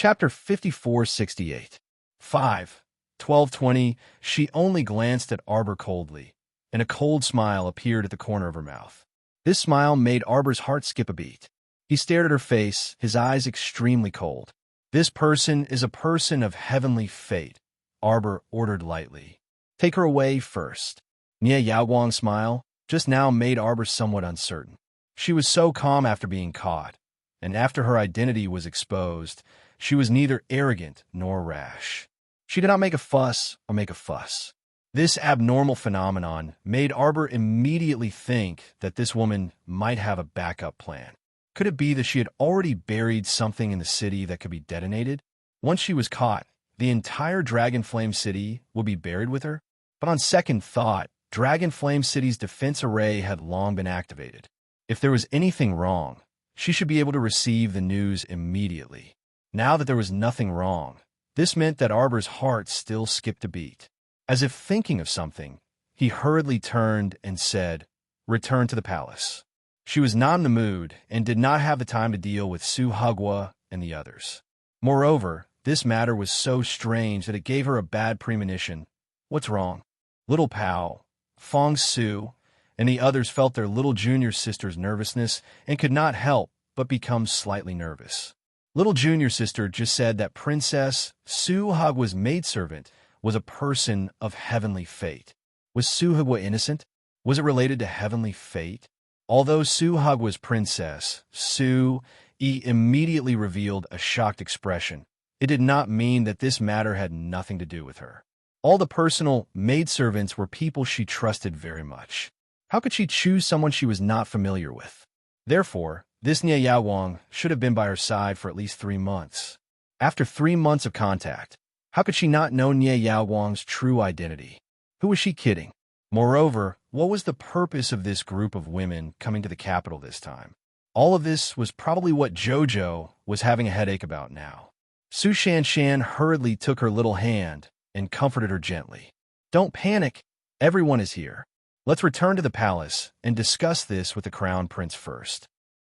Chapter 5468. 5:12:20. She only glanced at Arbor coldly, and a cold smile appeared at the corner of her mouth. This smile made Arbor's heart skip a beat. He stared at her face, his eyes extremely cold. "This person is a person of heavenly fate," Arbor ordered lightly. "Take her away first." Nia Yaowang's smile just now made Arbor somewhat uncertain. She was so calm after being caught, and after her identity was exposed, she was neither arrogant nor rash. She did not make a fuss or make a fuss. This abnormal phenomenon made Arbor immediately think that this woman might have a backup plan. Could it be that she had already buried something in the city that could be detonated? Once she was caught, the entire Dragon Flame City would be buried with her? But on second thought, Dragon Flame City's defense array had long been activated. If there was anything wrong, she should be able to receive the news immediately. Now that there was nothing wrong, this meant that Arbor's heart still skipped a beat. As if thinking of something, he hurriedly turned and said, "Return to the palace." She was not in the mood and did not have the time to deal with Su Hagua and the others. Moreover, this matter was so strange that it gave her a bad premonition. What's wrong? Little Pao, Fong Su, and the others felt their little junior sister's nervousness and could not help but become slightly nervous. Little junior sister just said that Princess Su Hagua's maidservant was a person of heavenly fate. Was Su Hagua innocent? Was it related to heavenly fate? Although Su Hagua's princess, Su Yi, immediately revealed a shocked expression, it did not mean that this matter had nothing to do with her. All the personal maidservants were people she trusted very much. How could she choose someone she was not familiar with? Therefore, this Nia Yaowang should have been by her side for at least 3 months. After 3 months of contact, how could she not know Nia Yaowang's true identity? Who was she kidding? Moreover, what was the purpose of this group of women coming to the capital this time? All of this was probably what Jojo was having a headache about now. Su Shanshan hurriedly took her little hand and comforted her gently. "Don't panic. Everyone is here. Let's return to the palace and discuss this with the crown prince first."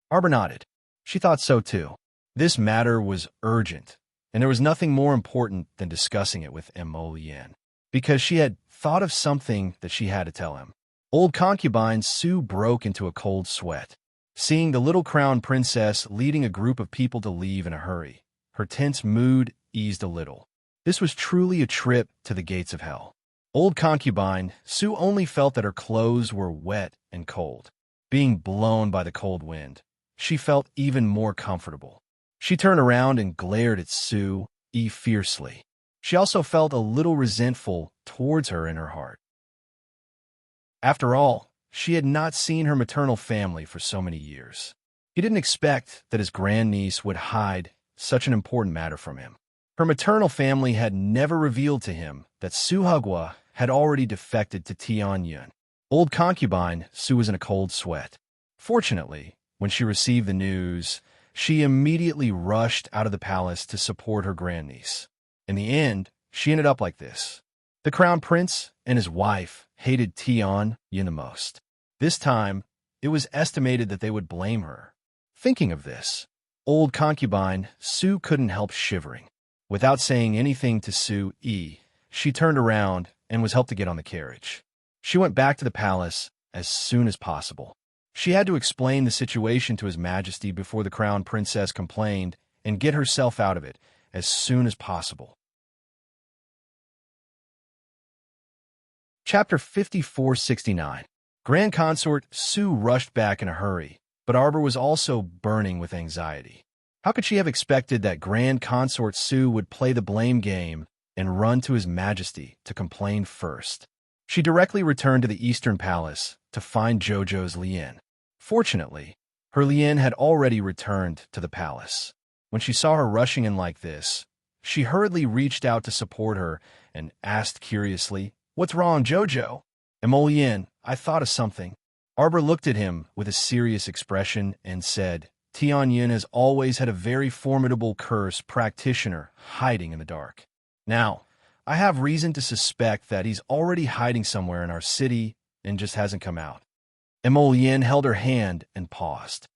Arbor nodded. She thought so too. This matter was urgent, and there was nothing more important than discussing it with Emolien, because she had thought of something that she had to tell him. Old concubine Su broke into a cold sweat. Seeing the little crown princess leading a group of people to leave in a hurry, her tense mood eased a little. This was truly a trip to the gates of hell. Old concubine Su only felt that her clothes were wet and cold. Being blown by the cold wind, she felt even more comfortable. She turned around and glared at Su Yi fiercely. She also felt a little resentful towards her in her heart. After all, she had not seen her maternal family for so many years. He didn't expect that his grandniece would hide such an important matter from him. Her maternal family had never revealed to him that Su Hagua had already defected to Tianyun. Old concubine Su was in a cold sweat. Fortunately, when she received the news, she immediately rushed out of the palace to support her grandniece. In the end, she ended up like this. The crown prince and his wife hated Tianyun the most. This time, it was estimated that they would blame her. Thinking of this, old concubine Su couldn't help shivering. Without saying anything to Su Yi, she turned around and was helped to get on the carriage. She went back to the palace as soon as possible. She had to explain the situation to His Majesty before the crown princess complained and get herself out of it as soon as possible. Chapter 5469. Grand Consort Su rushed back in a hurry, but Arbor was also burning with anxiety. How could she have expected that Grand Consort Su would play the blame game and run to His Majesty to complain first? She directly returned to the Eastern Palace to find Jojo's Lien. Fortunately, her Lien had already returned to the palace. When she saw her rushing in like this, she hurriedly reached out to support her and asked curiously, "What's wrong, Jojo?" "Emolien, I thought of something." Arbor looked at him with a serious expression and said, "Tianyun has always had a very formidable curse practitioner hiding in the dark. Now, I have reason to suspect that he's already hiding somewhere in our city and just hasn't come out." Emolien held her hand and paused.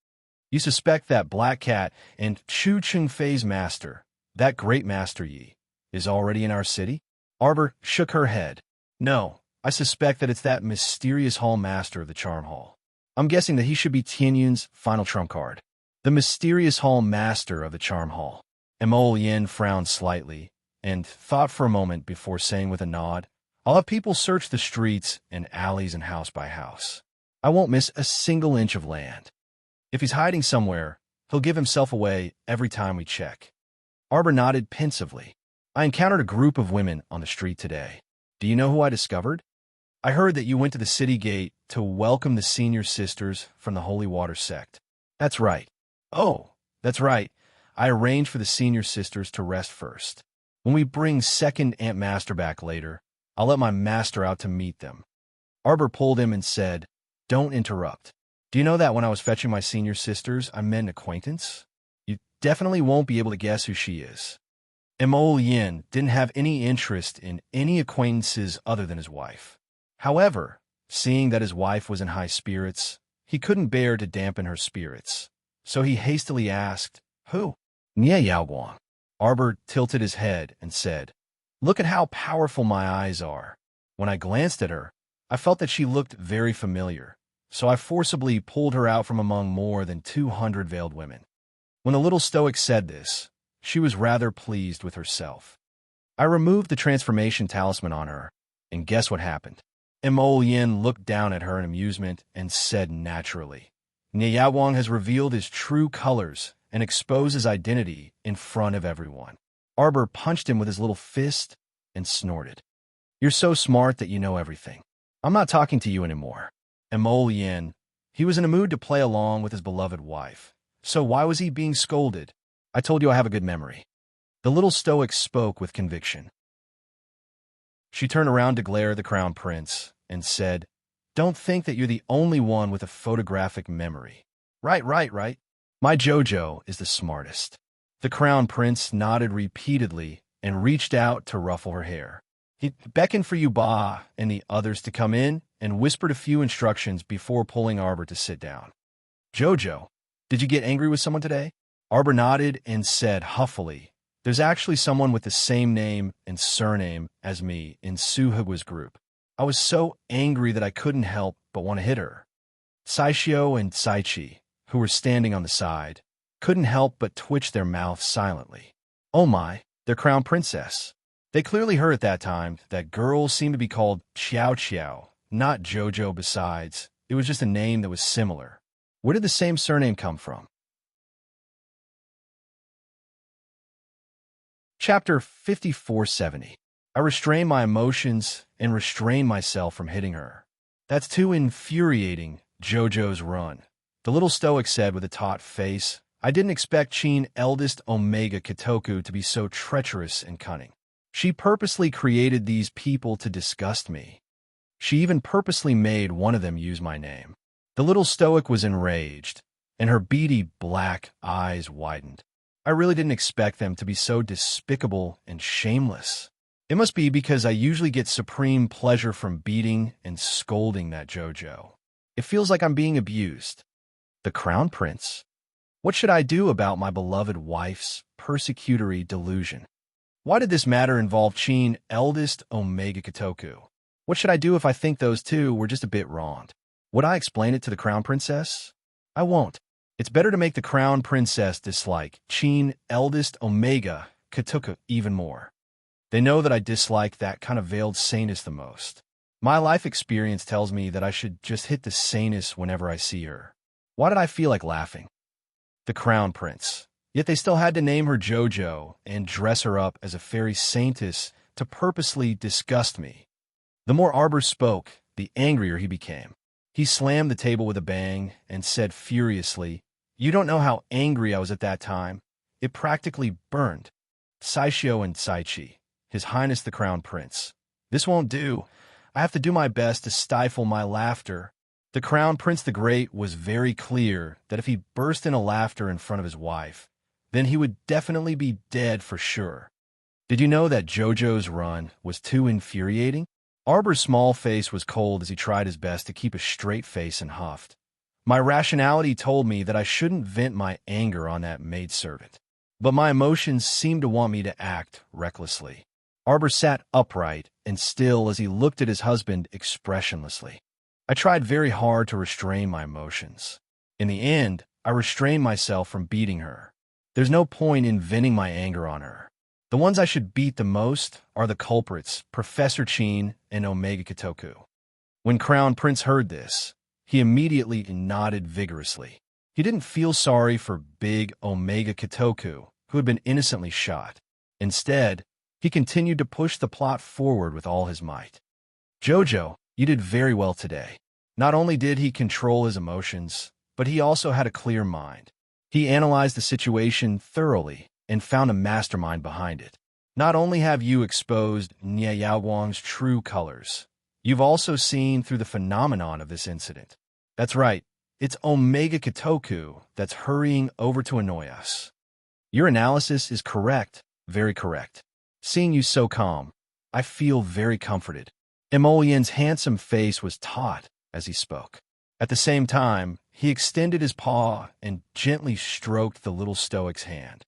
"You suspect that Black Cat and Chu Chengfei's master, That great Master Yi is already in our city? Arbor shook her head. No, I suspect that it's that mysterious hall master of the charm hall. I'm guessing that he should be Tianyun's final trump card. The mysterious hall master of the charm hall. Emol Yin frowned slightly and thought for a moment before saying with a nod, I'll have people search the streets and alleys and house by house. I won't miss a single inch of land. If he's hiding somewhere, he'll give himself away every time we check. Arbor nodded pensively. I encountered a group of women on the street today. Do you know who I discovered? I heard that you went to the city gate to welcome the senior sisters from the Holy Water sect. That's right. Oh, that's right. I arranged for the senior sisters to rest first. When we bring second Aunt Master back later, I'll let my master out to meet them. Arbor pulled him and said, Don't interrupt. Do you know that when I was fetching my senior sisters, I met an acquaintance? You definitely won't be able to guess who she is. Emol Yin didn't have any interest in any acquaintances other than his wife. However, seeing that his wife was in high spirits, he couldn't bear to dampen her spirits. So he hastily asked, Who? Nie Yaoguang. Arbor tilted his head and said, Look at how powerful my eyes are. When I glanced at her, I felt that she looked very familiar, so I forcibly pulled her out from among more than 200 veiled women. When the little stoic said this, she was rather pleased with herself. I removed the transformation talisman on her, and guess what happened? Emol Yin looked down at her in amusement and said naturally, Nie Yaoguang has revealed his true colors and exposed his identity in front of everyone. Arbor punched him with his little fist and snorted. You're so smart that you know everything. I'm not talking to you anymore. Emol Yin, he was in a mood to play along with his beloved wife. So why was he being scolded? I told you I have a good memory. The little stoic spoke with conviction. She turned around to glare at the crown prince and said, Don't think that you're the only one with a photographic memory. Right. My Jojo is the smartest. The crown prince nodded repeatedly and reached out to ruffle her hair. He beckoned for Yuba and the others to come in and whispered a few instructions before pulling Arbor to sit down. Jojo, did you get angry with someone today? Arbor nodded and said huffily, There's actually someone with the same name and surname as me in Su Hegua's group. I was so angry that I couldn't help but want to hit her. Saishio and Saichi, who were standing on the side, couldn't help but twitch their mouths silently. Oh my, their crown princess. They clearly heard at that time that girls seemed to be called Xiao Xiao, not Jojo. Besides, it was just a name that was similar. Where did the same surname come from? Chapter 5470. I restrained my emotions and restrained myself from hitting her. That's too infuriating, Jojo's run. The little stoic said with a taut face, I didn't expect Qin eldest Omega Kitoku to be so treacherous and cunning. She purposely created these people to disgust me. She even purposely made one of them use my name. The little stoic was enraged, and her beady black eyes widened. I really didn't expect them to be so despicable and shameless. It must be because I usually get supreme pleasure from beating and scolding that Jojo. It feels like I'm being abused. The crown prince? What should I do about my beloved wife's persecutory delusion? Why did this matter involve Qin eldest Omega Kitoku? What should I do if I think those two were just a bit wronged? Would I explain it to the crown princess? I won't. It's better to make the crown princess dislike Qin eldest Omega Kitoku even more. They know that I dislike that kind of veiled saneness the most. My life experience tells me that I should just hit the saneness whenever I see her. Why did I feel like laughing? The crown prince. Yet they still had to name her Jojo and dress her up as a fairy saintess to purposely disgust me. The more Arbor spoke, the angrier he became. He slammed the table with a bang and said furiously, You don't know how angry I was at that time. It practically burned. Saishio and Saichi, His Highness the Crown Prince. This won't do. I have to do my best to stifle my laughter. The Crown Prince the Great was very clear that if he burst into laughter in front of his wife, then he would definitely be dead for sure. Did you know that Jojo's run was too infuriating? Arbor's small face was cold as he tried his best to keep a straight face and huffed. My rationality told me that I shouldn't vent my anger on that maidservant. but my emotions seemed to want me to act recklessly. Arbor sat upright and still as he looked at his husband expressionlessly. I tried very hard to restrain my emotions. In the end, I restrained myself from beating her. There's no point in venting my anger on her. The ones I should beat the most are the culprits, Professor Chin and Omega Kitoku. When Crown Prince heard this, he immediately nodded vigorously. He didn't feel sorry for big Omega Kitoku, who had been innocently shot. Instead, he continued to push the plot forward with all his might. Jojo, you did very well today. Not only did he control his emotions, but he also had a clear mind. He analyzed the situation thoroughly and found a mastermind behind it. Not only have you exposed Nye Yaowang's true colors, you've also seen through the phenomenon of this incident. That's right, it's Omega Kitoku that's hurrying over to annoy us. Your analysis is correct, very correct. Seeing you so calm, I feel very comforted. Emollien's handsome face was taut as he spoke. At the same time, he extended his paw and gently stroked the little stoic's hand.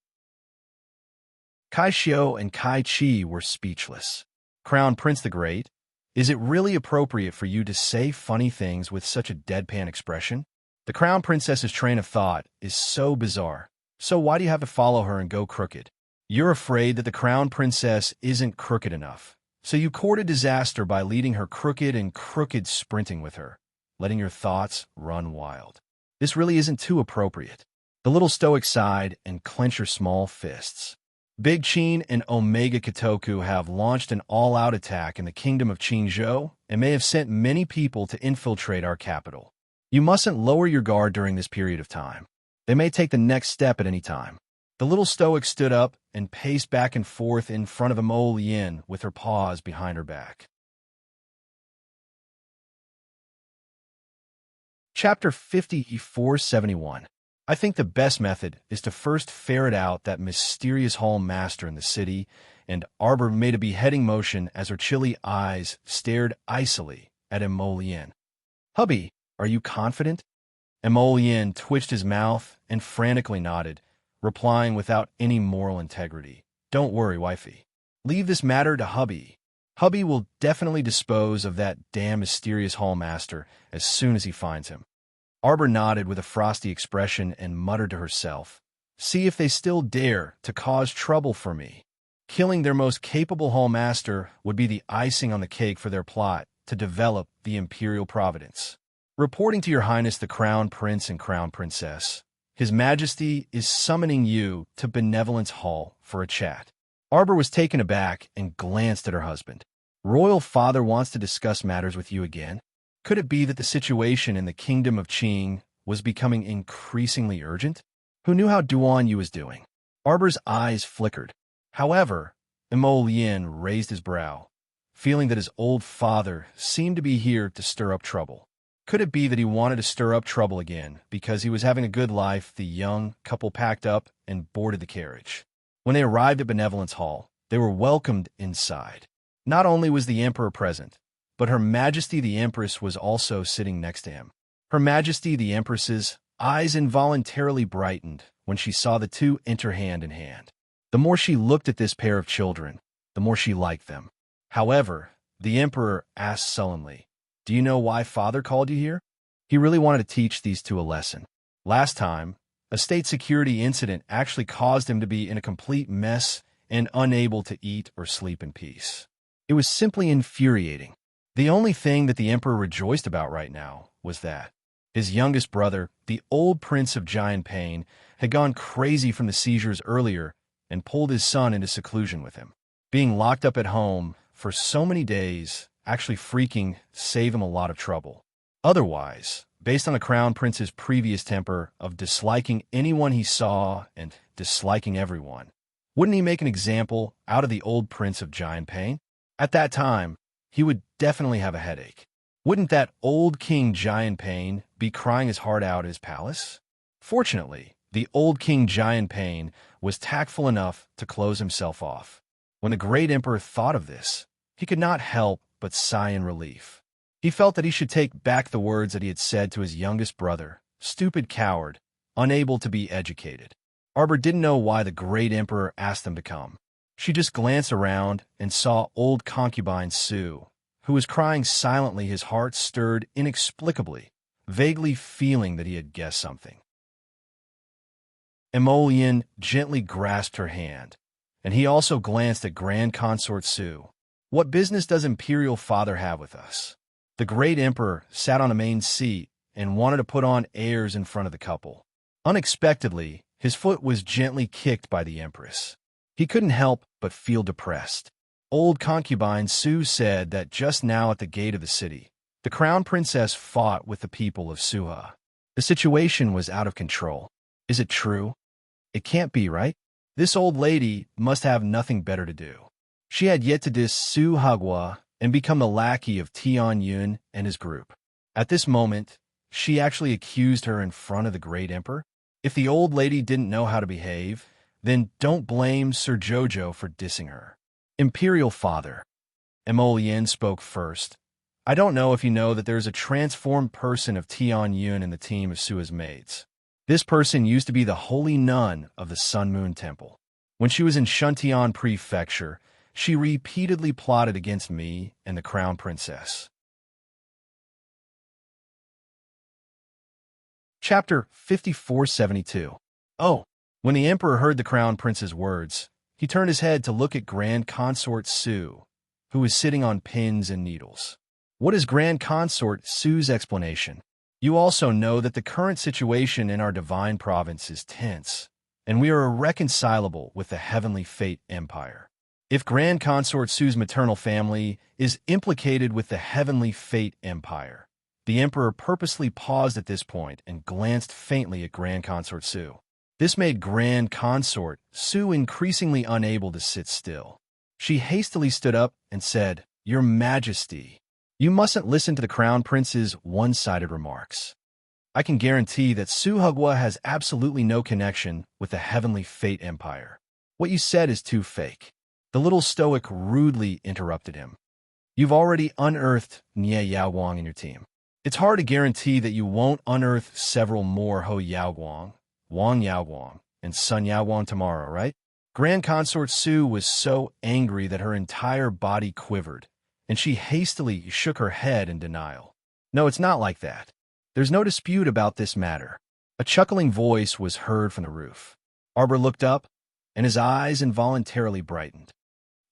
Kai Xiao and Kai Chi were speechless. Crown Prince the Great, is it really appropriate for you to say funny things with such a deadpan expression? The Crown Princess's train of thought is so bizarre. So why do you have to follow her and go crooked? You're afraid that the Crown Princess isn't crooked enough. So you courted disaster by leading her crooked sprinting with her, letting your thoughts run wild. This really isn't too appropriate. The little stoic sighed and clenched her small fists. Big Qin and Omega Kitoku have launched an all-out attack in the kingdom of Qingzhou and may have sent many people to infiltrate our capital. You mustn't lower your guard during this period of time. They may take the next step at any time. The little stoic stood up and paced back and forth in front of Emollian with her paws behind her back. Chapter 5471. I think the best method is to first ferret out that mysterious hall master in the city, and Arbor made a beheading motion as her chilly eyes stared icily at Emollian. Hubby, are you confident? Emollian twitched his mouth and frantically nodded, replying without any moral integrity. Don't worry, wifey. Leave this matter to Hubby. Hubby will definitely dispose of that damn mysterious hall master as soon as he finds him. Arbor nodded with a frosty expression and muttered to herself, see if they still dare to cause trouble for me. Killing their most capable hall master would be the icing on the cake for their plot to develop the imperial providence. Reporting to your highness the Crown Prince and Crown Princess, His Majesty is summoning you to Benevolence Hall for a chat. Arbor was taken aback and glanced at her husband. Royal Father wants to discuss matters with you again? Could it be that the situation in the kingdom of Qing was becoming increasingly urgent? Who knew how Duan Yu was doing? Arbor's eyes flickered. However, Emollian raised his brow, feeling that his old father seemed to be here to stir up trouble. Could it be that he wanted to stir up trouble again because he was having a good life? The young couple packed up and boarded the carriage. When they arrived at Benevolence Hall, they were welcomed inside. Not only was the Emperor present, but Her Majesty the Empress was also sitting next to him. Her Majesty the Empress's eyes involuntarily brightened when she saw the two enter hand in hand. The more she looked at this pair of children, the more she liked them. However, the Emperor asked sullenly, do you know why Father called you here? He really wanted to teach these two a lesson. Last time, a state security incident actually caused him to be in a complete mess and unable to eat or sleep in peace. It was simply infuriating. The only thing that the Emperor rejoiced about right now was that his youngest brother, the old Prince of Giant Pain, had gone crazy from the seizures earlier and pulled his son into seclusion with him. Being locked up at home for so many days actually freaking saved him a lot of trouble. Otherwise, based on the Crown Prince's previous temper of disliking anyone he saw and disliking everyone, wouldn't he make an example out of the old Prince of Giant Pain? At that time, he would definitely have a headache. Wouldn't that old King Giant Pain be crying his heart out at his palace? Fortunately, the old King Giant Pain was tactful enough to close himself off. When the great Emperor thought of this, he could not help but sigh in relief. He felt that he should take back the words that he had said to his youngest brother, stupid coward, unable to be educated. Arbor didn't know why the great emperor asked them to come. She just glanced around and saw old concubine Sue, who was crying silently, his heart stirred inexplicably, vaguely feeling that he had guessed something. Emolian gently grasped her hand, and he also glanced at Grand Consort Sue. What business does Imperial Father have with us? The great emperor sat on a main seat and wanted to put on airs in front of the couple. Unexpectedly, his foot was gently kicked by the empress. He couldn't help but feel depressed. Old concubine Sue said that just now at the gate of the city, the crown princess fought with the people of Suha. The situation was out of control. Is it true? It can't be, right? This old lady must have nothing better to do. She had yet to diss Su Hagwa and become the lackey of Tian Yun and his group. At this moment, she actually accused her in front of the great emperor. If the old lady didn't know how to behave, then don't blame Sir Jojo for dissing her. Imperial Father. Emolian spoke first. I don't know if you know that there's a transformed person of Tian Yun in the team of Sua's maids. This person used to be the holy nun of the Sun Moon Temple. When she was in Shuntian Prefecture, she repeatedly plotted against me and the crown princess. Chapter 5472. Oh, when the emperor heard the crown prince's words, he turned his head to look at Grand Consort Sue, who was sitting on pins and needles. What is Grand Consort Sue's explanation? You also know that the current situation in our divine province is tense, and we are irreconcilable with the Heavenly Fate Empire. If Grand Consort Sue's maternal family is implicated with the Heavenly Fate Empire, the emperor purposely paused at this point and glanced faintly at Grand Consort Sue. This made Grand Consort Sue increasingly unable to sit still. She hastily stood up and said, Your Majesty, you mustn't listen to the Crown Prince's one-sided remarks. I can guarantee that Su Hagwa has absolutely no connection with the Heavenly Fate Empire. What you said is too fake. The little stoic rudely interrupted him. You've already unearthed Nie Yaoguang in your team. It's hard to guarantee that you won't unearth several more Ho Yaoguang, Wang Yaoguang, and Sun Yaoguang tomorrow, right? Grand Consort Sue was so angry that her entire body quivered, and she hastily shook her head in denial. No, it's not like that. There's no dispute about this matter. A chuckling voice was heard from the roof. Arbor looked up, and his eyes involuntarily brightened.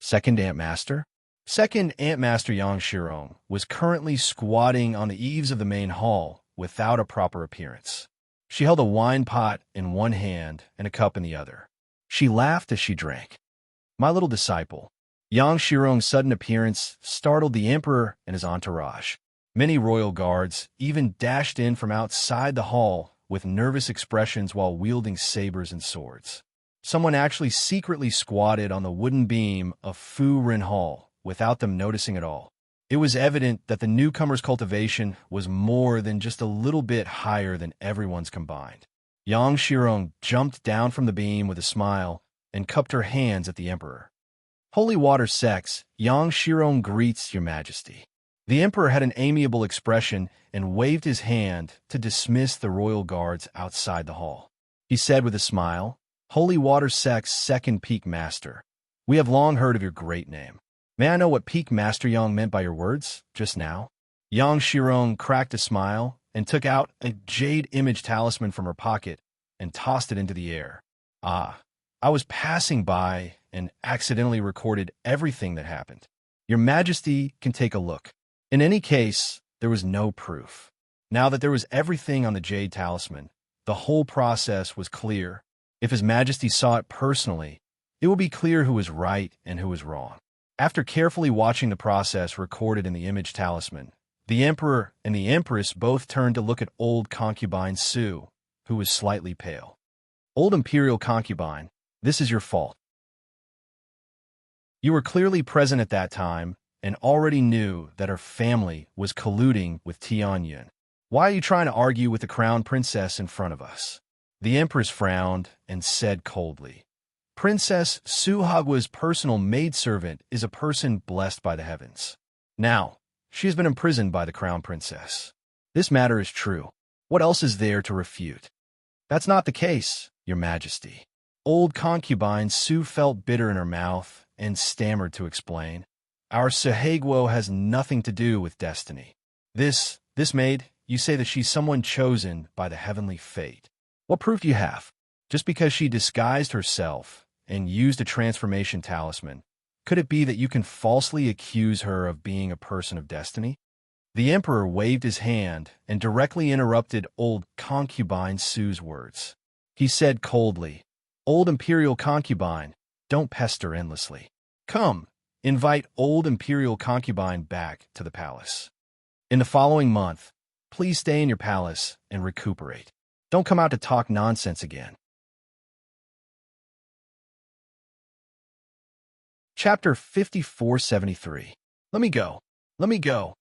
Second Antmaster? Second Antmaster Yang Shirong was currently squatting on the eaves of the main hall without a proper appearance. She held a wine pot in one hand and a cup in the other. She laughed as she drank. My little disciple. Yang Shirong's sudden appearance startled the emperor and his entourage. Many royal guards even dashed in from outside the hall with nervous expressions while wielding sabers and swords. Someone actually secretly squatted on the wooden beam of Fu Rin Hall without them noticing at all. It was evident that the newcomer's cultivation was more than just a little bit higher than everyone's combined. Yang Shirong jumped down from the beam with a smile and cupped her hands at the emperor. Holy Water Sex, Yang Shirong greets your majesty. The emperor had an amiable expression and waved his hand to dismiss the royal guards outside the hall. He said with a smile, Holy Water Sex Second Peak Master, we have long heard of your great name. May I know what Peak Master Yang meant by your words just now? Yang Shirong cracked a smile and took out a jade image talisman from her pocket and tossed it into the air. I was passing by and accidentally recorded everything that happened. Your Majesty can take a look. In any case, there was no proof. Now that there was everything on the jade talisman, the whole process was clear. If His Majesty saw it personally, it would be clear who was right and who was wrong. After carefully watching the process recorded in the image talisman, the Emperor and the Empress both turned to look at old concubine Sue, who was slightly pale. Old Imperial concubine, this is your fault. You were clearly present at that time and already knew that her family was colluding with Tian Yun. Why are you trying to argue with the crown princess in front of us? The Empress frowned and said coldly, Princess Su Hagwa's personal maidservant is a person blessed by the heavens. Now, she has been imprisoned by the crown princess. This matter is true. What else is there to refute? That's not the case, your majesty. Old concubine Su felt bitter in her mouth and stammered to explain. Our Sahegwo has nothing to do with destiny. This maid, you say that she's someone chosen by the heavenly fate. What proof do you have? Just because she disguised herself and used a transformation talisman, could it be that you can falsely accuse her of being a person of destiny? The emperor waved his hand and directly interrupted old concubine Su's words. He said coldly, Old imperial concubine, don't pester endlessly. Come, invite old imperial concubine back to the palace. In the following month, please stay in your palace and recuperate. Don't come out to talk nonsense again. Chapter 5473. Let me go. Let me go.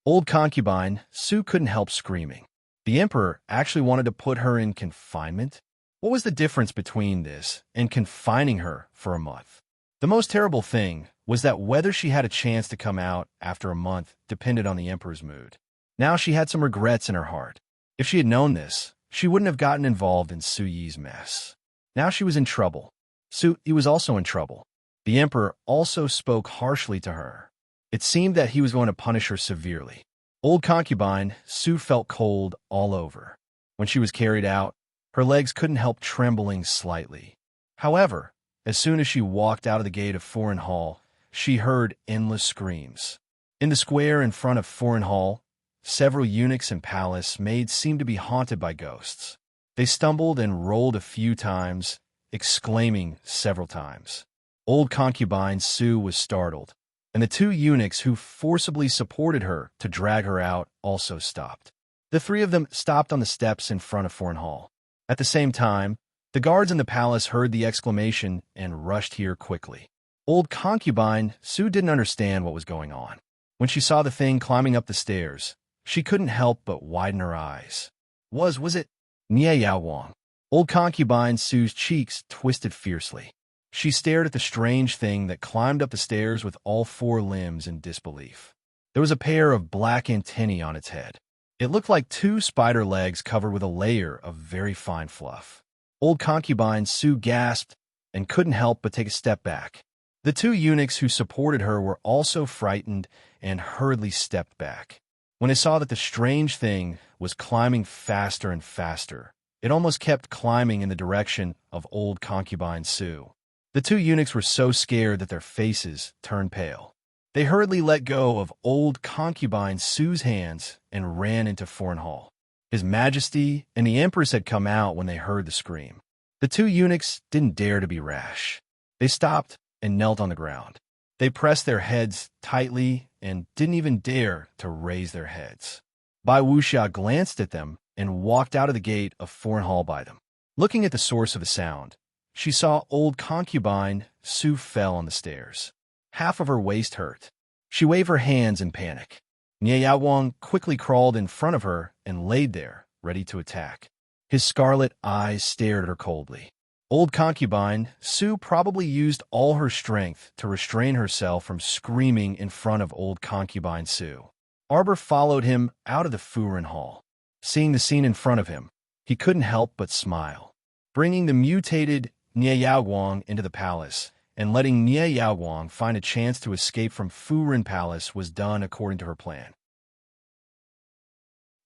Old concubine Su couldn't help screaming. The emperor actually wanted to put her in confinement? What was the difference between this and confining her for a month? The most terrible thing was that whether she had a chance to come out after a month depended on the emperor's mood. Now she had some regrets in her heart. If she had known this, she wouldn't have gotten involved in Su Yi's mess. Now she was in trouble. Su Yi was also in trouble. The emperor also spoke harshly to her. It seemed that he was going to punish her severely. Old concubine Su felt cold all over. When she was carried out, her legs couldn't help trembling slightly. However, as soon as she walked out of the gate of Foreign Hall, she heard endless screams. In the square in front of Foreign Hall, several eunuchs and palace maids seemed to be haunted by ghosts. They stumbled and rolled a few times, exclaiming several times. Old concubine Su was startled, and the two eunuchs who forcibly supported her to drag her out also stopped. The three of them stopped on the steps in front of Foreign Hall. At the same time, the guards in the palace heard the exclamation and rushed here quickly. Old concubine Su didn't understand what was going on. When she saw the thing climbing up the stairs, she couldn't help but widen her eyes. Was it Nie Yao Wang? Old concubine Su's cheeks twisted fiercely. She stared at the strange thing that climbed up the stairs with all four limbs in disbelief. There was a pair of black antennae on its head. It looked like two spider legs covered with a layer of very fine fluff. Old concubine Su gasped and couldn't help but take a step back. The two eunuchs who supported her were also frightened and hurriedly stepped back. When they saw that the strange thing was climbing faster and faster, it almost kept climbing in the direction of old concubine Su. The two eunuchs were so scared that their faces turned pale. They hurriedly let go of old concubine Su's hands and ran into Foreign Hall. His Majesty and the Empress had come out when they heard the scream. The two eunuchs didn't dare to be rash. They stopped and knelt on the ground. They pressed their heads tightly and didn't even dare to raise their heads. Bai Wuxia glanced at them and walked out of the gate of Foreign Hall by them. Looking at the source of the sound, she saw old concubine Su fell on the stairs. Half of her waist hurt. She waved her hands in panic. Nie Yao Wang quickly crawled in front of her and laid there, ready to attack. His scarlet eyes stared at her coldly. Old concubine Su probably used all her strength to restrain herself from screaming in front of old concubine Su. Arbor followed him out of the Foreign Hall. Seeing the scene in front of him, he couldn't help but smile. Bringing the mutated Nie Yao Wang into the palace and letting Nie Yao Wang find a chance to escape from Furen Palace was done according to her plan.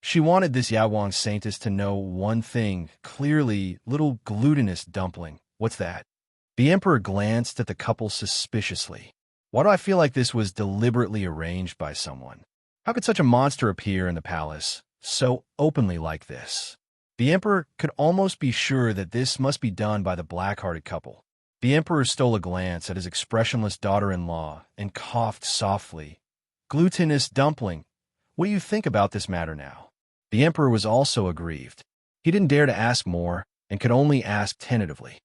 She wanted this Yao Wang saintess to know one thing clearly. Little glutinous dumpling. What's that? The emperor glanced at the couple suspiciously. Why do I feel like this was deliberately arranged by someone? How could such a monster appear in the palace so openly like this? The emperor could almost be sure that this must be done by the black-hearted couple. The emperor stole a glance at his expressionless daughter-in-law and coughed softly. Glutinous dumpling, what do you think about this matter now? The emperor was also aggrieved. He didn't dare to ask more and could only ask tentatively.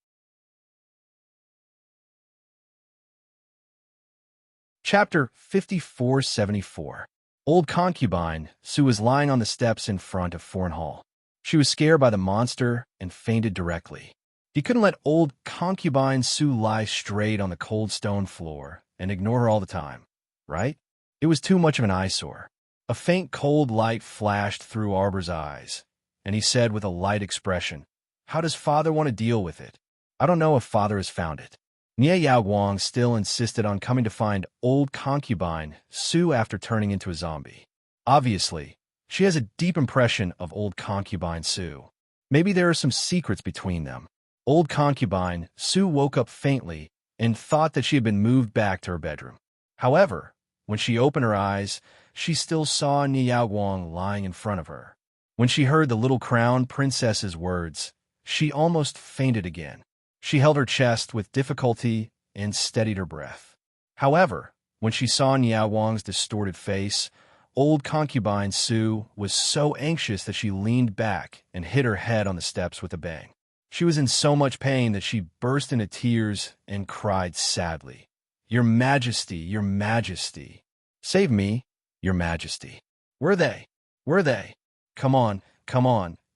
Chapter 5474. Old concubine Su was lying on the steps in front of Foreign Hall. She was scared by the monster and fainted directly. He couldn't let old concubine Su lie straight on the cold stone floor and ignore her all the time, right? It was too much of an eyesore. A faint cold light flashed through Arbor's eyes, and he said with a light expression, "How does father want to deal with it? I don't know if father has found it. Nie Yaoguang still insisted on coming to find old concubine Su after turning into a zombie. Obviously, she has a deep impression of old concubine Su. Maybe there are some secrets between them. Old concubine Su woke up faintly and thought that she had been moved back to her bedroom. However, when she opened her eyes, she still saw Nie Yaoguang lying in front of her. When she heard the little crown princess's words, she almost fainted again. She held her chest with difficulty and steadied her breath. However, when she saw Nie Yaoguang's distorted face, old concubine Su was so anxious that she leaned back and hit her head on the steps with a bang. She was in so much pain that she burst into tears and cried sadly. Your Majesty, Your Majesty. Save me, Your Majesty. Where are they? Where are they? Come on,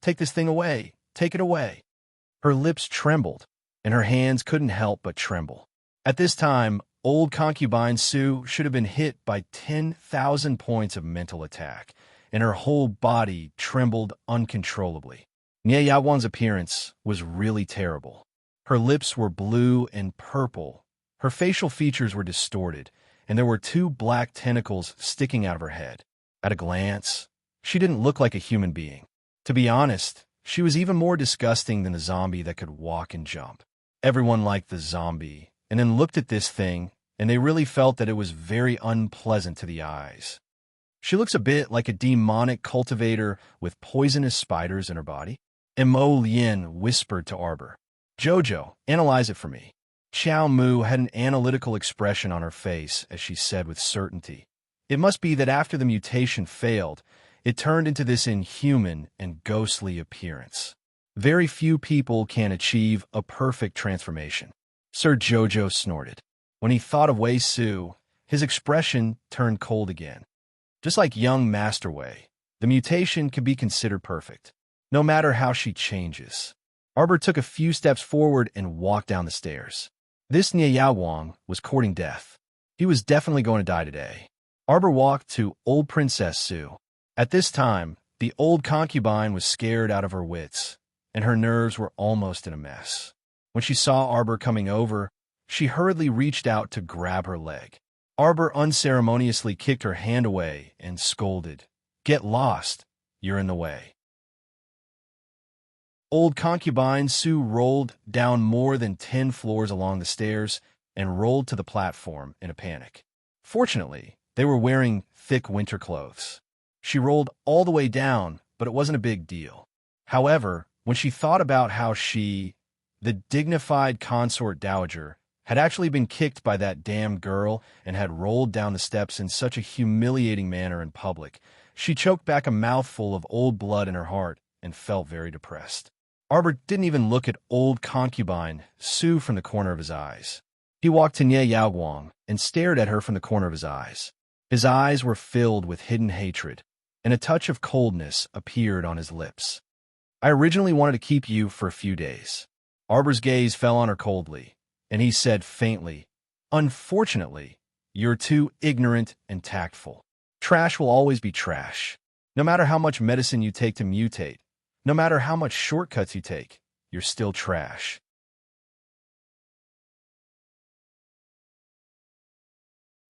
take this thing away, take it away. Her lips trembled, and her hands couldn't help but tremble. At this time, old concubine Su should have been hit by 10,000 points of mental attack, and her whole body trembled uncontrollably. Nie Yaoguang's appearance was really terrible. Her lips were blue and purple, her facial features were distorted, and there were 2 black tentacles sticking out of her head. At a glance, she didn't look like a human being. To be honest, she was even more disgusting than a zombie that could walk and jump. Everyone liked the zombie, and then looked at this thing, and they really felt that it was very unpleasant to the eyes. She looks a bit like a demonic cultivator with poisonous spiders in her body. Mo Lien whispered to Arbor. Jojo, analyze it for me. Xiao Mu had an analytical expression on her face as she said with certainty. It must be that after the mutation failed, it turned into this inhuman and ghostly appearance. Very few people can achieve a perfect transformation. Sir Jojo snorted. When he thought of Wei Su, his expression turned cold again. Just like young Master Wei, the mutation can be considered perfect, no matter how she changes. Arbor took a few steps forward and walked down the stairs. This Nie Yaoguang was courting death. He was definitely going to die today. Arbor walked to old Princess Su. At this time, the old concubine was scared out of her wits, and her nerves were almost in a mess. When she saw Arbor coming over, she hurriedly reached out to grab her leg. Arbor unceremoniously kicked her hand away and scolded, "Get lost, you're in the way." Old concubine Su rolled down more than 10 floors along the stairs and rolled to the platform in a panic. Fortunately, they were wearing thick winter clothes. She rolled all the way down, but it wasn't a big deal. However, when she thought about how she, the dignified consort dowager, had actually been kicked by that damn girl and had rolled down the steps in such a humiliating manner in public, she choked back a mouthful of old blood in her heart and felt very depressed. Arbor didn't even look at old concubine Su from the corner of his eyes. He walked to Nie Yaoguang and stared at her from the corner of his eyes. His eyes were filled with hidden hatred, and a touch of coldness appeared on his lips. I originally wanted to keep you for a few days. Arbor's gaze fell on her coldly, and he said faintly, "Unfortunately, you're too ignorant and tactful. Trash will always be trash. No matter how much medicine you take to mutate, no matter how much shortcuts you take, you're still trash."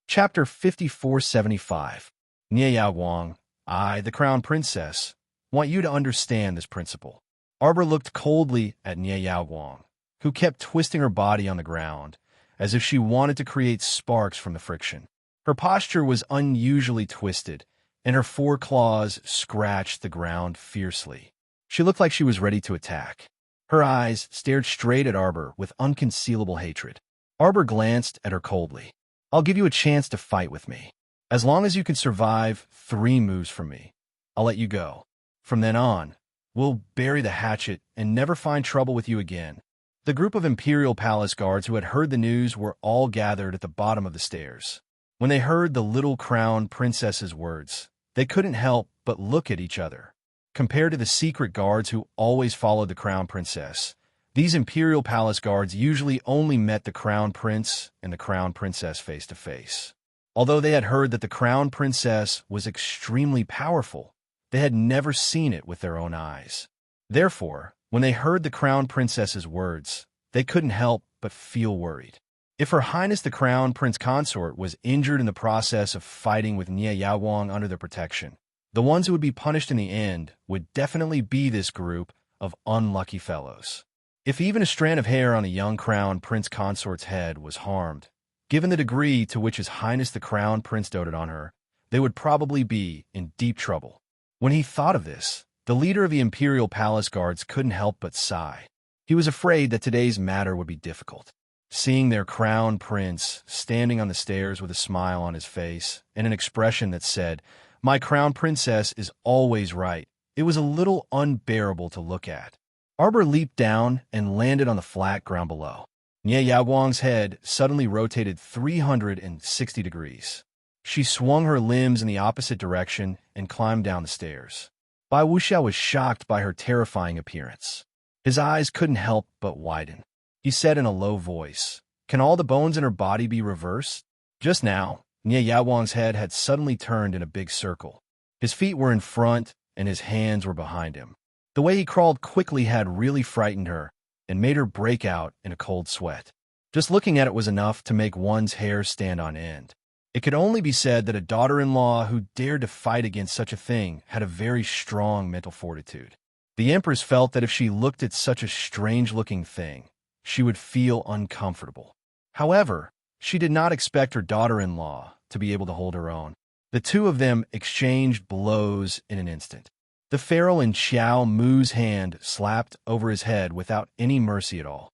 Chapter 5475. Nie Yaoguang, I, the Crown Princess, want you to understand this principle. Arbor looked coldly at Nie Yaoguang, who kept twisting her body on the ground, as if she wanted to create sparks from the friction. Her posture was unusually twisted, and her 4 claws scratched the ground fiercely. She looked like she was ready to attack. Her eyes stared straight at Arbor with unconcealable hatred. Arbor glanced at her coldly. "I'll give you a chance to fight with me. As long as you can survive 3 moves from me, I'll let you go. From then on, we'll bury the hatchet and never find trouble with you again." The group of Imperial Palace guards who had heard the news were all gathered at the bottom of the stairs. When they heard the little crown princess's words, they couldn't help but look at each other. Compared to the secret guards who always followed the crown princess, these Imperial Palace guards usually only met the crown prince and the crown princess face to face. Although they had heard that the crown princess was extremely powerful, they had never seen it with their own eyes. Therefore, when they heard the crown princess's words, they couldn't help but feel worried. If Her Highness the Crown Prince Consort was injured in the process of fighting with Nie Yaowang under their protection, the ones who would be punished in the end would definitely be this group of unlucky fellows. If even a strand of hair on a young Crown Prince Consort's head was harmed, given the degree to which His Highness the Crown Prince doted on her, they would probably be in deep trouble. When he thought of this, the leader of the Imperial Palace Guards couldn't help but sigh. He was afraid that today's matter would be difficult. Seeing their crown prince standing on the stairs with a smile on his face and an expression that said, "My crown princess is always right," it was a little unbearable to look at. Arbor leaped down and landed on the flat ground below. Nie Yaowang's head suddenly rotated 360 degrees. She swung her limbs in the opposite direction and climbed down the stairs. Bai Wuxiao was shocked by her terrifying appearance. His eyes couldn't help but widen. He said in a low voice, "Can all the bones in her body be reversed?" Just now, Nie Yaowang's head had suddenly turned in a big circle. His feet were in front and his hands were behind him. The way he crawled quickly had really frightened her and made her break out in a cold sweat. Just looking at it was enough to make one's hair stand on end. It could only be said that a daughter-in-law who dared to fight against such a thing had a very strong mental fortitude. The Empress felt that if she looked at such a strange-looking thing, she would feel uncomfortable. However, she did not expect her daughter-in-law to be able to hold her own. The two of them exchanged blows in an instant. The pharaoh in Xiao Mu's hand slapped over his head without any mercy at all.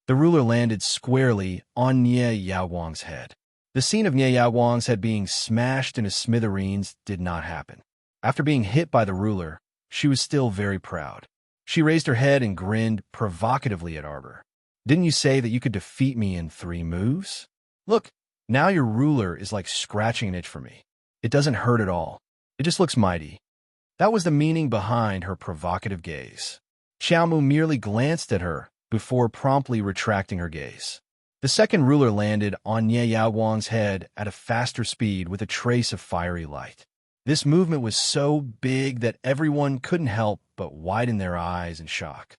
The ruler landed squarely on Nie Yaowang's head. The scene of Nie Yaowang's head being smashed into smithereens did not happen. After being hit by the ruler, she was still very proud. She raised her head and grinned provocatively at Arbor. "Didn't you say that you could defeat me in 3 moves? Look, now your ruler is like scratching an itch for me. It doesn't hurt at all. It just looks mighty." That was the meaning behind her provocative gaze. Xiaomu merely glanced at her before promptly retracting her gaze. The second ruler landed on Nie Yaowang's head at a faster speed with a trace of fiery light. This movement was so big that everyone couldn't help but widen their eyes in shock.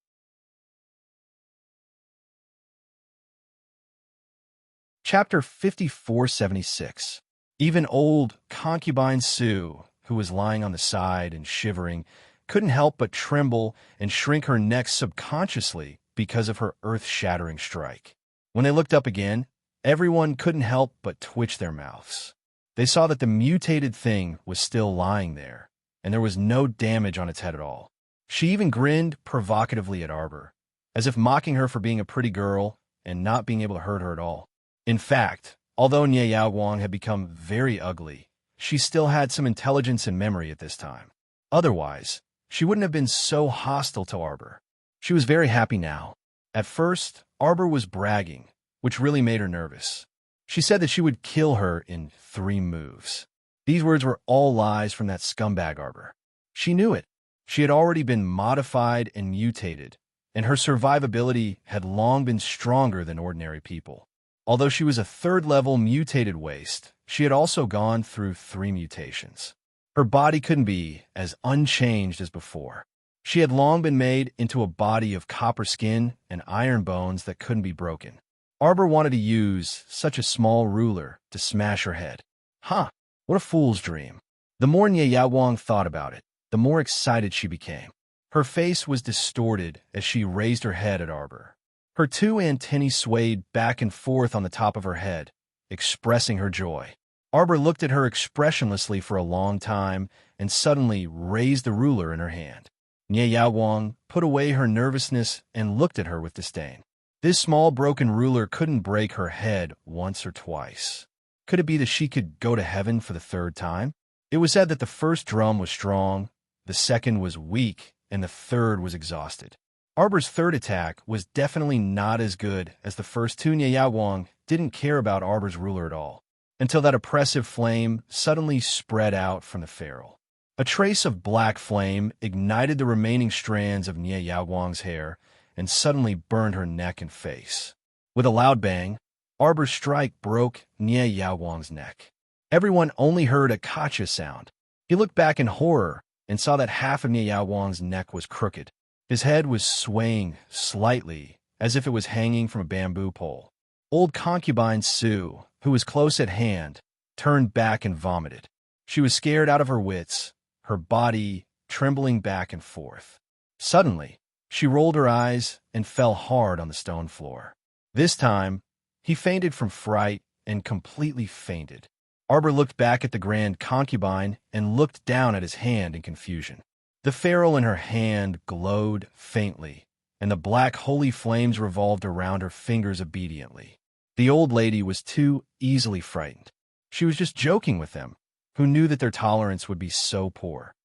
Chapter 5476. Even old concubine Su, who was lying on the side and shivering, couldn't help but tremble and shrink her neck subconsciously because of her earth-shattering strike. When they looked up again, everyone couldn't help but twitch their mouths. They saw that the mutated thing was still lying there, and there was no damage on its head at all. She even grinned provocatively at Arbor, as if mocking her for being a pretty girl and not being able to hurt her at all. In fact, although Nie Yaowang had become very ugly, she still had some intelligence and memory at this time. Otherwise, she wouldn't have been so hostile to Arbor. She was very happy now. At first, Arbor was bragging, which really made her nervous. She said that she would kill her in 3 moves. These words were all lies from that scumbag Arbor. She knew it. She had already been modified and mutated, and her survivability had long been stronger than ordinary people. Although she was a 3rd-level mutated waste, she had also gone through 3 mutations. Her body couldn't be as unchanged as before. She had long been made into a body of copper skin and iron bones that couldn't be broken. Arbor wanted to use such a small ruler to smash her head. Huh, what a fool's dream. The more Nie Yaowang thought about it, the more excited she became. Her face was distorted as she raised her head at Arbor. Her 2 antennae swayed back and forth on the top of her head, expressing her joy. Arbor looked at her expressionlessly for a long time and suddenly raised the ruler in her hand. Nie Yaowang put away her nervousness and looked at her with disdain. This small broken ruler couldn't break her head once or twice. Could it be that she could go to heaven for the 3rd time? It was said that the first drum was strong, the second was weak, and the third was exhausted. Arbor's 3rd attack was definitely not as good as the first 2. Nie Yaowang didn't care about Arbor's ruler at all, until that oppressive flame suddenly spread out from the ferrule. A trace of black flame ignited the remaining strands of Nie Yaowang's hair and suddenly burned her neck and face. With a loud bang, Arbor's strike broke Nie Yaowang's neck. Everyone only heard a "Kacha" sound. He looked back in horror and saw that half of Nie Yaowang's neck was crooked. His head was swaying slightly, as if it was hanging from a bamboo pole. Old concubine Sue, who was close at hand, turned back and vomited. She was scared out of her wits, her body trembling back and forth. Suddenly, she rolled her eyes and fell hard on the stone floor. This time, he fainted from fright and completely fainted. Arbor looked back at the grand concubine and looked down at his hand in confusion. The ferrule in her hand glowed faintly, and the black holy flames revolved around her fingers obediently. The old lady was too easily frightened. She was just joking with them, who knew that their tolerance would be so poor.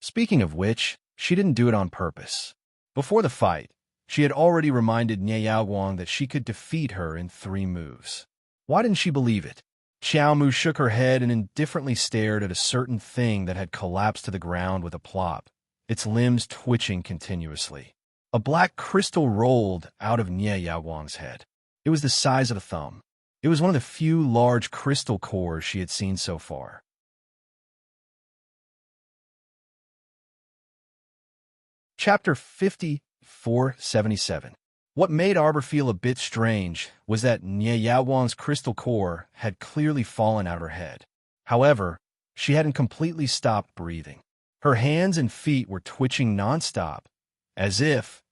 Speaking of which, she didn't do it on purpose. Before the fight, she had already reminded Niaoguang that she could defeat her in 3 moves. Why didn't she believe it? Xiaomu shook her head and indifferently stared at a certain thing that had collapsed to the ground with a plop, its limbs twitching continuously. A black crystal rolled out of Niaoguang's head. It was the size of a thumb. It was one of the few large crystal cores she had seen so far. Chapter 5477. What made Arbor feel a bit strange was that Niaoguang's crystal core had clearly fallen out of her head. However, she hadn't completely stopped breathing. Her hands and feet were twitching nonstop, as if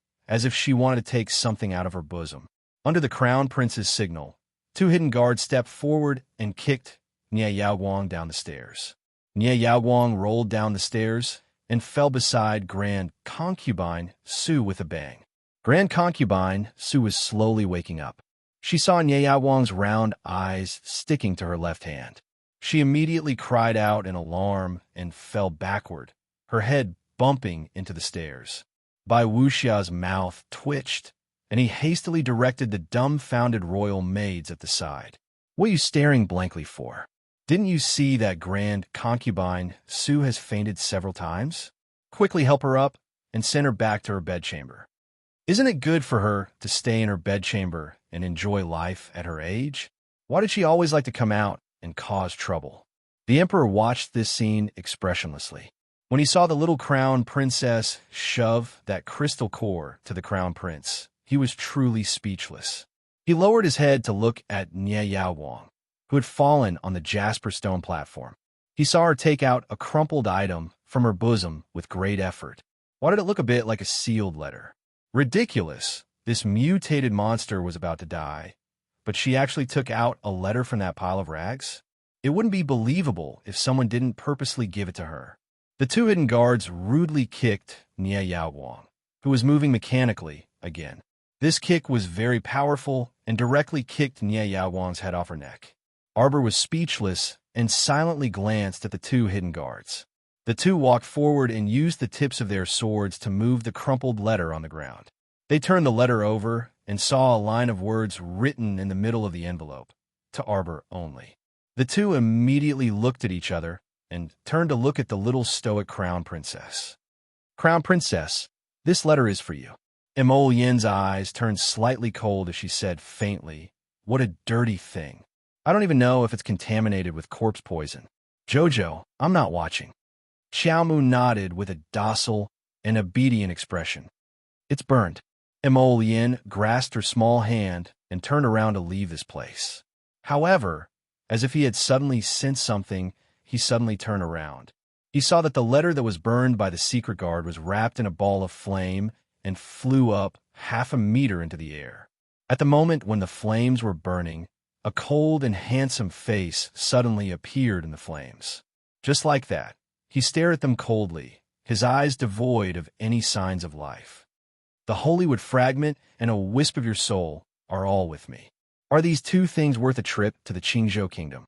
she wanted to take something out of her bosom. Under the Crown Prince's signal, 2 hidden guards stepped forward and kicked Niaoguang down the stairs. Niaoguang rolled down the stairs and fell beside Grand Concubine Sue with a bang. Grand Concubine Sue was slowly waking up. She saw Niaoguang's round eyes sticking to her left hand. She immediately cried out in alarm and fell backward, her head bumping into the stairs. Bai Wuxia's mouth twitched, and he hastily directed the dumbfounded royal maids at the side. "What are you staring blankly for? Didn't you see that Grand Concubine Sue has fainted several times? Quickly help her up and send her back to her bedchamber. Isn't it good for her to stay in her bedchamber and enjoy life at her age? Why did she always like to come out and cause trouble?" The emperor watched this scene expressionlessly. When he saw the little crown princess shove that crystal core to the crown prince, he was truly speechless. He lowered his head to look at Niaoguang, who had fallen on the jasper stone platform. He saw her take out a crumpled item from her bosom with great effort. Why did it look a bit like a sealed letter? Ridiculous! This mutated monster was about to die, but she actually took out a letter from that pile of rags? It wouldn't be believable if someone didn't purposely give it to her. The 2 hidden guards rudely kicked Niaoguang, who was moving mechanically again. This kick was very powerful and directly kicked Niaoguang's head off her neck. Arbor was speechless and silently glanced at the 2 hidden guards. The 2 walked forward and used the tips of their swords to move the crumpled letter on the ground. They turned the letter over and saw a line of words written in the middle of the envelope, "To Arbor only." The 2 immediately looked at each other and turned to look at the little stoic crown princess. "Crown princess, this letter is for you." Emol Yin's eyes turned slightly cold as she said faintly, "What a dirty thing. I don't even know if it's contaminated with corpse poison. Jojo, I'm not watching." Xiaomu nodded with a docile and obedient expression. "It's burned." Emol Yin grasped her small hand and turned around to leave this place. However, as if he had suddenly sensed something, he suddenly turned around. He saw that the letter that was burned by the secret guard was wrapped in a ball of flame and flew up 1/2 meter into the air. At the moment when the flames were burning, a cold and handsome face suddenly appeared in the flames. Just like that, he stared at them coldly, his eyes devoid of any signs of life. "The Holywood fragment and a wisp of your soul are all with me. Are these 2 things worth a trip to the Qingzhou kingdom?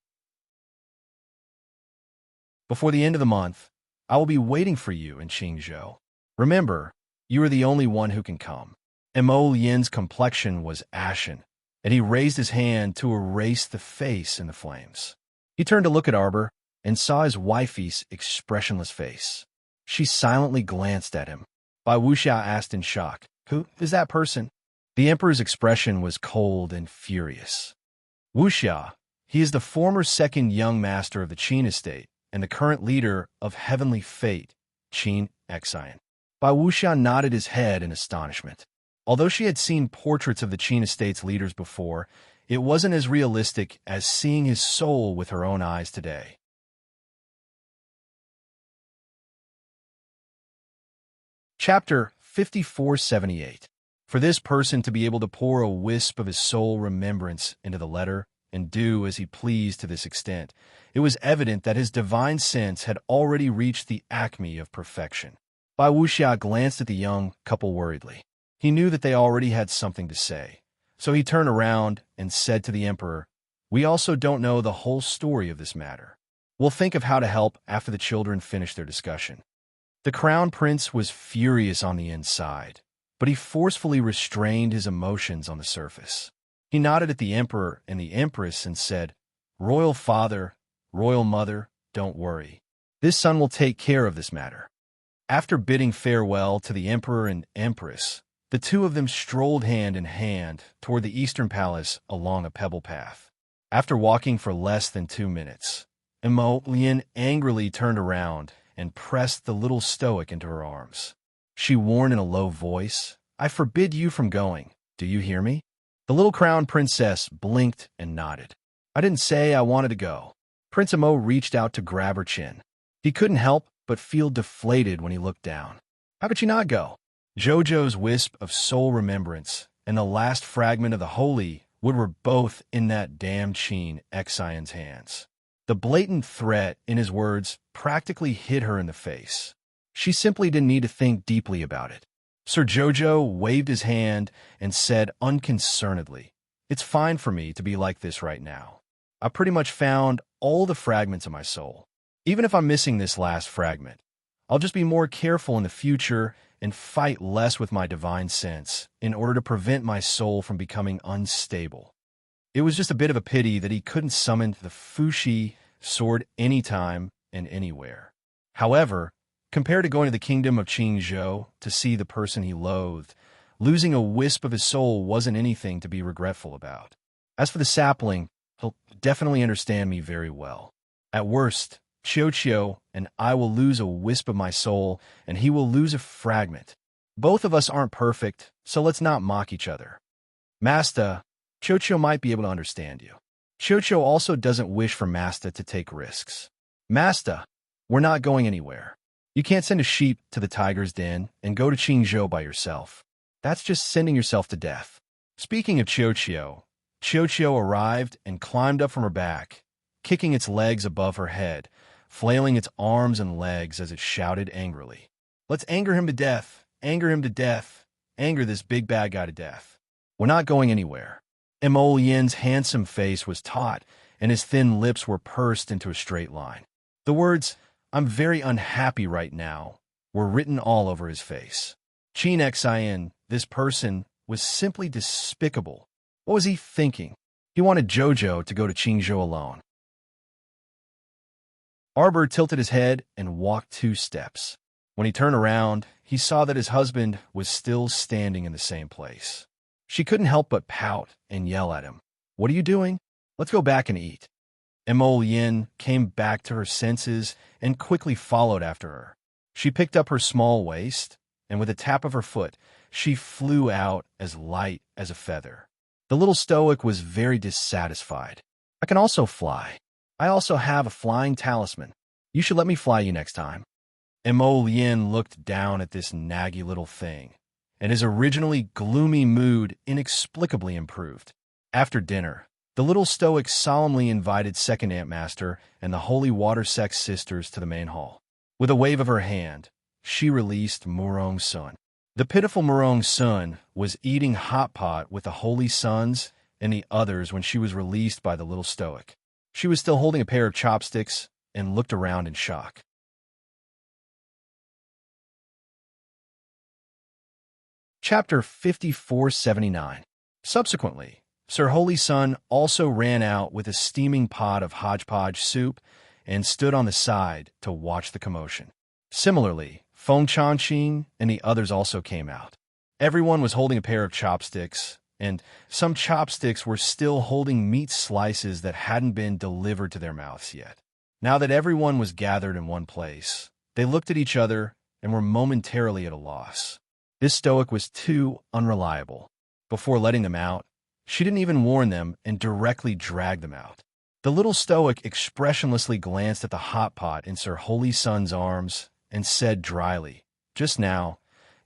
Before the end of the month, I will be waiting for you in Qingzhou. Remember, you are the only one who can come." Emol Yin's complexion was ashen, and he raised his hand to erase the face in the flames. He turned to look at Arbor and saw his wifey's expressionless face. She silently glanced at him. Bai Wuxia asked in shock, "Who is that person?" The emperor's expression was cold and furious. "Wuxia, he is the former second young master of the Qin estate and the current leader of Heavenly Fate, Qin Xian. Bai Wuxian nodded his head in astonishment. Although she had seen portraits of the Qin estate's leaders before, it wasn't as realistic as seeing his soul with her own eyes today. Chapter 5478. For this person to be able to pour a wisp of his soul remembrance into the letter and do as he pleased to this extent, it was evident that his divine sense had already reached the acme of perfection. Bai Wuxia glanced at the young couple worriedly. He knew that they already had something to say, so he turned around and said to the emperor, "We also don't know the whole story of this matter. We'll think of how to help after the children finish their discussion." The crown prince was furious on the inside, but he forcefully restrained his emotions on the surface. He nodded at the emperor and the empress and said, "Royal father, royal mother, don't worry. This son will take care of this matter." After bidding farewell to the emperor and empress, the two of them strolled hand in hand toward the eastern palace along a pebble path. After walking for less than 2 minutes, Lian angrily turned around and pressed the little stoic into her arms. She warned in a low voice, "I forbid you from going. Do you hear me?" The little crown princess blinked and nodded. "I didn't say I wanted to go." Prince Imo reached out to grab her chin. He couldn't help but feel deflated when he looked down. How could she not go? Jojo's wisp of soul remembrance and the last fragment of the holy wood were both in that damned Qin Xian's hands. The blatant threat in his words practically hit her in the face. She simply didn't need to think deeply about it. Sir Jojo waved his hand and said unconcernedly, "It's fine for me to be like this right now. I pretty much found all the fragments of my soul. Even if I'm missing this last fragment, I'll just be more careful in the future and fight less with my divine sense in order to prevent my soul from becoming unstable." It was just a bit of a pity that he couldn't summon the Fushi sword anytime and anywhere. However, compared to going to the kingdom of Qingzhou to see the person he loathed, losing a wisp of his soul wasn't anything to be regretful about. As for the sapling, he'll definitely understand me very well. At worst, Qiuqiu and I will lose a wisp of my soul, and he will lose a fragment. Both of us aren't perfect, so let's not mock each other. Masta, Qiuqiu might be able to understand you. Qiuqiu also doesn't wish for Masta to take risks. Masta, we're not going anywhere. You can't send a sheep to the tiger's den and go to Qingzhou by yourself. That's just sending yourself to death. Speaking of Qiuqiu, Qiuqiu arrived and climbed up from her back, kicking its legs above her head, flailing its arms and legs as it shouted angrily. "Let's anger him to death, anger him to death, anger this big bad guy to death. We're not going anywhere." Imo Yin's handsome face was taut, and his thin lips were pursed into a straight line. The words, "I'm very unhappy right now," were written all over his face. Qin Xian, this person, was simply despicable. What was he thinking? He wanted Jojo to go to Qingzhou alone. Arbor tilted his head and walked 2 steps. When he turned around, he saw that his husband was still standing in the same place. She couldn't help but pout and yell at him. "What are you doing? Let's go back and eat." Imo Yin came back to her senses and quickly followed after her. She picked up her small waist, and with a tap of her foot, she flew out as light as a feather. The little stoic was very dissatisfied. "I can also fly. I also have a flying talisman. You should let me fly you next time." Imo Yin looked down at this naggy little thing, and his originally gloomy mood inexplicably improved. After dinner, the little stoic solemnly invited Second Antmaster and the Holy Water Sex Sisters to the main hall. With a wave of her hand, she released Murong Sun. The pitiful Murong Sun was eating hot pot with the Holy Sons and the others when she was released by the little stoic. She was still holding a pair of chopsticks and looked around in shock. Chapter 5479. Subsequently, Sir Holy Sun also ran out with a steaming pot of hodgepodge soup and stood on the side to watch the commotion. Similarly, Feng Chanqing and the others also came out. Everyone was holding a pair of chopsticks, and some chopsticks were still holding meat slices that hadn't been delivered to their mouths yet. Now that everyone was gathered in one place, they looked at each other and were momentarily at a loss. This stoic was too unreliable. Before letting them out, she didn't even warn them and directly dragged them out. The little stoic expressionlessly glanced at the hot pot in Sir Holy Sun's arms and said dryly, "Just now,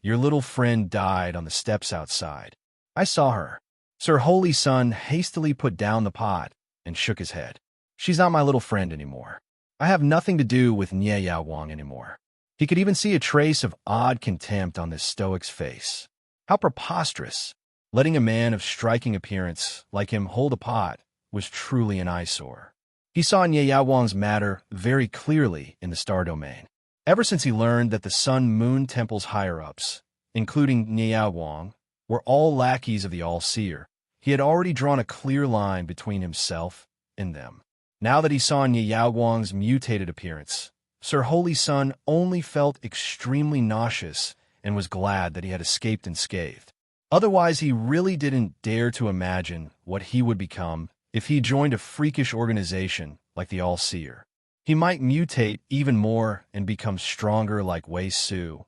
your little friend died on the steps outside. I saw her." Sir Holy Sun hastily put down the pot and shook his head. "She's not my little friend anymore. I have nothing to do with Nye Yao Wang anymore." He could even see a trace of odd contempt on this stoic's face. How preposterous! Letting a man of striking appearance like him hold a pot was truly an eyesore. He saw Nye Yao Wang's matter very clearly in the star domain. Ever since he learned that the Sun-Moon Temple's higher-ups, including Nye Yao Wang, were all lackeys of the All-Seer, he had already drawn a clear line between himself and them. Now that he saw Nye Yao Wang's mutated appearance, Sir Holy Sun only felt extremely nauseous and was glad that he had escaped unscathed. Otherwise, he really didn't dare to imagine what he would become if he joined a freakish organization like the All-Seer. He might mutate even more and become stronger like Wei Su,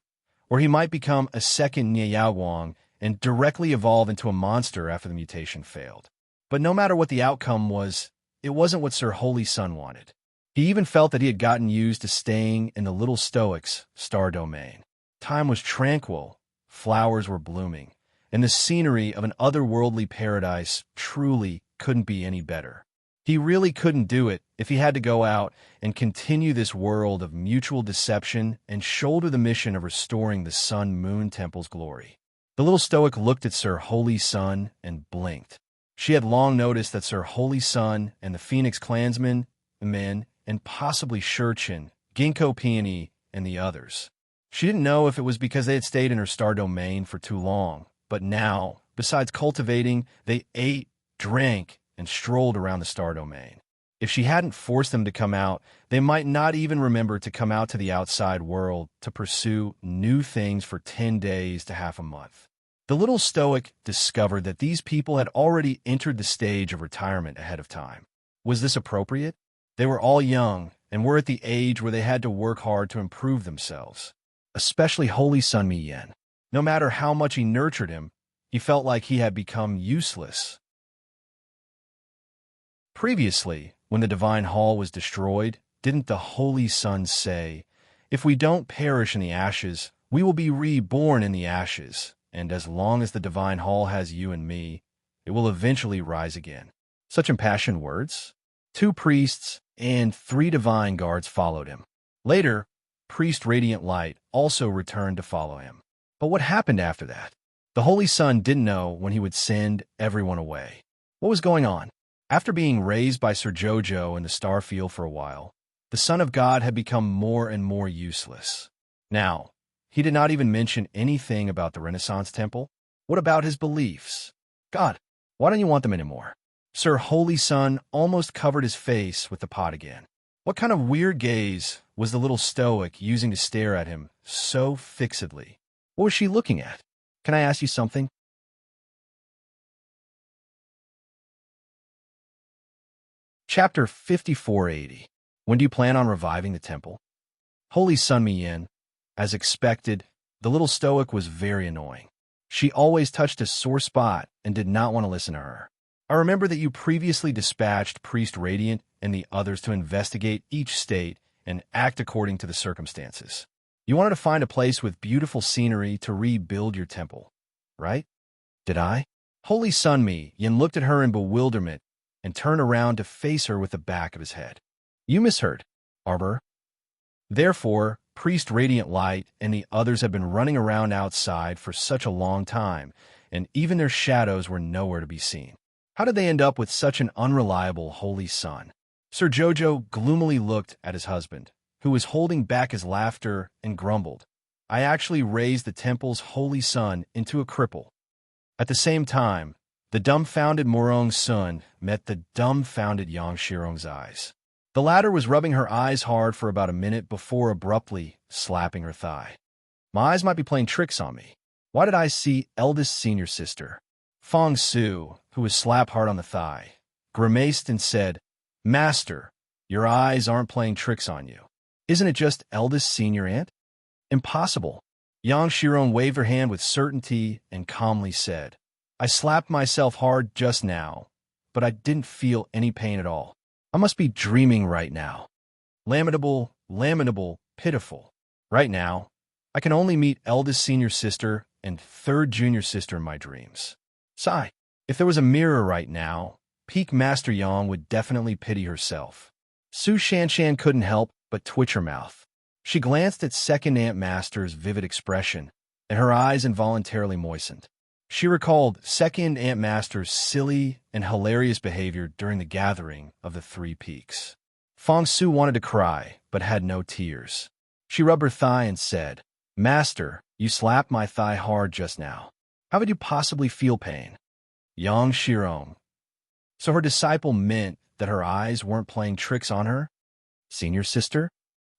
or he might become a second Nye Yao Wang and directly evolve into a monster after the mutation failed. But no matter what the outcome was, it wasn't what Sir Holy Sun wanted. He even felt that he had gotten used to staying in the little stoic's star domain. Time was tranquil, flowers were blooming, and the scenery of an otherworldly paradise truly couldn't be any better. He really couldn't do it if he had to go out and continue this world of mutual deception and shoulder the mission of restoring the Sun-Moon Temple's glory. The little stoic looked at Sir Holy Sun and blinked. She had long noticed that Sir Holy Sun and the Phoenix Clansmen, the men, and possibly Shurchin, Ginkgo Peony, and the others. She didn't know if it was because they had stayed in her star domain for too long, but now, besides cultivating, they ate, drank, and strolled around the star domain. If she hadn't forced them to come out, they might not even remember to come out to the outside world to pursue new things for 10 days to half a month. The little stoic discovered that these people had already entered the stage of retirement ahead of time. Was this appropriate? They were all young and were at the age where they had to work hard to improve themselves, especially Holy Sun Mi Yen. No matter how much he nurtured him, he felt like he had become useless. Previously, when the Divine Hall was destroyed, didn't the Holy Sun say, "If we don't perish in the ashes, we will be reborn in the ashes, and as long as the Divine Hall has you and me, it will eventually rise again"? Such impassioned words. 2 priests and 3 divine guards followed him. Later, Priest Radiant Light also returned to follow him. But what happened after that? The Holy Sun didn't know when he would send everyone away. What was going on? After being raised by Sir Jojo in the Starfield for a while, the Son of God had become more and more useless. Now, he did not even mention anything about the Renaissance Temple. What about his beliefs? God, why don't you want them anymore? Sir Holy Sun almost covered his face with the pot again. What kind of weird gaze was the little stoic using to stare at him so fixedly? What was she looking at? Can I ask you something? Chapter 5480. When do you plan on reviving the temple? Holy Sun Mi Yen. As expected, the little stoic was very annoying. She always touched a sore spot and did not want to listen to her. I remember that you previously dispatched Priest Radiant and the others to investigate each state and act according to the circumstances. You wanted to find a place with beautiful scenery to rebuild your temple, right? Did I? Holy Sun Mi Yen looked at her in bewilderment and turned around to face her with the back of his head. You misheard, Arbor. Therefore, Priest Radiant Light and the others had been running around outside for such a long time, and even their shadows were nowhere to be seen. How did they end up with such an unreliable Holy Sun? Sir Jojo gloomily looked at his husband, who was holding back his laughter, and grumbled, "I actually raised the temple's Holy Sun into a cripple." At the same time, the dumbfounded Morong Sun met the dumbfounded Yang Shirong's eyes. The latter was rubbing her eyes hard for about a minute before abruptly slapping her thigh. My eyes might be playing tricks on me. Why did I see eldest senior sister? Fong Su, who was slapped hard on the thigh, grimaced and said, "Master, your eyes aren't playing tricks on you. Isn't it just eldest senior aunt?" Impossible. Yang Shiron waved her hand with certainty and calmly said, I slapped myself hard just now, but I didn't feel any pain at all. I must be dreaming right now. Lamentable, pitiful. Right now, I can only meet eldest senior sister and third junior sister in my dreams. Sigh. If there was a mirror right now, Peak Master Yang would definitely pity herself. Su Shanshan couldn't help but twitch her mouth. She glanced at Second Ant Master's vivid expression, and her eyes involuntarily moistened. She recalled Second Ant Master's silly and hilarious behavior during the gathering of the Three Peaks. Fong Su wanted to cry, but had no tears. She rubbed her thigh and said, Master, you slapped my thigh hard just now. How could you possibly feel pain? Yang Shiron. So her disciple meant that her eyes weren't playing tricks on her? Senior sister?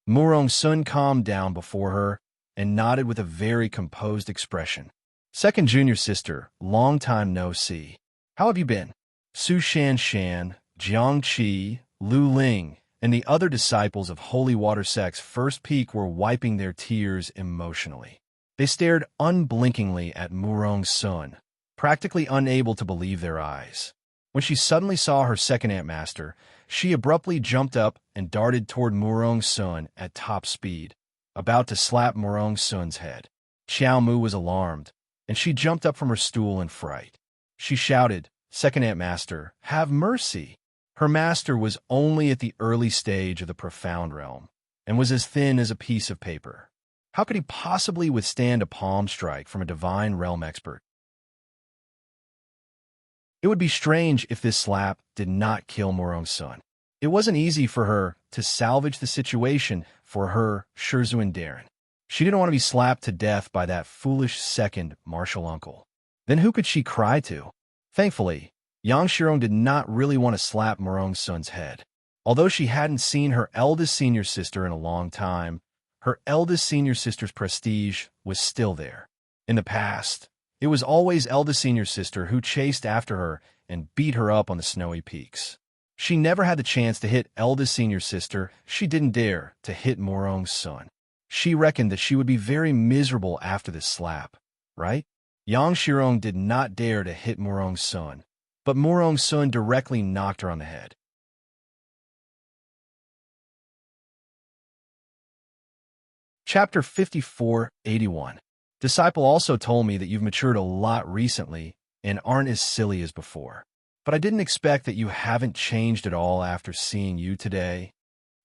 Murong Sun calmed down before her and nodded with a very composed expression. Second junior sister, long time no see. How have you been? Su Shanshan, Jiang Qi, Lu Ling, and the other disciples of Holy Water Sect's first peak were wiping their tears emotionally. They stared unblinkingly at Murong Sun, practically unable to believe their eyes. When she suddenly saw her second Ant Master, she abruptly jumped up and darted toward Murong Sun at top speed, about to slap Murong Sun's head. Xiao Mu was alarmed, and she jumped up from her stool in fright. She shouted, Second Ant Master, have mercy! Her master was only at the early stage of the profound realm, and was as thin as a piece of paper. How could he possibly withstand a palm strike from a divine realm expert? It would be strange if this slap did not kill Murong Sun. It wasn't easy for her to salvage the situation for her Shizun Darren. She didn't want to be slapped to death by that foolish second martial uncle. Then who could she cry to? Thankfully, Yang Shiron did not really want to slap Murong Sun's head. Although she hadn't seen her eldest senior sister in a long time, her eldest senior sister's prestige was still there. In the past, it was always eldest senior sister who chased after her and beat her up on the snowy peaks. She never had the chance to hit eldest senior sister. She didn't dare to hit Murong Sun. She reckoned that she would be very miserable after this slap, right? Yang Shiron did not dare to hit Murong Sun, but Murong Sun directly knocked her on the head. Chapter 5481. Disciple also told me that you've matured a lot recently and aren't as silly as before. But I didn't expect that you haven't changed at all after seeing you today.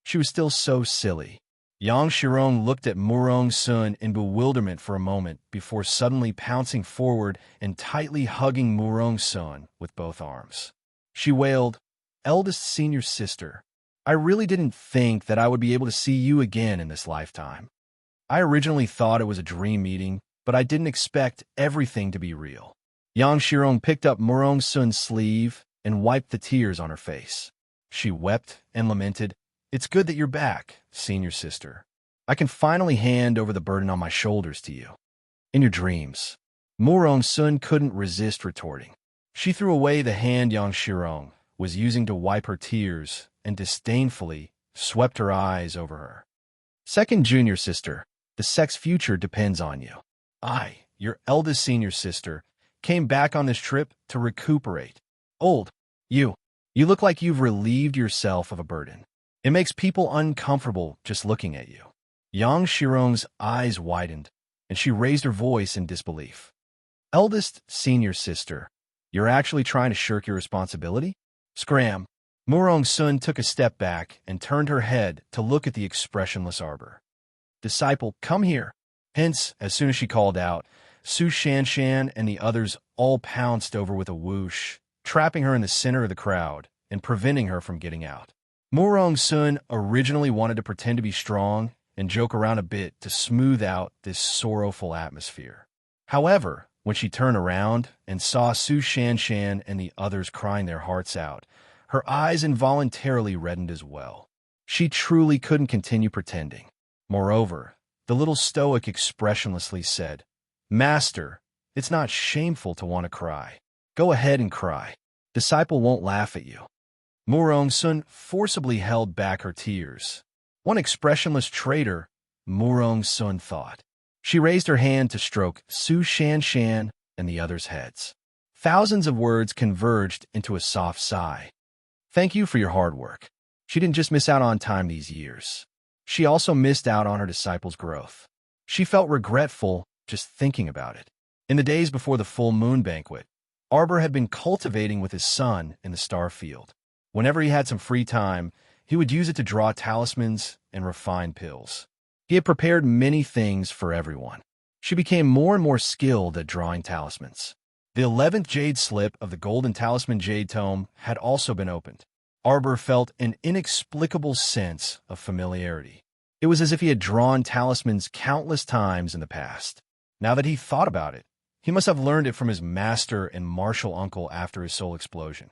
She was still so silly. Yang Shiron looked at Murong Sun in bewilderment for a moment before suddenly pouncing forward and tightly hugging Murong Sun with both arms. She wailed, Eldest senior sister, I really didn't think that I would be able to see you again in this lifetime. I originally thought it was a dream meeting, but I didn't expect everything to be real. Yang Shiron picked up Murong Sun's sleeve and wiped the tears on her face. She wept and lamented, It's good that you're back, senior sister. I can finally hand over the burden on my shoulders to you. In your dreams. Murong Sun couldn't resist retorting. She threw away the hand Yang Shiron was using to wipe her tears and disdainfully swept her eyes over her. Second junior sister, the sect's future depends on you. I, your eldest senior sister, came back on this trip to recuperate. Old, you look like you've relieved yourself of a burden. It makes people uncomfortable just looking at you. Yang Shiron's eyes widened, and she raised her voice in disbelief. Eldest senior sister, you're actually trying to shirk your responsibility? Scram. Murong Sun took a step back and turned her head to look at the expressionless arbor. Disciple, come here. Hence, as soon as she called out, Su Shanshan and the others all pounced over with a whoosh, trapping her in the center of the crowd and preventing her from getting out. Murong Sun originally wanted to pretend to be strong and joke around a bit to smooth out this sorrowful atmosphere. However, when she turned around and saw Su Shanshan and the others crying their hearts out, her eyes involuntarily reddened as well. She truly couldn't continue pretending. Moreover, the little stoic expressionlessly said, Master, it's not shameful to want to cry. Go ahead and cry. Disciple won't laugh at you. Murong Sun forcibly held back her tears. One expressionless traitor, Murong Sun thought. She raised her hand to stroke Su Shan Shan and the others' heads. Thousands of words converged into a soft sigh. Thank you for your hard work. She didn't just miss out on time these years. She also missed out on her disciples' growth. She felt regretful just thinking about it. In the days before the full moon banquet, Arbor had been cultivating with his son in the star field. Whenever he had some free time, he would use it to draw talismans and refine pills. He had prepared many things for everyone. She became more and more skilled at drawing talismans. The 11th jade slip of the Golden Talisman Jade Tome had also been opened. Arbor felt an inexplicable sense of familiarity. It was as if he had drawn talismans countless times in the past. Now that he thought about it, he must have learned it from his master and martial uncle after his soul explosion.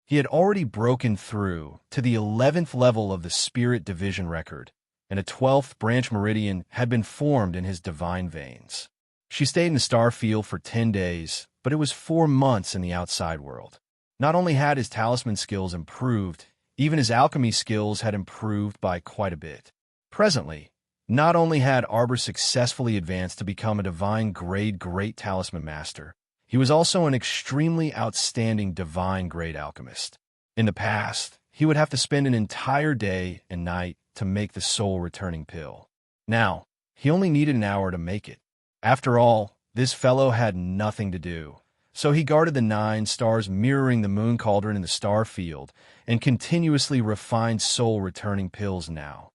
He had already broken through to the 11th level of the Spirit Division record, and a 12th branch meridian had been formed in his divine veins. She stayed in the star field for 10 days, but it was 4 months in the outside world. Not only had his talisman skills improved, even his alchemy skills had improved by quite a bit. Presently, not only had Arbor successfully advanced to become a divine-grade great talisman master, he was also an extremely outstanding divine-grade alchemist. In the past, he would have to spend an entire day and night to make the soul-returning pill. Now, he only needed an hour to make it. After all, this fellow had nothing to do, so he guarded the 9 stars mirroring the moon cauldron in the star field and continuously refined soul-returning pills now.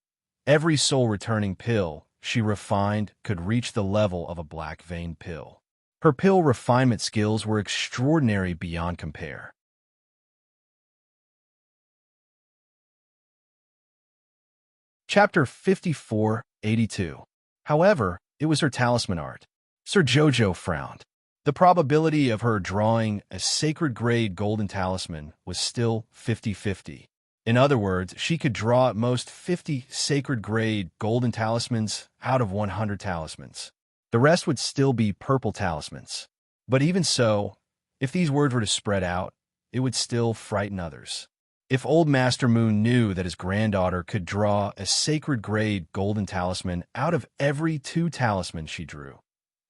Every soul-returning pill she refined could reach the level of a black-veined pill. Her pill refinement skills were extraordinary beyond compare. Chapter 5482. However, it was her talisman art. Sir Jojo frowned. The probability of her drawing a sacred-grade golden talisman was still 50-50. In other words, she could draw at most 50 sacred-grade golden talismans out of 100 talismans. The rest would still be purple talismans. But even so, if these words were to spread out, it would still frighten others. If old Master Moon knew that his granddaughter could draw a sacred-grade golden talisman out of every 2 talismans she drew,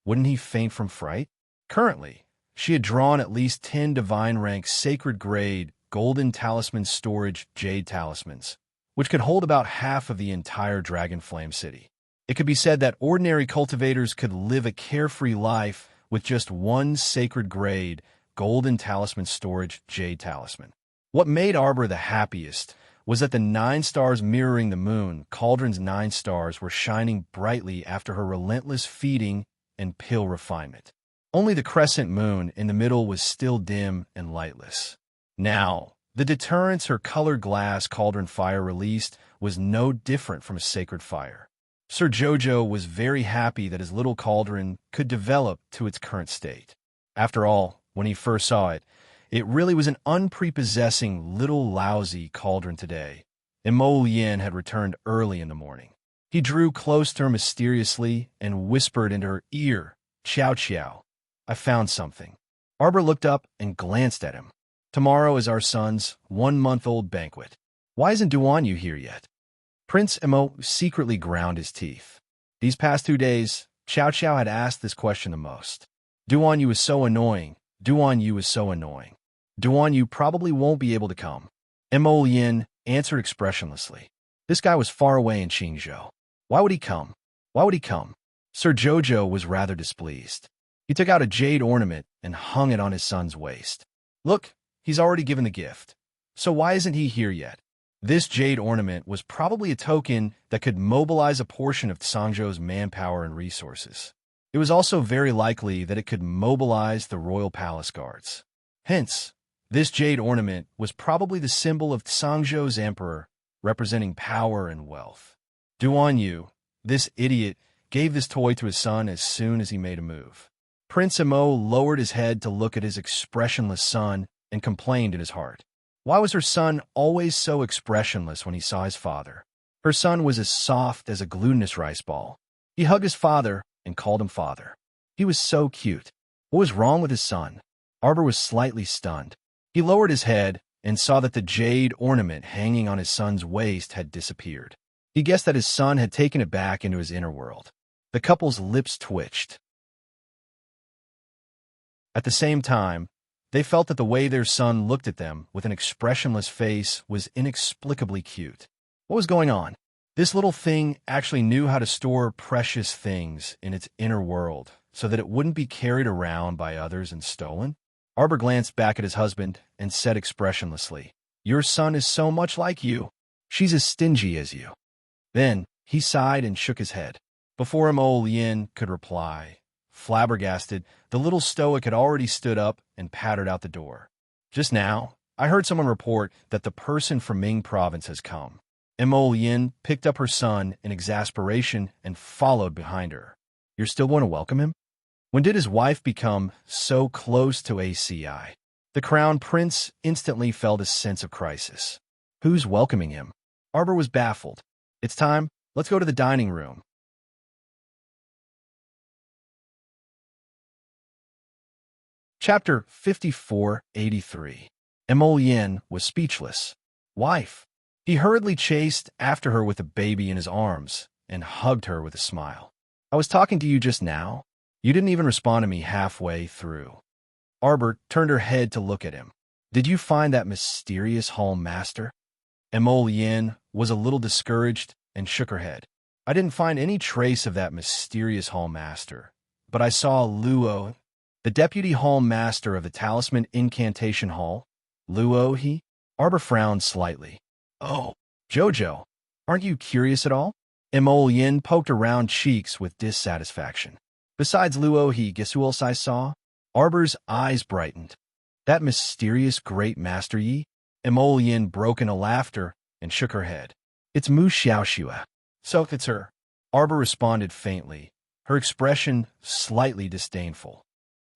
wouldn't he faint from fright? Currently, she had drawn at least 10 divine-rank sacred-grade golden talisman storage jade talismans, which could hold about half of the entire Dragonflame City. It could be said that ordinary cultivators could live a carefree life with just 1 sacred-grade golden talisman storage jade talisman. What made Arbor the happiest was that the 9 stars mirroring the moon, Cauldron's 9 stars, were shining brightly after her relentless feeding and pill refinement. Only the crescent moon in the middle was still dim and lightless. Now, the deterrence her colored glass cauldron fire released was no different from a sacred fire. Sir Jojo was very happy that his little cauldron could develop to its current state. After all, when he first saw it, it really was an unprepossessing little lousy cauldron today. And Mo Yin had returned early in the morning. He drew close to her mysteriously and whispered into her ear, "Chow Chow, I found something." Arbor looked up and glanced at him. "Tomorrow is our son's 1-month-old banquet. Why isn't Duanyu here yet?" Prince Mo secretly ground his teeth. These past 2 days, Chow Chow had asked this question the most. Duanyu is so annoying. Duanyu is so annoying. Duanyu probably won't be able to come. Mo Yin answered expressionlessly. This guy was far away in Qingzhou. Why would he come? Why would he come? Sir Jojo was rather displeased. He took out a jade ornament and hung it on his son's waist. Look, he's already given the gift. So why isn't he here yet? This jade ornament was probably a token that could mobilize a portion of Sangzhou's manpower and resources. It was also very likely that it could mobilize the royal palace guards. Hence, this jade ornament was probably the symbol of Sangzhou's emperor, representing power and wealth. Duanyu, this idiot, gave this toy to his son as soon as he made a move. Prince Mo lowered his head to look at his expressionless son and complained in his heart. Why was her son always so expressionless when he saw his father? Her son was as soft as a glutinous rice ball. He hugged his father and called him father. He was so cute. What was wrong with his son? Arbor was slightly stunned. He lowered his head and saw that the jade ornament hanging on his son's waist had disappeared. He guessed that his son had taken it back into his inner world. The couple's lips twitched. At the same time, they felt that the way their son looked at them with an expressionless face was inexplicably cute. What was going on? This little thing actually knew how to store precious things in its inner world so that it wouldn't be carried around by others and stolen. Arbor glanced back at his husband and said expressionlessly, "Your son is so much like you. She's as stingy as you." Then he sighed and shook his head. Before Yin could reply, flabbergasted, the little stoic had already stood up and pattered out the door. "Just now, I heard someone report that the person from Ming province has come." Yin picked up her son in exasperation and followed behind her. "You're still going to welcome him?" When did his wife become so close to ACI? The crown prince instantly felt a sense of crisis. Who's welcoming him? Arbor was baffled. "It's time. Let's go to the dining room." Chapter 5483. Yin was speechless. "Wife." He hurriedly chased after her with a baby in his arms and hugged her with a smile. "I was talking to you just now. You didn't even respond to me halfway through." Arbor turned her head to look at him. "Did you find that mysterious hall master?" Yin was a little discouraged and shook her head. "I didn't find any trace of that mysterious hall master, but I saw Luo, the deputy hall master of the Talisman Incantation Hall." "Luo, he?" Arbor frowned slightly. "Oh, Jojo, aren't you curious at all?" Yin poked her round cheeks with dissatisfaction. "Besides Luo, he, guess who else I saw?" Arbor's eyes brightened. "That mysterious great master Yi?" Yin broke into laughter and shook her head. "It's Mu Xiaoxua." "So it's her." Arbor responded faintly, her expression slightly disdainful.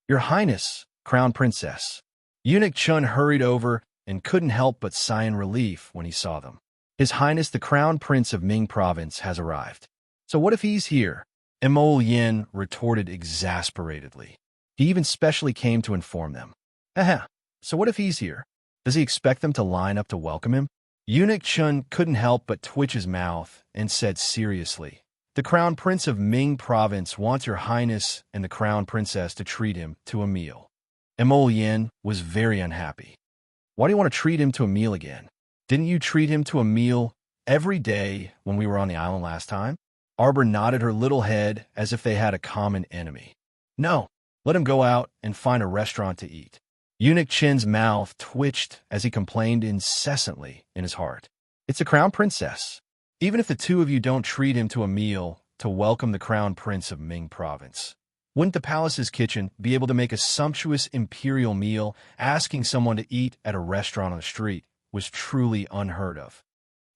"Your Highness, Crown Princess." Eunuch Chun hurried over and couldn't help but sigh in relief when he saw them. "His Highness the Crown Prince of Ming Province has arrived." "So what if he's here?" Yin retorted exasperatedly. "He even specially came to inform them." "Aha, so what if he's here? Does he expect them to line up to welcome him?" Eunuch Chun couldn't help but twitch his mouth and said seriously, "The Crown Prince of Ming Province wants your Highness and the Crown Princess to treat him to a meal." Yin was very unhappy. "Why do you want to treat him to a meal again? Didn't you treat him to a meal every day when we were on the island last time?" Arbor nodded her little head as if they had a common enemy. "No, let him go out and find a restaurant to eat." Eunuch Chin's mouth twitched as he complained incessantly in his heart. "It's the Crown Princess. Even if the two of you don't treat him to a meal to welcome the Crown Prince of Ming Province, wouldn't the palace's kitchen be able to make a sumptuous imperial meal? Asking someone to eat at a restaurant on the street was truly unheard of."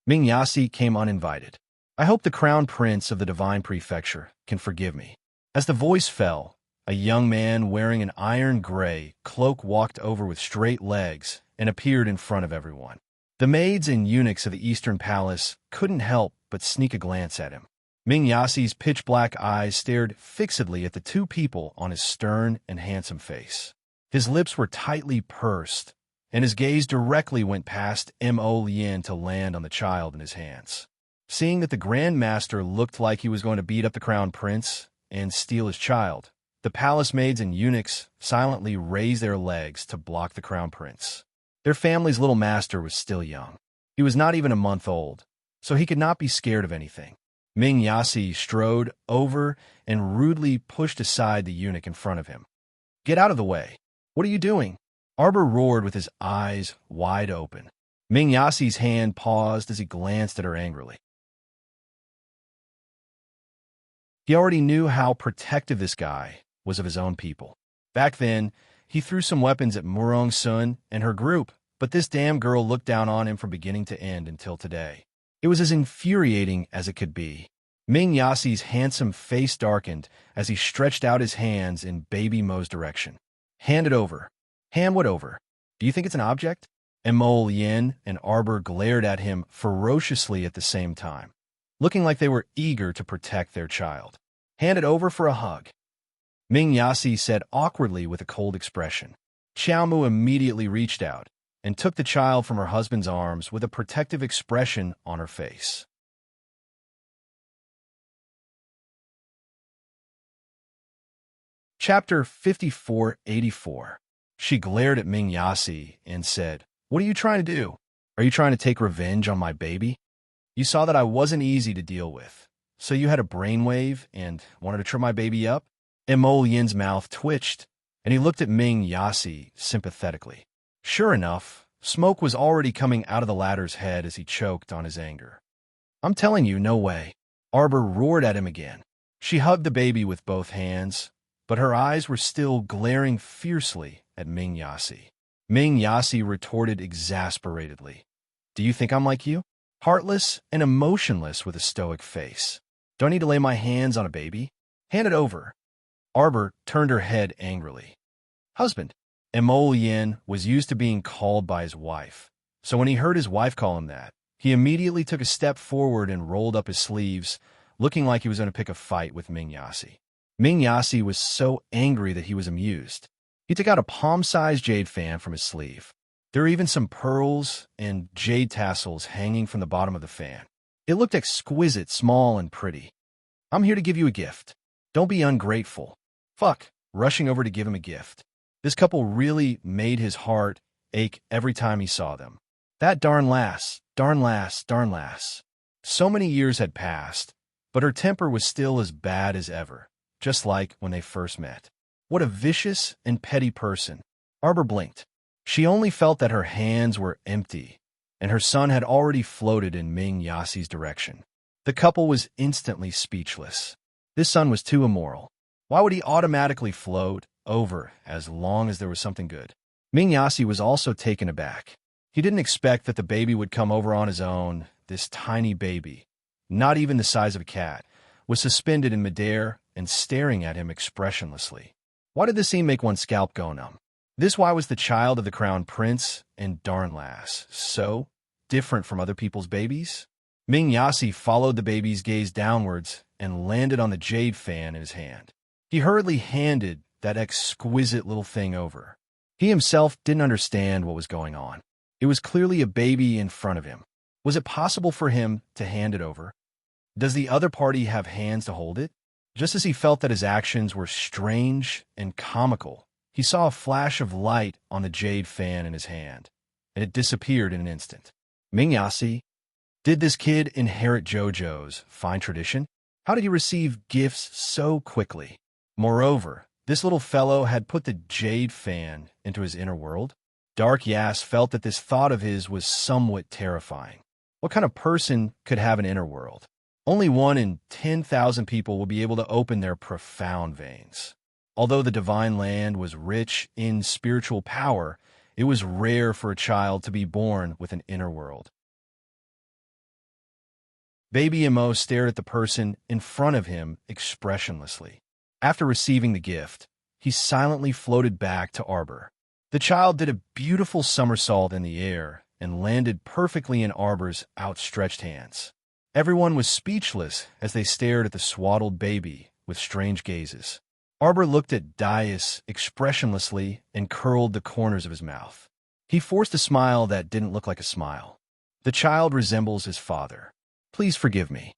Ming Yasi came uninvited. "I hope the Crown Prince of the Divine Prefecture can forgive me." As the voice fell, a young man wearing an iron gray cloak walked over with straight legs and appeared in front of everyone. The maids and eunuchs of the Eastern Palace couldn't help but sneak a glance at him. Ming Yasi's pitch-black eyes stared fixedly at the two people on his stern and handsome face. His lips were tightly pursed, and his gaze directly went past Yin to land on the child in his hands. Seeing that the Grand Master looked like he was going to beat up the Crown Prince and steal his child, the palace maids and eunuchs silently raised their legs to block the Crown Prince. Their family's little master was still young. He was not even a month old, so he could not be scared of anything. Ming Yasi strode over and rudely pushed aside the eunuch in front of him. "Get out of the way. What are you doing?" Arbor roared with his eyes wide open. Ming Yasi's hand paused as he glanced at her angrily. He already knew how protective this guy was of his own people. Back then, he threw some weapons at Murong Sun and her group, but this damn girl looked down on him from beginning to end until today. It was as infuriating as it could be. Ming Yasi's handsome face darkened as he stretched out his hands in Baby Mo's direction. "Hand it over." "Hand what over? Do you think it's an object?" Yin and Arbor glared at him ferociously at the same time, looking like they were eager to protect their child. "Hand it over for a hug." Ming Yasi said awkwardly with a cold expression. Xiaomu immediately reached out and took the child from her husband's arms with a protective expression on her face. Chapter 5484. She glared at Ming Yasi and said, "What are you trying to do? Are you trying to take revenge on my baby? You saw that I wasn't easy to deal with, so you had a brainwave and wanted to trip my baby up?" Mo Yin's mouth twitched, and he looked at Ming Yasi sympathetically. Sure enough, smoke was already coming out of the latter's head as he choked on his anger. "I'm telling you, no way." Arbor roared at him again. She hugged the baby with both hands, but her eyes were still glaring fiercely at Ming Yasi. Ming Yasi retorted exasperatedly, "Do you think I'm like you? Heartless and emotionless with a stoic face. Do I need to lay my hands on a baby? Hand it over." Arbor turned her head angrily. "Husband." Mo Yin was used to being called by his wife, so when he heard his wife call him that, he immediately took a step forward and rolled up his sleeves, looking like he was going to pick a fight with Ming Yasi. Ming Yasi was so angry that he was amused. He took out a palm-sized jade fan from his sleeve. There were even some pearls and jade tassels hanging from the bottom of the fan. It looked exquisite, small, and pretty. "I'm here to give you a gift. Don't be ungrateful." Fuck, rushing over to give him a gift. This couple really made his heart ache every time he saw them. That darn lass, darn lass, darn lass. So many years had passed, but her temper was still as bad as ever, just like when they first met. What a vicious and petty person. Arbor blinked. She only felt that her hands were empty, and her son had already floated in Ming Yasi's direction. The couple was instantly speechless. This son was too immoral. Why would he automatically float over as long as there was something good? Ming Yasi was also taken aback. He didn't expect that the baby would come over on his own. This tiny baby, not even the size of a cat, was suspended in midair and staring at him expressionlessly. Why did this scene make one's scalp go numb? This why was the child of the crown prince and darn lass so different from other people's babies? Ming Yasi followed the baby's gaze downwards and landed on the jade fan in his hand. He hurriedly handed that exquisite little thing over. He himself didn't understand what was going on. It was clearly a baby in front of him. Was it possible for him to hand it over? Does the other party have hands to hold it? Just as he felt that his actions were strange and comical, he saw a flash of light on the jade fan in his hand, and it disappeared in an instant. Ming Yasi, did this kid inherit JoJo's fine tradition? How did he receive gifts so quickly? Moreover, this little fellow had put the jade fan into his inner world. Dark Yas felt that this thought of his was somewhat terrifying. What kind of person could have an inner world? Only 1 in 10,000 people will be able to open their profound veins. Although the divine land was rich in spiritual power, it was rare for a child to be born with an inner world. Baby Mo stared at the person in front of him expressionlessly. After receiving the gift, he silently floated back to Arbor. The child did a beautiful somersault in the air and landed perfectly in Arbor's outstretched hands. Everyone was speechless as they stared at the swaddled baby with strange gazes. Arbor looked at Dais expressionlessly and curled the corners of his mouth. He forced a smile that didn't look like a smile. The child resembles his father. Please forgive me.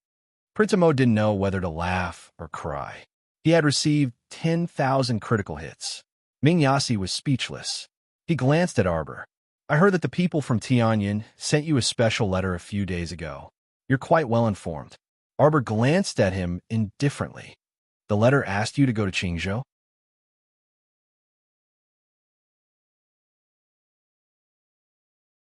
Prince Mo didn't know whether to laugh or cry. He had received 10,000 critical hits. Ming Yasi was speechless. He glanced at Arbor. I heard that the people from Tianyin sent you a special letter a few days ago. You're quite well informed. Arbor glanced at him indifferently. The letter asked you to go to Qingzhou?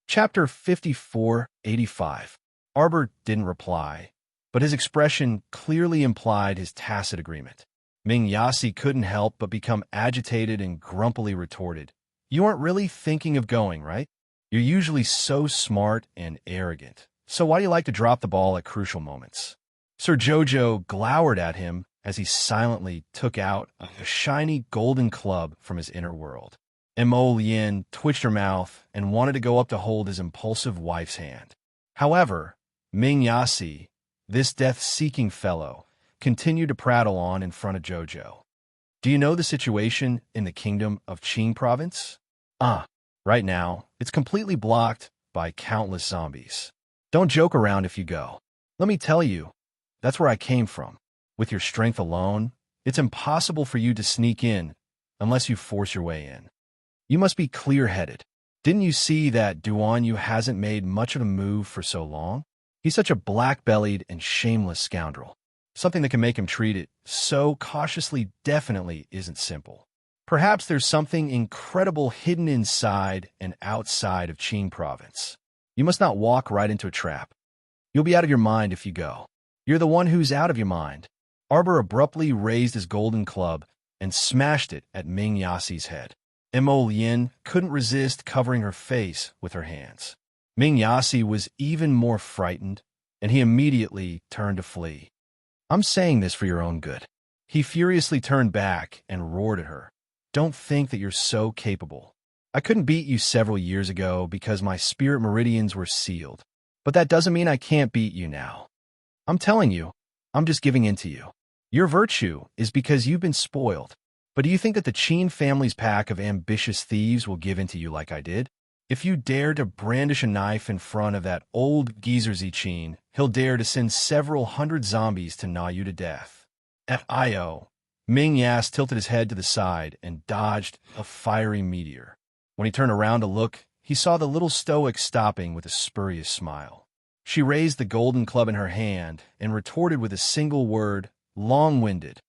Chapter 5485. Arbor didn't reply, but his expression clearly implied his tacit agreement. Ming Yasi couldn't help but become agitated and grumpily retorted. You aren't really thinking of going, right? You're usually so smart and arrogant. So why do you like to drop the ball at crucial moments? Sir Jojo glowered at him as he silently took out a shiny golden club from his inner world. Mo Yin twitched her mouth and wanted to go up to hold his impulsive wife's hand. However, Ming Yasi, this death-seeking fellow, continued to prattle on in front of Jojo. Do you know the situation in the kingdom of Qing province? Right now, it's completely blocked by countless zombies. Don't joke around if you go. Let me tell you, that's where I came from. With your strength alone, It's impossible for you to sneak in unless you force your way in. You must be clear-headed. Didn't you see that Duan hasn't made much of a move for so long? He's such a black-bellied and shameless scoundrel. Something that can make him treat it so cautiously definitely isn't simple. Perhaps there's something incredible hidden inside and outside of Qing province. You must not walk right into a trap. You'll be out of your mind if you go. You're the one who's out of your mind. Arbor abruptly raised his golden club and smashed it at Ming Yasi's head. Mo Lin couldn't resist covering her face with her hands. Ming Yasi was even more frightened, and he immediately turned to flee. I'm saying this for your own good. He furiously turned back and roared at her. Don't think that you're so capable. I couldn't beat you several years ago because my spirit meridians were sealed, but that doesn't mean I can't beat you now. I'm telling you, I'm just giving in to you. Your virtue is because you've been spoiled. But do you think that the Qin family's pack of ambitious thieves will give in to you like I did? If you dare to brandish a knife in front of that old geezer Qin, he'll dare to send several hundred zombies to gnaw you to death. At I.O., Ming Yas tilted his head to the side and dodged a fiery meteor. When he turned around to look, he saw the little stoic stopping with a spurious smile. She raised the golden club in her hand and retorted with a single word, long-winded.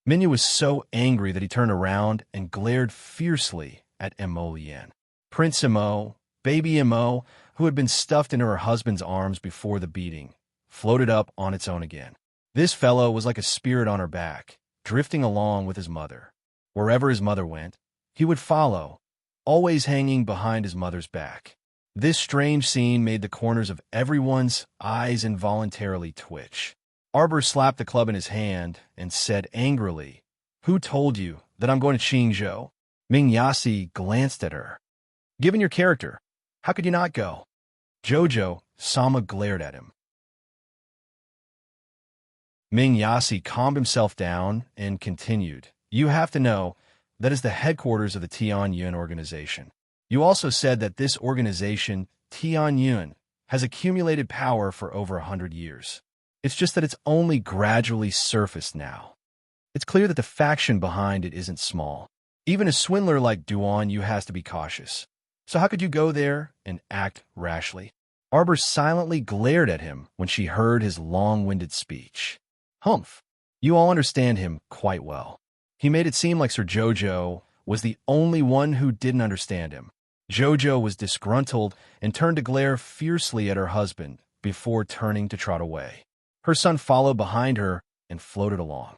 Minyu was so angry that he turned around and glared fiercely at Mo Lien. Prince Mo, baby Mo, who had been stuffed into her husband's arms before the beating, floated up on its own again. This fellow was like a spirit on her back, drifting along with his mother. Wherever his mother went, he would follow, always hanging behind his mother's back. This strange scene made the corners of everyone's eyes involuntarily twitch. Arbor slapped the club in his hand and said angrily, "Who told you that I'm going to Qingzhou?" Ming Yasi glanced at her. "Given your character, how could you not go?" Jojo Sama glared at him. Ming Yasi calmed himself down and continued, "You have to know that is the headquarters of the Tianyun organization. You also said that this organization, Tianyun, has accumulated power for over 100 years. It's just that it's only gradually surfaced now. It's clear that the faction behind it isn't small. Even a swindler like Duan has to be cautious. So how could you go there and act rashly?" Arbor silently glared at him when she heard his long-winded speech. Humph, you all understand him quite well. He made it seem like Sir Jojo was the only one who didn't understand him. Jojo was disgruntled and turned to glare fiercely at her husband before turning to trot away. Her son followed behind her and floated along.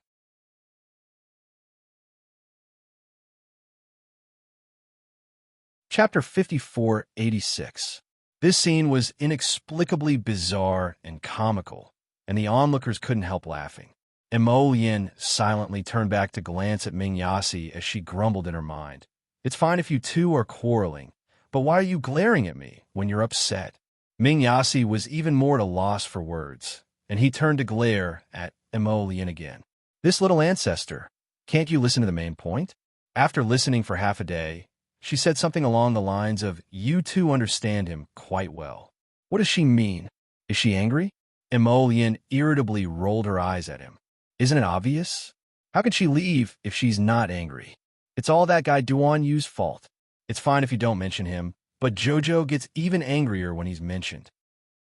Chapter 5486. This scene was inexplicably bizarre and comical, and the onlookers couldn't help laughing. Mo Lien silently turned back to glance at Ming Yasi as she grumbled in her mind. "It's fine if you two are quarreling, but why are you glaring at me when you're upset?" Ming Yasi was even more at a loss for words, and he turned to glare at Mo Lien again. "This little ancestor, can't you listen to the main point?" After listening for half a day, she said something along the lines of, "You two understand him quite well." What does she mean? Is she angry? Mo Lien irritably rolled her eyes at him. Isn't it obvious? How can she leave if she's not angry? It's all that guy Duan Yu's fault. It's fine if you don't mention him, but Jojo gets even angrier when he's mentioned.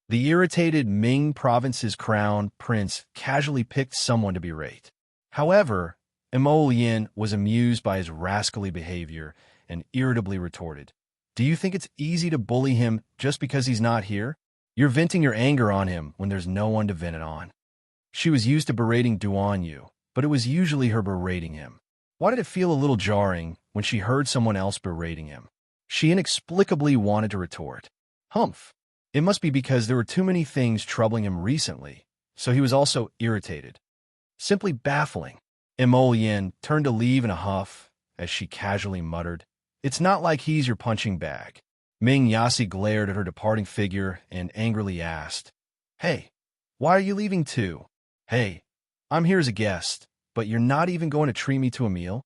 The irritated Ming province's crown prince casually picked someone to berate. However, Mo Lien was amused by his rascally behavior and irritably retorted, "Do you think it's easy to bully him just because he's not here? You're venting your anger on him when there's no one to vent it on." She was used to berating Duan Yu, but it was usually her berating him. Why did it feel a little jarring when she heard someone else berating him? She inexplicably wanted to retort, "Humph. It must be because there were too many things troubling him recently, so he was also irritated." Simply baffling. Mo Lien turned to leave in a huff as she casually muttered, "It's not like he's your punching bag." Ming Yasi glared at her departing figure and angrily asked, "Hey, why are you leaving too? Hey, I'm here as a guest, but you're not even going to treat me to a meal?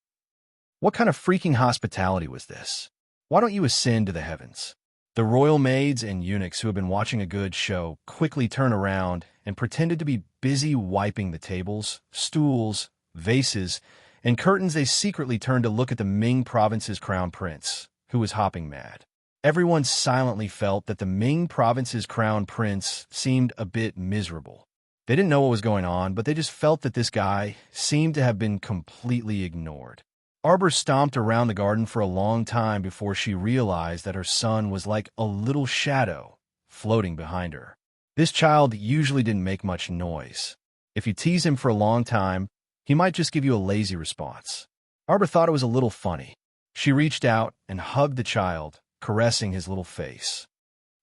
What kind of freaking hospitality was this? Why don't you ascend to the heavens?" The royal maids and eunuchs who had been watching a good show quickly turned around and pretended to be busy wiping the tables, stools, vases, and curtains, they secretly turned to look at the Ming province's crown prince, who was hopping mad. Everyone silently felt that the Ming province's crown prince seemed a bit miserable. They didn't know what was going on, but they just felt that this guy seemed to have been completely ignored. Arbor stomped around the garden for a long time before she realized that her son was like a little shadow floating behind her. This child usually didn't make much noise. If you tease him for a long time, he might just give you a lazy response. Arbor thought it was a little funny. She reached out and hugged the child, caressing his little face.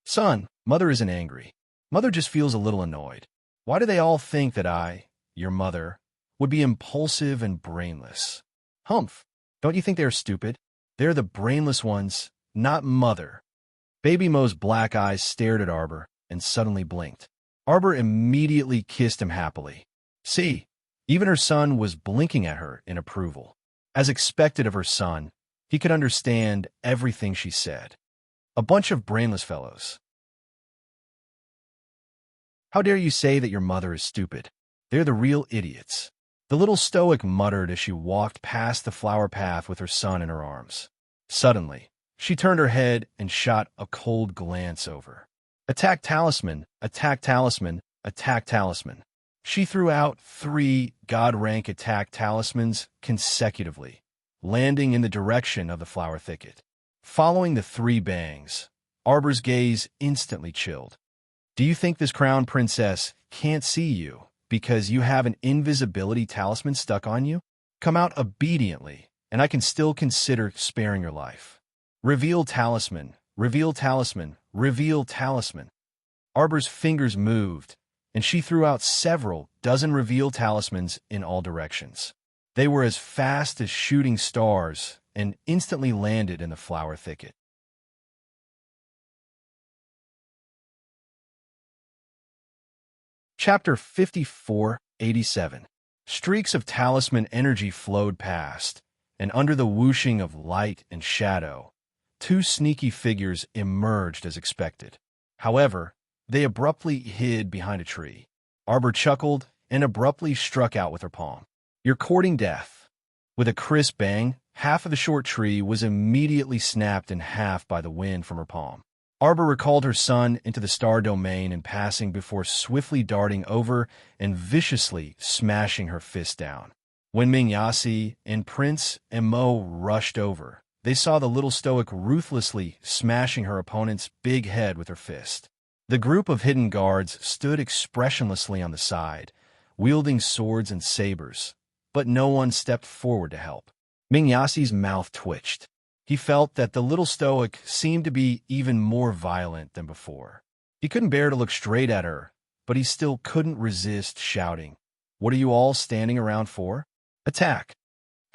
"Son, Mother isn't angry. Mother just feels a little annoyed. Why do they all think that I, your mother, would be impulsive and brainless? Humph, don't you think they're stupid? They're the brainless ones, not Mother." Baby Mo's black eyes stared at Arbor and suddenly blinked. Arbor immediately kissed him happily. See, even her son was blinking at her in approval. As expected of her son, he could understand everything she said. A bunch of brainless fellows. How dare you say that your mother is stupid? They're the real idiots. The little stoic muttered as she walked past the flower path with her son in her arms. Suddenly, she turned her head and shot a cold glance over. Attack talisman, attack talisman, attack talisman. She threw out 3 god-rank attack talismans consecutively, landing in the direction of the flower thicket. Following the 3 bangs, Arbor's gaze instantly chilled. Do you think this crown princess can't see you because you have an invisibility talisman stuck on you? Come out obediently, and I can still consider sparing your life. Reveal talisman, reveal talisman, reveal talisman. Arbor's fingers moved, and she threw out several dozen reveal talismans in all directions. They were as fast as shooting stars and instantly landed in the flower thicket. Chapter 5487. Streaks of talisman energy flowed past, and under the whooshing of light and shadow, 2 sneaky figures emerged as expected. However, they abruptly hid behind a tree. Arbor chuckled and abruptly struck out with her palm. "You're courting death." With a crisp bang, half of the short tree was immediately snapped in half by the wind from her palm. Arbor recalled her son into the star domain in passing before swiftly darting over and viciously smashing her fist down. When Ming Yasi and Prince Mo rushed over, they saw the little stoic ruthlessly smashing her opponent's big head with her fist. The group of hidden guards stood expressionlessly on the side, wielding swords and sabers, but no one stepped forward to help. Ming Yasi's mouth twitched. He felt that the little stoic seemed to be even more violent than before. He couldn't bear to look straight at her, but he still couldn't resist shouting, "What are you all standing around for? Attack!"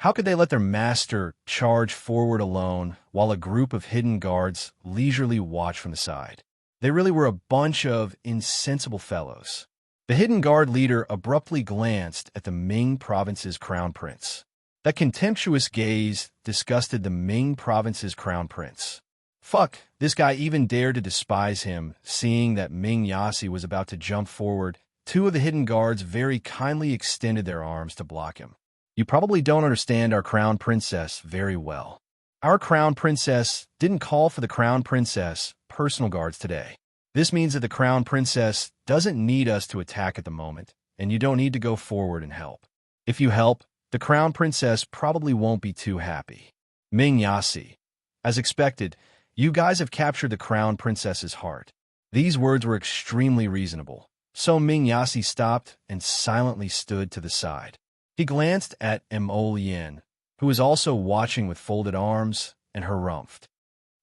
How could they let their master charge forward alone while a group of hidden guards leisurely watched from the side? They really were a bunch of insensible fellows. The hidden guard leader abruptly glanced at the Ming province's crown prince. That contemptuous gaze disgusted the Ming province's crown prince. Fuck, this guy even dared to despise him. Seeing that Ming Yasi was about to jump forward, 2 of the hidden guards very kindly extended their arms to block him. "You probably don't understand our crown princess very well. Our crown princess didn't call for the crown princess personal guards today. This means that the crown princess doesn't need us to attack at the moment, and you don't need to go forward and help. If you help, the crown princess probably won't be too happy." Ming Yasi. As expected, you guys have captured the crown princess's heart. These words were extremely reasonable, so Ming Yasi stopped and silently stood to the side. He glanced at Mo Lien, who was also watching with folded arms, and harumphed.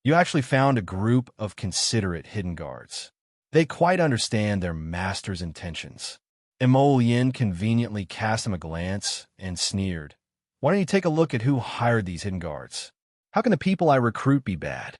You actually found a group of considerate hidden guards. They quite understand their master's intentions. Mo Lien conveniently cast him a glance and sneered. "Why don't you take a look at who hired these hidden guards? How can the people I recruit be bad?"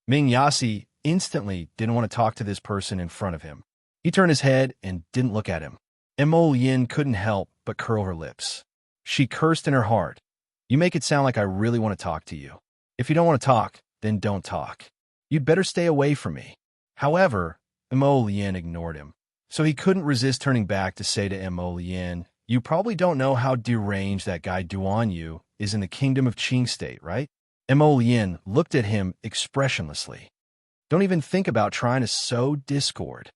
Ming Yasi instantly didn't want to talk to this person in front of him. He turned his head and didn't look at him. Mo Lien couldn't help but curl her lips. She cursed in her heart. "You make it sound like I really want to talk to you. If you don't want to talk, then don't talk. You'd better stay away from me." However, Mo Lien ignored him, so he couldn't resist turning back to say to Mo Lien, You probably don't know how deranged that guy Duan Yu is in the kingdom of Qing State, right? Mo Lien looked at him expressionlessly. Don't even think about trying to sow discord.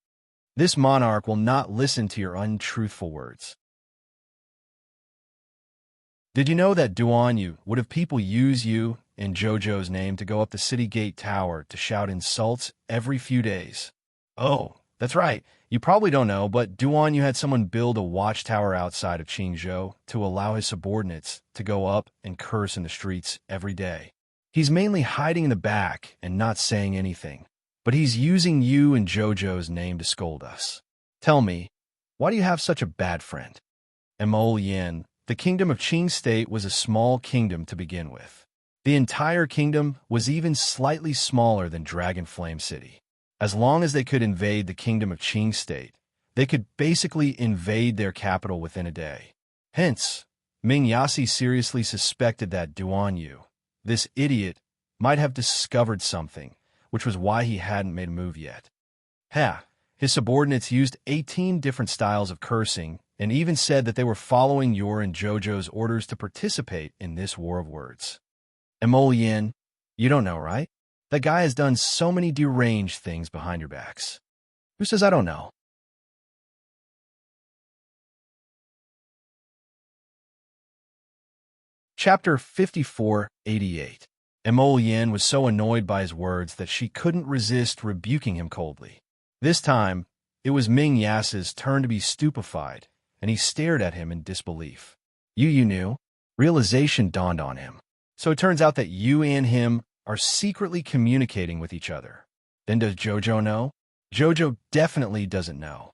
This monarch will not listen to your untruthful words. Did you know that Duan Yu would have people use you in Jojo's name to go up the city gate tower to shout insults every few days? Oh, that's right. You probably don't know, but Duan Yu had someone build a watchtower outside of Qingzhou to allow his subordinates to go up and curse in the streets every day. He's mainly hiding in the back and not saying anything, but he's using you and Jojo's name to scold us. Tell me, why do you have such a bad friend? Mo Yin, the kingdom of Qing State was a small kingdom to begin with. The entire kingdom was even slightly smaller than Dragon Flame City. As long as they could invade the kingdom of Qing State, they could basically invade their capital within a day. Hence, Ming Yasi seriously suspected that Duan Yu, this idiot, might have discovered something, which was why he hadn't made a move yet. His subordinates used 18 different styles of cursing and even said that they were following your and Jojo's orders to participate in this war of words. Mo Yin, you don't know, right? That guy has done so many deranged things behind your backs. Who says I don't know? Chapter 5488. Mo Yin was so annoyed by his words that she couldn't resist rebuking him coldly. This time, it was Ming Yas's turn to be stupefied, and he stared at him in disbelief. You knew. Realization dawned on him. So it turns out that you and him are secretly communicating with each other. Then does Jojo know? Jojo definitely doesn't know.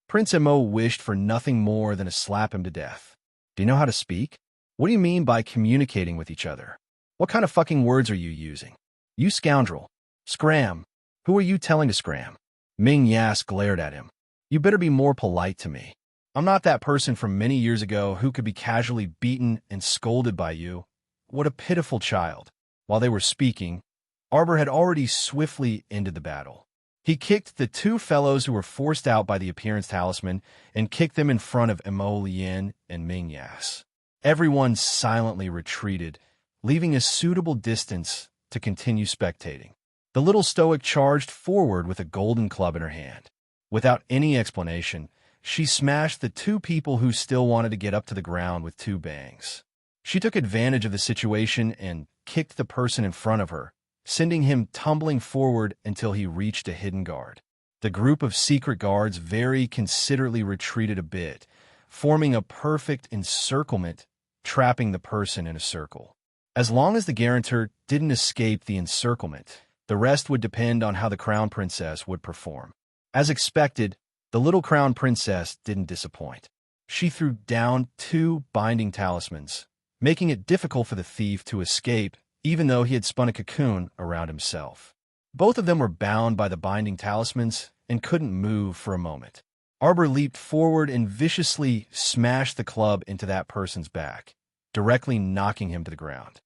Prince Mo wished for nothing more than to slap him to death. Do you know how to speak? What do you mean by communicating with each other? What kind of fucking words are you using? You scoundrel. Scram. Who are you telling to scram? Ming Yas glared at him. You better be more polite to me. I'm not that person from many years ago who could be casually beaten and scolded by you. What a pitiful child. While they were speaking, Arbor had already swiftly ended the battle. He kicked the two fellows who were forced out by the appearance talisman and kicked them in front of Mo Lien and Ming Yas. Everyone silently retreated, leaving a suitable distance to continue spectating. The little stoic charged forward with a golden club in her hand. Without any explanation, she smashed the two people who still wanted to get up to the ground with two bangs. She took advantage of the situation and kicked the person in front of her, sending him tumbling forward until he reached a hidden guard. The group of secret guards very considerately retreated a bit, forming a perfect encirclement, trapping the person in a circle. As long as the guarantor didn't escape the encirclement, the rest would depend on how the crown princess would perform. As expected, the little crown princess didn't disappoint. She threw down two binding talismans, making it difficult for the thief to escape, even though he had spun a cocoon around himself. Both of them were bound by the binding talismans and couldn't move for a moment. Arbor leaped forward and viciously smashed the club into that person's back, directly knocking him to the ground.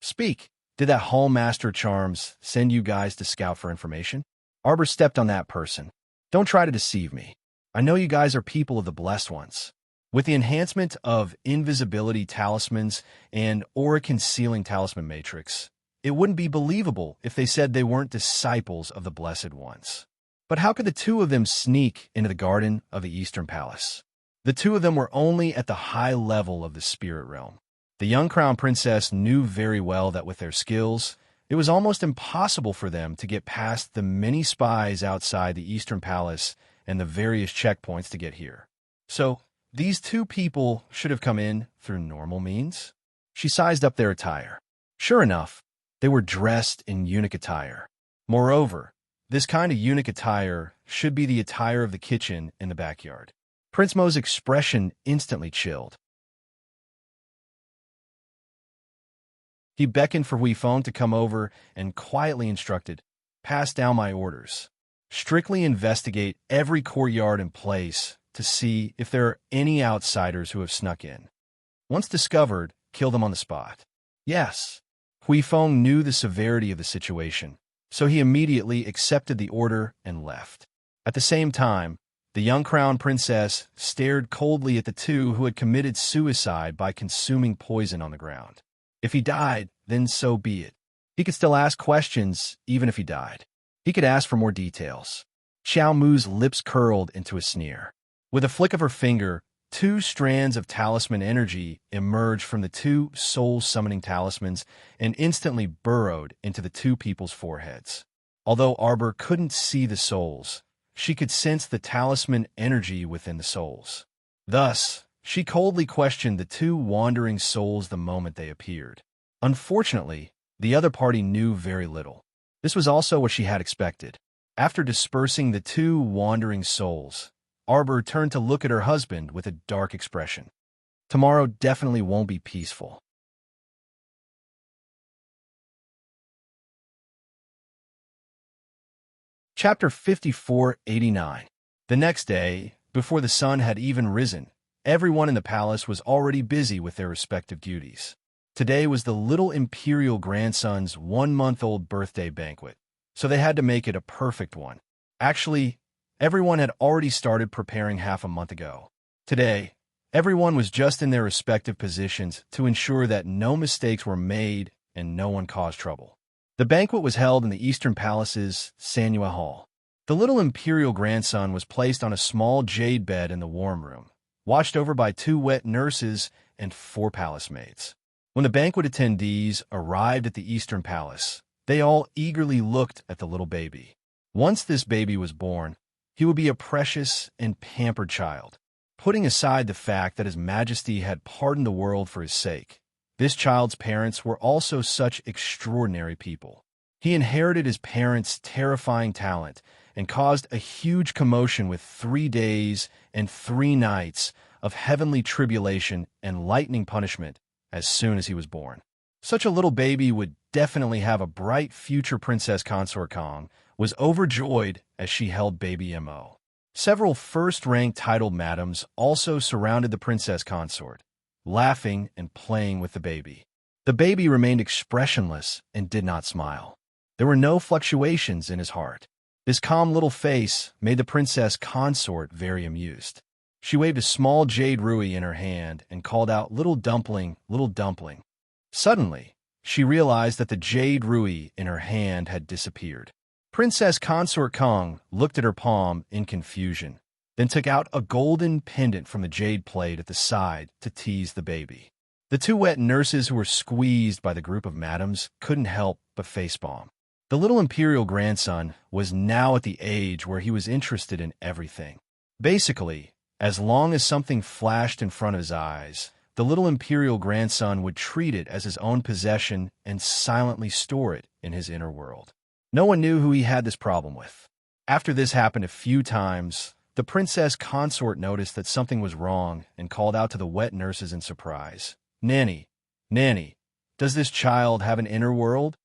Speak. Did that Hallmaster Charms send you guys to scout for information? Arbor stepped on that person. Don't try to deceive me. I know you guys are people of the Blessed Ones. With the enhancement of invisibility talismans and aura concealing talisman matrix, it wouldn't be believable if they said they weren't disciples of the Blessed Ones. But how could the two of them sneak into the garden of the Eastern Palace? The two of them were only at the high level of the spirit realm. The young crown princess knew very well that with their skills, it was almost impossible for them to get past the many spies outside the Eastern Palace and the various checkpoints to get here. So, these two people should have come in through normal means. She sized up their attire. Sure enough, they were dressed in eunuch attire. Moreover, this kind of eunuch attire should be the attire of the kitchen in the backyard. Prince Mo's expression instantly chilled. He beckoned for Hui Feng to come over and quietly instructed, "Pass down my orders. Strictly investigate every courtyard and place to see if there are any outsiders who have snuck in. Once discovered, kill them on the spot." Yes. Hui Feng knew the severity of the situation, so he immediately accepted the order and left. At the same time, The young crown princess stared coldly at the two who had committed suicide by consuming poison on the ground. If he died, then so be it. He could still ask questions, even if he died. He could ask for more details. Xiao Mu's lips curled into a sneer. With a flick of her finger, 2 strands of talisman energy emerged from the 2 soul-summoning talismans and instantly burrowed into the 2 people's foreheads. Although Arbor couldn't see the souls, she could sense the talisman energy within the souls. Thus, she coldly questioned the 2 wandering souls the moment they appeared. Unfortunately, the other party knew very little. This was also what she had expected. After dispersing the 2 wandering souls, Arbor turned to look at her husband with a dark expression. Tomorrow definitely won't be peaceful. Chapter 5489. The next day, before the sun had even risen, everyone in the palace was already busy with their respective duties. Today was the little imperial grandson's 1-month-old birthday banquet, so they had to make it a perfect one. Actually, everyone had already started preparing half a month ago. Today, everyone was just in their respective positions to ensure that no mistakes were made and no one caused trouble. The banquet was held in the Eastern Palace's Sanua Hall. The little imperial grandson was placed on a small jade bed in the warm room, watched over by 2 wet nurses and 4 palace maids. When the banquet attendees arrived at the Eastern Palace, they all eagerly looked at the little baby. Once this baby was born, he would be a precious and pampered child. Putting aside the fact that His Majesty had pardoned the world for his sake, this child's parents were also such extraordinary people. He inherited his parents' terrifying talent and caused a huge commotion with 3 days and 3 nights of heavenly tribulation and lightning punishment as soon as he was born. Such a little baby would definitely have a bright future. Princess Consort Kong was overjoyed as she held baby Mo. Several first-rank titled madams also surrounded the princess consort, laughing and playing with the baby. The baby remained expressionless and did not smile. There were no fluctuations in his heart. This calm little face made the princess consort very amused. She waved a small jade ruby in her hand and called out, "Little dumpling, little dumpling." Suddenly, she realized that the jade ruby in her hand had disappeared. Princess Consort Kong looked at her palm in confusion, then took out a golden pendant from the jade plate at the side to tease the baby. The 2 wet nurses who were squeezed by the group of madams couldn't help but facepalm. The little imperial grandson was now at the age where he was interested in everything. Basically, as long as something flashed in front of his eyes, the little imperial grandson would treat it as his own possession and silently store it in his inner world. No one knew who he had this problem with. After this happened a few times, the princess consort noticed that something was wrong and called out to the wet nurses in surprise. Nanny, does this child have an inner world?"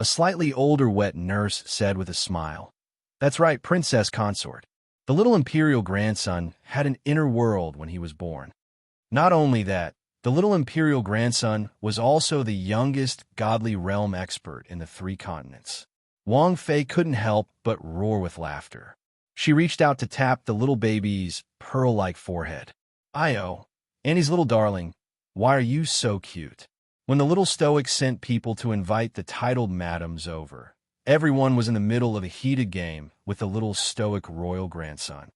A slightly older wet nurse said with a smile. "That's right, Princess Consort. The little imperial grandson had an inner world when he was born. Not only that, the little imperial grandson was also the youngest godly realm expert in the 3 continents." Wang Fei couldn't help but roar with laughter. She reached out to tap the little baby's pearl-like forehead. "Io, Annie's little darling, why are you so cute?" When the little stoic sent people to invite the titled madams over, everyone was in the middle of a heated game with the little stoic royal grandson.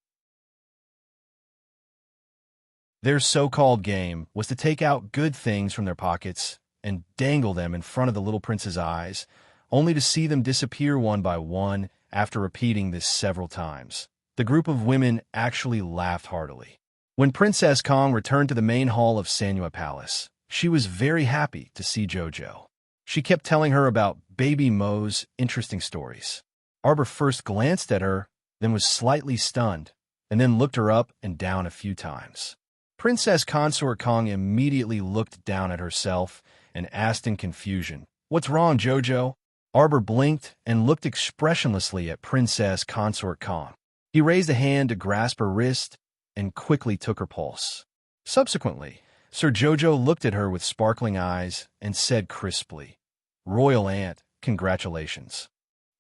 Their so-called game was to take out good things from their pockets and dangle them in front of the little prince's eyes, only to see them disappear one by one after repeating this several times. The group of women actually laughed heartily. When Princess Kong returned to the main hall of Sanua Palace, she was very happy to see Jojo. She kept telling her about baby Mo's interesting stories. Arbor first glanced at her, then was slightly stunned, and then looked her up and down a few times. Princess Consort Kong immediately looked down at herself and asked in confusion, "What's wrong, Jojo?" Arbor blinked and looked expressionlessly at Princess Consort Kong. He raised a hand to grasp her wrist and quickly took her pulse. Subsequently, Sir Jojo looked at her with sparkling eyes and said crisply, "Royal Aunt, congratulations."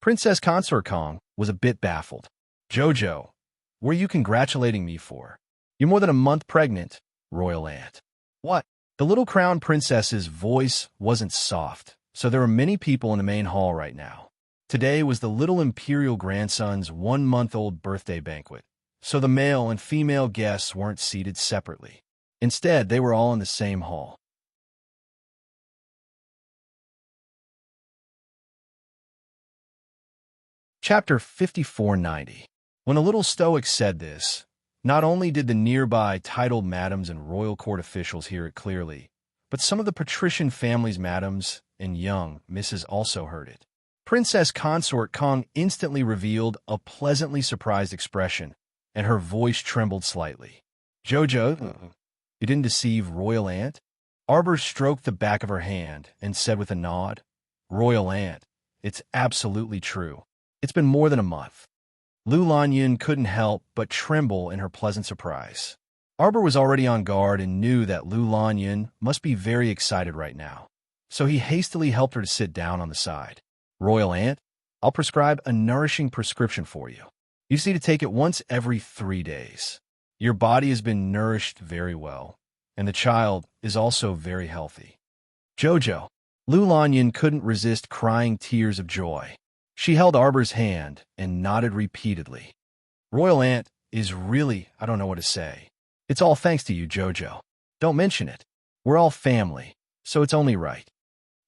Princess Consort Kong was a bit baffled. "Jojo, What are you congratulating me for? You're more than a month pregnant, royal aunt. What? The little crown princess's voice wasn't soft, so there were many people in the main hall right now. Today was the little imperial grandson's 1-month-old birthday banquet, so the male and female guests weren't seated separately. Instead, they were all in the same hall. Chapter 5490. When the little Stoic said this, not only did the nearby titled madams and royal court officials hear it clearly, but some of the patrician family's madams and young misses also heard it. Princess Consort Kong instantly revealed a pleasantly surprised expression, and her voice trembled slightly. Jojo, you didn't deceive royal aunt? Arbor stroked the back of her hand and said with a nod, Royal aunt, it's absolutely true. It's been more than a month. Lu Lanyin couldn't help but tremble in her pleasant surprise. Arbor was already on guard and knew that Lu Lanyin must be very excited right now, so he hastily helped her to sit down on the side. Royal aunt, I'll prescribe a nourishing prescription for you. You just need to take it once every 3 days. Your body has been nourished very well, and the child is also very healthy. Jojo, Lu Lanyin couldn't resist crying tears of joy. She held Arbor's hand and nodded repeatedly. Royal aunt is really, I don't know what to say. It's all thanks to you, Jojo. Don't mention it. We're all family, so it's only right.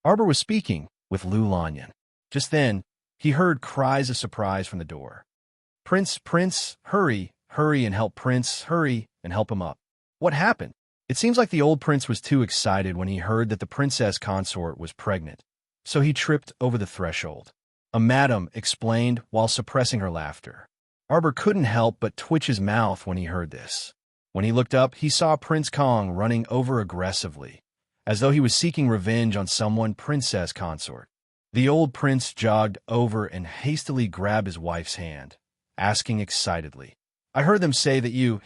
Arbor was speaking with Lu Lanyin. Just then, he heard cries of surprise from the door. Prince, hurry and help Prince, hurry and help him up. What happened? It seems like the old prince was too excited when he heard that the princess consort was pregnant, so he tripped over the threshold. A madam explained while suppressing her laughter. Arbor couldn't help but twitch his mouth when he heard this. When he looked up, he saw Prince Kong running over aggressively, as though he was seeking revenge on someone princess consort. The old prince jogged over and hastily grabbed his wife's hand, asking excitedly, I heard them say that you,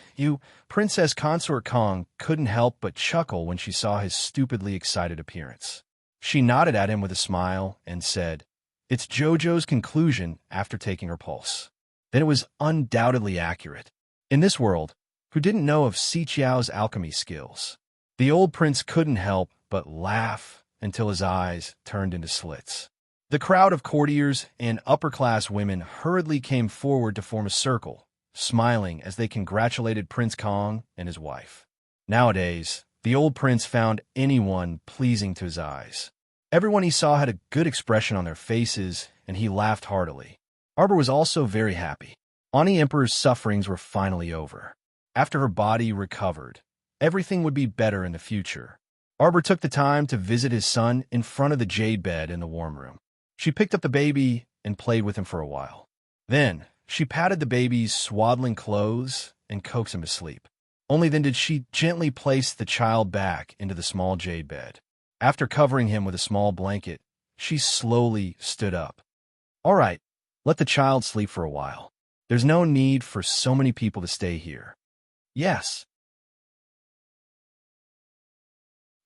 Princess Consort Kong couldn't help but chuckle when she saw his stupidly excited appearance. She nodded at him with a smile and said, It's Jojo's conclusion after taking her pulse. Then it was undoubtedly accurate. In this world, who didn't know of Si Chiao's alchemy skills? The old prince couldn't help but laugh until his eyes turned into slits. The crowd of courtiers and upper-class women hurriedly came forward to form a circle, smiling as they congratulated Prince Kong and his wife. Nowadays, the old prince found anyone pleasing to his eyes. Everyone he saw had a good expression on their faces, and he laughed heartily. Arbor was also very happy. Ani Emperor's sufferings were finally over. After her body recovered, everything would be better in the future. Arbor took the time to visit his son in front of the jade bed in the warm room. She picked up the baby and played with him for a while. Then, she patted the baby's swaddling clothes and coaxed him to sleep. Only then did she gently place the child back into the small jade bed. After covering him with a small blanket, she slowly stood up. All right, let the child sleep for a while. There's no need for so many people to stay here. Yes.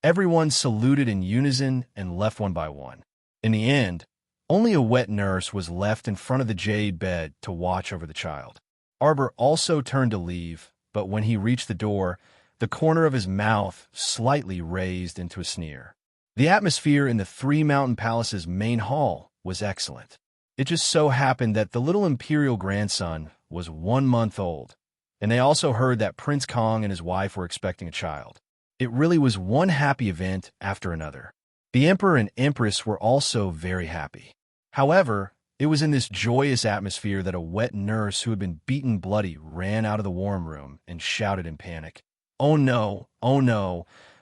Everyone saluted in unison and left one by one. In the end, only a wet nurse was left in front of the jade bed to watch over the child. Arbor also turned to leave, but when he reached the door, the corner of his mouth slightly raised into a sneer. The atmosphere in the Three Mountain Palace's main hall was excellent. It just so happened that the little imperial grandson was 1 month old, and they also heard that Prince Kong and his wife were expecting a child. It really was one happy event after another. The emperor and empress were also very happy. However, it was in this joyous atmosphere that a wet nurse who had been beaten bloody ran out of the warm room and shouted in panic, oh no,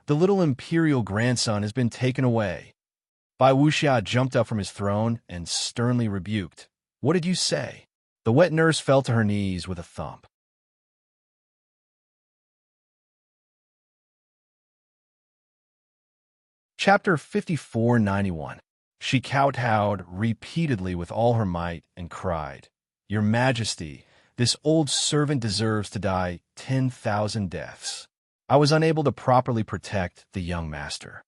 the little imperial grandson has been taken away. Bai Wuxia jumped up from his throne and sternly rebuked, what did you say? The wet nurse fell to her knees with a thump. Chapter 5491. She kowtowed repeatedly with all her might and cried, Your Majesty, this old servant deserves to die 10,000 deaths. I was unable to properly protect the young master.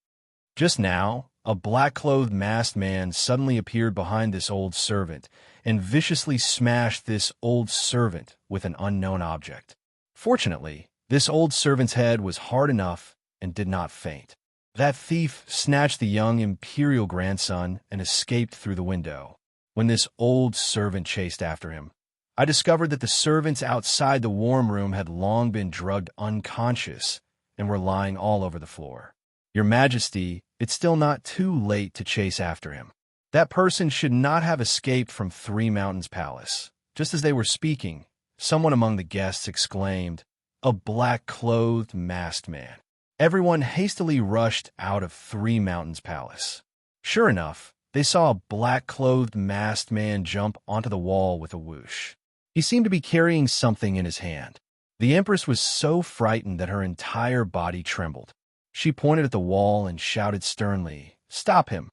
Just now, a black-clothed masked man suddenly appeared behind this old servant, and viciously smashed this old servant with an unknown object. Fortunately, this old servant's head was hard enough and did not faint. That thief snatched the young imperial grandson and escaped through the window. When this old servant chased after him, I discovered that the servants outside the warm room had long been drugged unconscious and were lying all over the floor. Your Majesty, it's still not too late to chase after him. That person should not have escaped from Three Mountains Palace. Just as they were speaking, someone among the guests exclaimed, "A black-clothed masked man." Everyone hastily rushed out of Three Mountains Palace. Sure enough, they saw a black-clothed masked man jump onto the wall with a whoosh. He seemed to be carrying something in his hand. The Empress was so frightened that her entire body trembled. She pointed at the wall and shouted sternly, "Stop him!"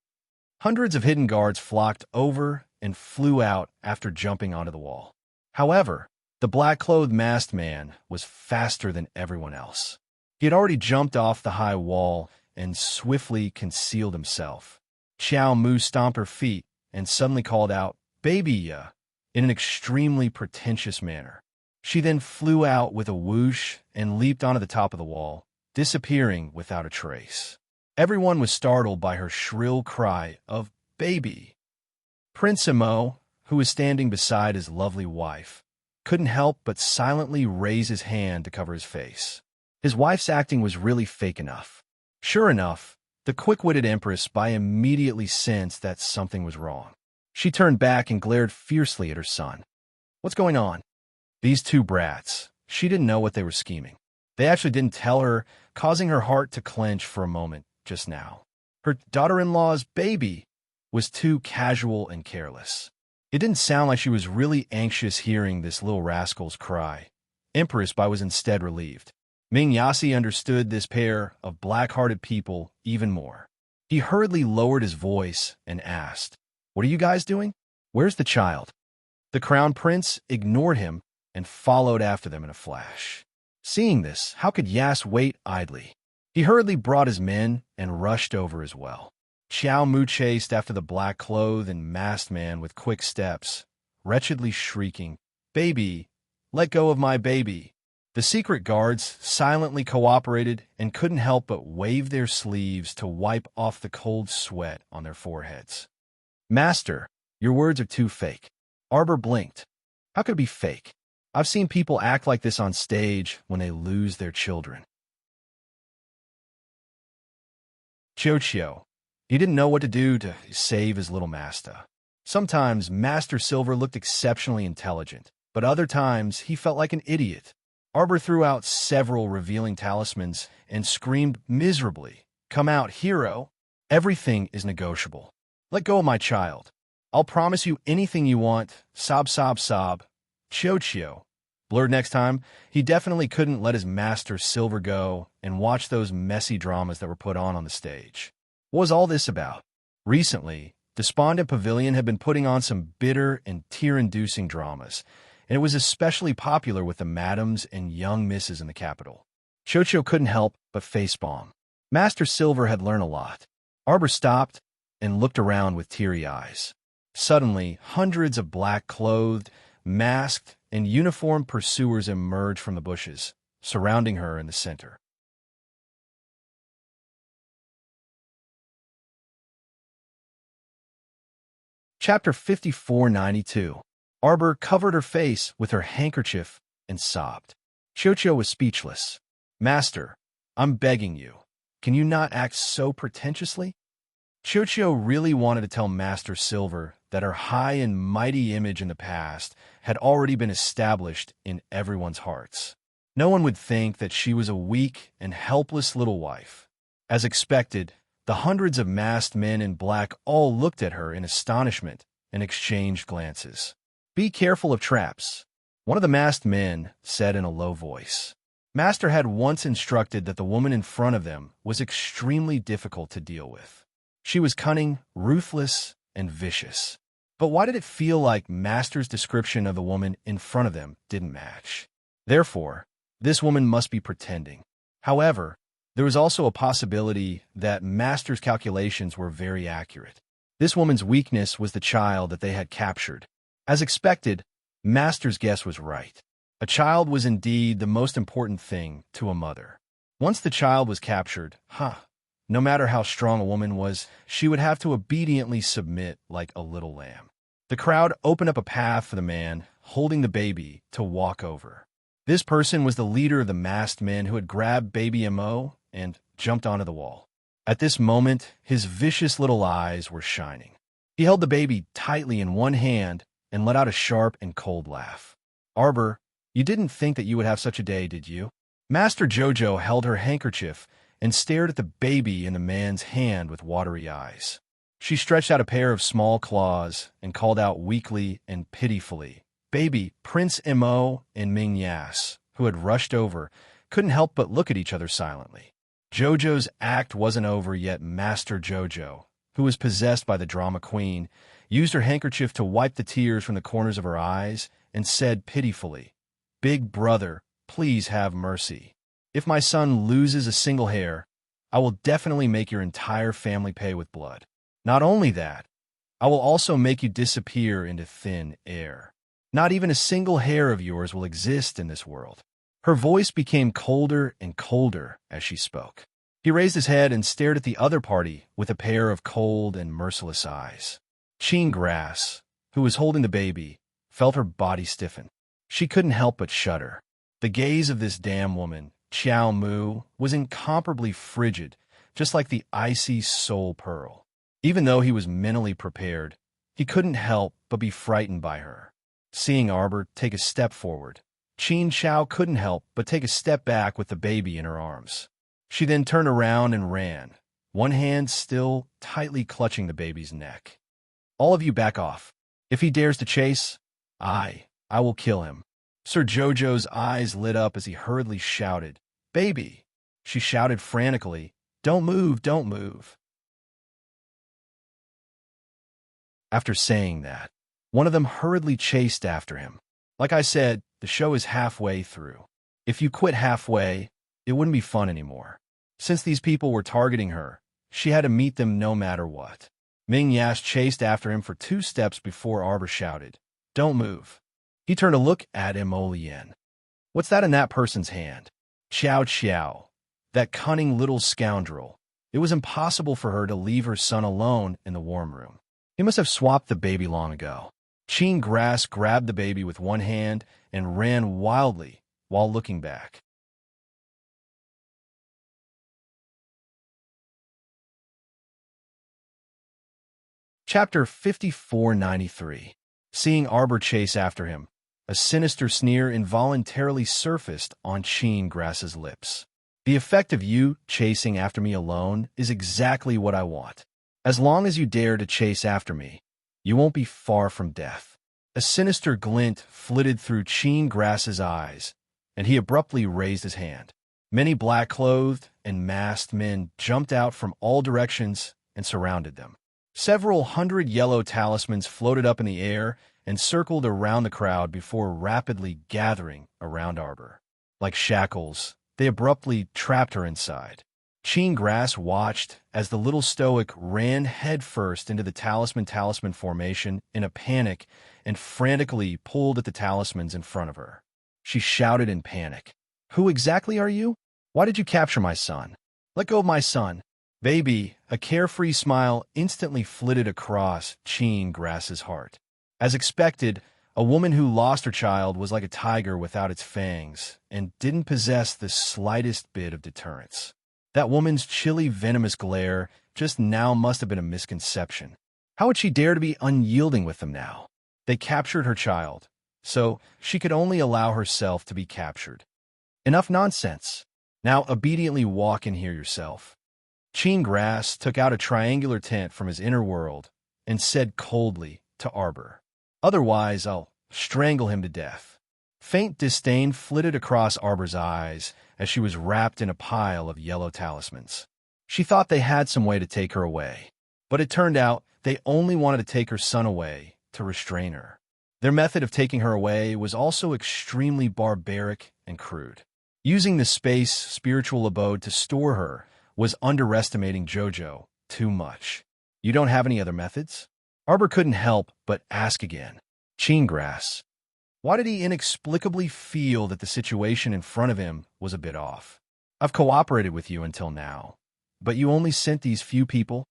Hundreds of hidden guards flocked over and flew out after jumping onto the wall. However, the black-clothed masked man was faster than everyone else. He had already jumped off the high wall and swiftly concealed himself. Xiao Mu stomped her feet and suddenly called out, "Baby, in an extremely pretentious manner. She then flew out with a whoosh and leaped onto the top of the wall, disappearing without a trace. Everyone was startled by her shrill cry of "baby." Prince Imo, who was standing beside his lovely wife, couldn't help but silently raise his hand to cover his face. His wife's acting was really fake enough. Sure enough, the quick-witted Empress immediately sensed that something was wrong. She turned back and glared fiercely at her son. What's going on? These two brats. She didn't know what they were scheming. They actually didn't tell her, causing her heart to clench for a moment just now. Her daughter-in-law's baby was too casual and careless. It didn't sound like she was really anxious hearing this little rascal's cry. Empress was instead relieved. Ming Yasi understood this pair of black-hearted people even more. He hurriedly lowered his voice and asked, "What are you guys doing? Where's the child?" The crown prince ignored him and followed after them in a flash. Seeing this, how could Yas wait idly? He hurriedly brought his men and rushed over as well. Xiao Mu chased after the black-clothed and masked man with quick steps, wretchedly shrieking, "Baby, let go of my baby." The secret guards silently cooperated and couldn't help but wave their sleeves to wipe off the cold sweat on their foreheads. "Master, your words are too fake." Arbor blinked. How could it be fake? I've seen people act like this on stage when they lose their children. Chochio. He didn't know what to do to save his little master. Sometimes Master Silver looked exceptionally intelligent, but other times he felt like an idiot. Arbor threw out several revealing talismans and screamed miserably, "Come out, hero! Everything is negotiable. Let go of my child. I'll promise you anything you want. Sob, sob, sob." Chochio blurred next time. He definitely couldn't let his Master Silver go and watch those messy dramas that were put on the stage. What was all this about? Recently, Despondent Pavilion had been putting on some bitter and tear-inducing dramas, and it was especially popular with the madams and young misses in the capital. Chocho couldn't help but facepalm. Master Silver had learned a lot. Arbor stopped and looked around with teary eyes. Suddenly, hundreds of black-clothed, masked, and uniformed pursuers emerged from the bushes, surrounding her in the center. Chapter 5492. Arbor covered her face with her handkerchief and sobbed. Chocho was speechless. "Master, I'm begging you. Can you not act so pretentiously?" Chocho really wanted to tell Master Silver that her high and mighty image in the past had already been established in everyone's hearts. No one would think that she was a weak and helpless little wife. As expected, the hundreds of masked men in black all looked at her in astonishment and exchanged glances. "Be careful of traps," one of the masked men said in a low voice. Master had once instructed that the woman in front of them was extremely difficult to deal with. She was cunning, ruthless, and vicious. But why did it feel like Master's description of the woman in front of them didn't match? Therefore, this woman must be pretending. However, there was also a possibility that Master's calculations were very accurate. This woman's weakness was the child that they had captured. As expected, Master's guess was right. A child was indeed the most important thing to a mother. Once the child was captured, no matter how strong a woman was, she would have to obediently submit like a little lamb. The crowd opened up a path for the man holding the baby to walk over. This person was the leader of the masked men who had grabbed baby Mo and jumped onto the wall. At this moment, his vicious little eyes were shining. He held the baby tightly in one hand and let out a sharp and cold laugh. Arbor, you didn't think that you would have such a day, did you? Master Jojo held her handkerchief and stared at the baby in the man's hand with watery eyes. She stretched out a pair of small claws and called out weakly and pitifully. Baby, Prince Mo and Ming Yas, who had rushed over, couldn't help but look at each other silently. Jojo's act wasn't over yet. Master Jojo, who was possessed by the drama queen, used her handkerchief to wipe the tears from the corners of her eyes and said pitifully, Big brother, please have mercy. If my son loses a single hair, I will definitely make your entire family pay with blood. Not only that, I will also make you disappear into thin air. Not even a single hair of yours will exist in this world. Her voice became colder and colder as she spoke. He raised his head and stared at the other party with a pair of cold and merciless eyes. Cheen Grass, who was holding the baby, felt her body stiffen. She couldn't help but shudder. The gaze of this damn woman, Chiao Mu, was incomparably frigid, just like the icy soul pearl. Even though he was mentally prepared, he couldn't help but be frightened by her. Seeing Arbor take a step forward, Qin Chao couldn't help but take a step back with the baby in her arms. She then turned around and ran, one hand still tightly clutching the baby's neck. All of you back off. If he dares to chase, I will kill him. Sir Jojo's eyes lit up as he hurriedly shouted, Baby! She shouted frantically, Don't move, don't move. After saying that, one of them hurriedly chased after him. Like I said, the show is halfway through. If you quit halfway, it wouldn't be fun anymore. Since these people were targeting her, she had to meet them no matter what. Ming Yash chased after him for 2 steps before Arbor shouted, Don't move. He turned to look at Emolien. What's that in that person's hand? Chow Chow, that cunning little scoundrel. It was impossible for her to leave her son alone in the warm room. He must have swapped the baby long ago. Cheen Grass grabbed the baby with one hand and ran wildly while looking back. Chapter 5493. Seeing Arbor chase after him, a sinister sneer involuntarily surfaced on Cheen Grass's lips. The effect of you chasing after me alone is exactly what I want. As long as you dare to chase after me, you won't be far from death. A sinister glint flitted through Cheen Grass's eyes, and he abruptly raised his hand. Many black-clothed and masked men jumped out from all directions and surrounded them. Several hundred yellow talismans floated up in the air and circled around the crowd before rapidly gathering around Arbor. Like shackles, they abruptly trapped her inside. Cheen Grass watched as the little stoic ran headfirst into the talisman formation in a panic and frantically pulled at the talismans in front of her. She shouted in panic, Who exactly are you? Why did you capture my son? Let go of my son. Baby, a carefree smile instantly flitted across Cheen Grass's heart. As expected, a woman who lost her child was like a tiger without its fangs and didn't possess the slightest bit of deterrence. That woman's chilly, venomous glare just now must have been a misconception. How would she dare to be unyielding with them now? They captured her child, so she could only allow herself to be captured. Enough nonsense. Now obediently walk in here yourself. Cheen Grass took out a triangular tent from his inner world and said coldly to Arbor, Otherwise, I'll strangle him to death. Faint disdain flitted across Arbor's eyes as she was wrapped in a pile of yellow talismans. She thought they had some way to take her away, but it turned out they only wanted to take her son away to restrain her. Their method of taking her away was also extremely barbaric and crude. Using the space spiritual abode to store her was underestimating Jojo too much. You don't have any other methods? Arbor couldn't help but ask again. Chenegrass. Why did he inexplicably feel that the situation in front of him was a bit off? I've cooperated with you until now, but you only sent these few people?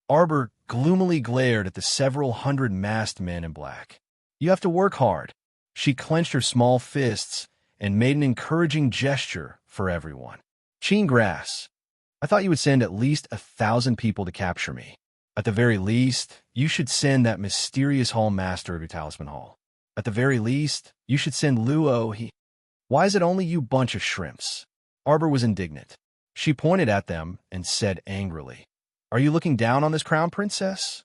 Arbor gloomily glared at the several hundred masked men in black. You have to work hard. She clenched her small fists and made an encouraging gesture for everyone. Chenegrass, I thought you would send at least 1,000 people to capture me. At the very least, you should send that mysterious hall master of your talisman hall. At the very least, you should send Luo. Why is it only you bunch of shrimps? Arbor was indignant. She pointed at them and said angrily, Are you looking down on this crown princess?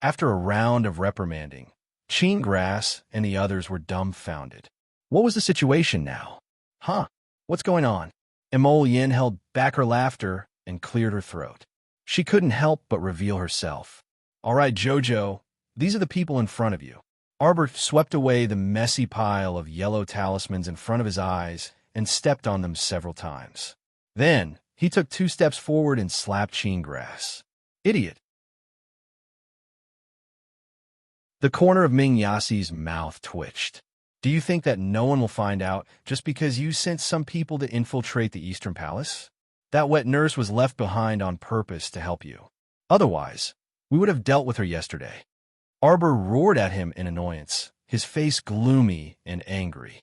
After a round of reprimanding, Chenegrass and the others were dumbfounded. What was the situation now? Huh? What's going on? Yin held back her laughter and cleared her throat. She couldn't help but reveal herself. All right, Jojo, these are the people in front of you. Arbor swept away the messy pile of yellow talismans in front of his eyes and stepped on them several times. Then, he took 2 steps forward and slapped Chenegrass. Idiot. The corner of Ming Yasi's mouth twitched. Do you think that no one will find out just because you sent some people to infiltrate the Eastern Palace? That wet nurse was left behind on purpose to help you. Otherwise, we would have dealt with her yesterday. Arbor roared at him in annoyance, his face gloomy and angry.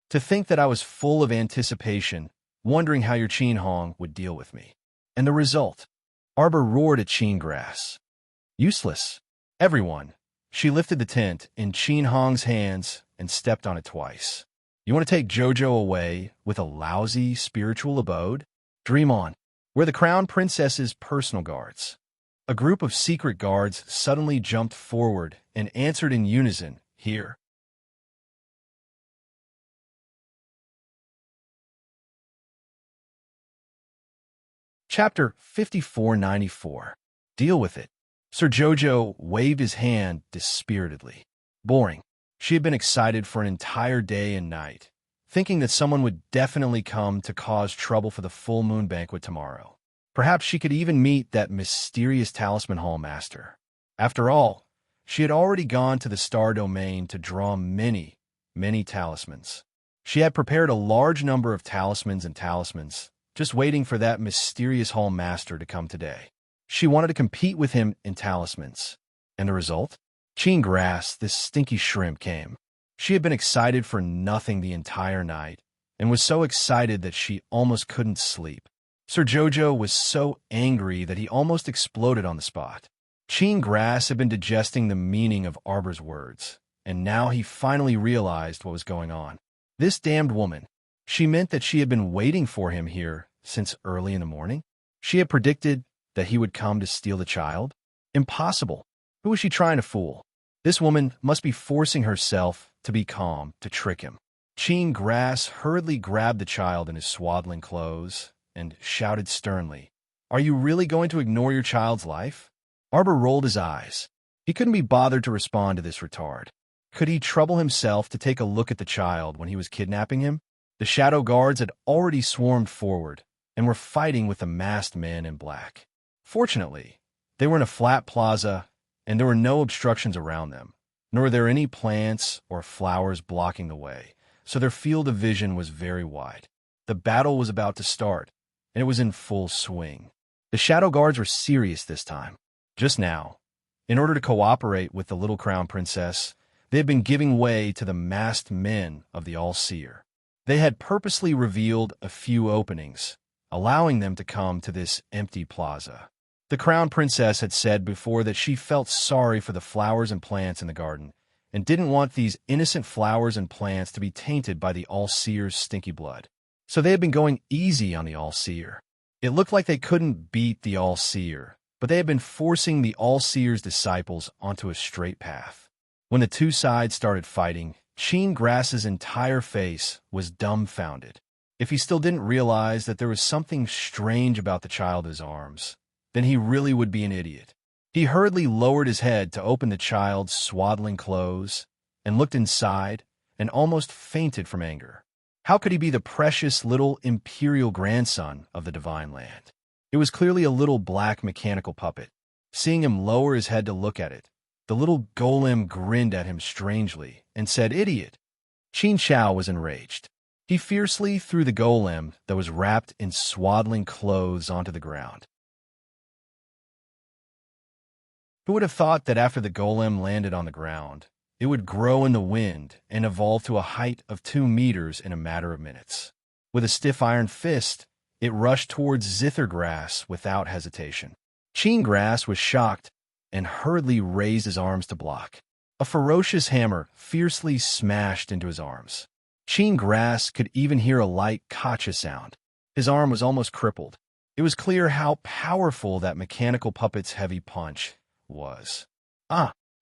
To think that I was full of anticipation, wondering how your Qin Hong would deal with me. And the result? Arbor roared at Chenegrass. Useless. Everyone. She lifted the tent in Qin Hong's hands and stepped on it twice. You want to take Jojo away with a lousy spiritual abode? Dream on. We're the Crown Princess's personal guards. A group of secret guards suddenly jumped forward and answered in unison, Here. Chapter 5494. Deal with it. Sir Jojo waved his hand dispiritedly. Boring. She had been excited for an entire day and night, thinking that someone would definitely come to cause trouble for the full moon banquet tomorrow. Perhaps she could even meet that mysterious talisman hall master. After all, she had already gone to the star domain to draw many, many talismans. She had prepared a large number of talismans and talismans, just waiting for that mysterious hall master to come today. She wanted to compete with him in talismans. And the result? Chenegrass, this stinky shrimp, came. She had been excited for nothing the entire night, and was so excited that she almost couldn't sleep. Sir Jojo was so angry that he almost exploded on the spot. Chenegrass had been digesting the meaning of Arbor's words, and now he finally realized what was going on. This damned woman. She meant that she had been waiting for him here since early in the morning. She had predicted that he would come to steal the child. Impossible. Who was she trying to fool? This woman must be forcing herself to be calm to trick him. Chenegrass hurriedly grabbed the child in his swaddling clothes and shouted sternly, Are you really going to ignore your child's life? Arbor rolled his eyes. He couldn't be bothered to respond to this retard. Could he trouble himself to take a look at the child when he was kidnapping him? The shadow guards had already swarmed forward and were fighting with the masked man in black. Fortunately, they were in a flat plaza, and there were no obstructions around them, nor were there any plants or flowers blocking the way, so their field of vision was very wide. The battle was about to start, and it was in full swing. The shadow guards were serious this time. Just now, in order to cooperate with the little crown princess, they had been giving way to the masked men of the All-Seer. They had purposely revealed a few openings, allowing them to come to this empty plaza. The crown princess had said before that she felt sorry for the flowers and plants in the garden, and didn't want these innocent flowers and plants to be tainted by the All-Seer's stinky blood. So they had been going easy on the All-Seer. It looked like they couldn't beat the All-Seer, but they had been forcing the All-Seer's disciples onto a straight path. When the two sides started fighting, Chenegrass's entire face was dumbfounded. If he still didn't realize that there was something strange about the child in his arms, then he really would be an idiot. He hurriedly lowered his head to open the child's swaddling clothes and looked inside and almost fainted from anger. How could he be the precious little imperial grandson of the divine land? It was clearly a little black mechanical puppet. Seeing him lower his head to look at it, The little golem grinned at him strangely and said, "Idiot." Qin Xiao was enraged. He fiercely threw the golem that was wrapped in swaddling clothes onto the ground. Who would have thought that after the golem landed on the ground, it would grow in the wind and evolve to a height of 2 meters in a matter of minutes? With a stiff iron fist, it rushed towards Zithergrass without hesitation. Qingrass was shocked and hurriedly raised his arms to block. A ferocious hammer fiercely smashed into his arms. Qingrass could even hear a light gotcha sound. His arm was almost crippled. It was clear how powerful that mechanical puppet's heavy punch was.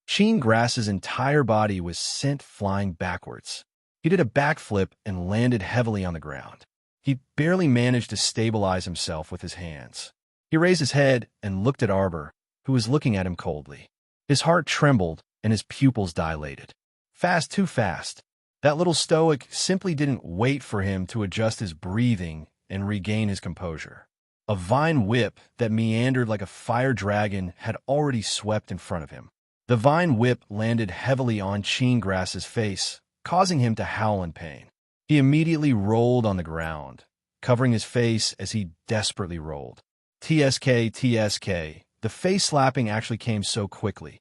Qingrass's entire body was sent flying backwards. He did a backflip and landed heavily on the ground. He barely managed to stabilize himself with his hands. He raised his head and looked at Arbor, who was looking at him coldly. His heart trembled and his pupils dilated. Fast, too fast. That little stoic simply didn't wait for him to adjust his breathing and regain his composure. A vine whip that meandered like a fire dragon had already swept in front of him. The vine whip landed heavily on Qingrass's face, causing him to howl in pain. He immediately rolled on the ground, covering his face as he desperately rolled. TSK, TSK. The face slapping actually came so quickly.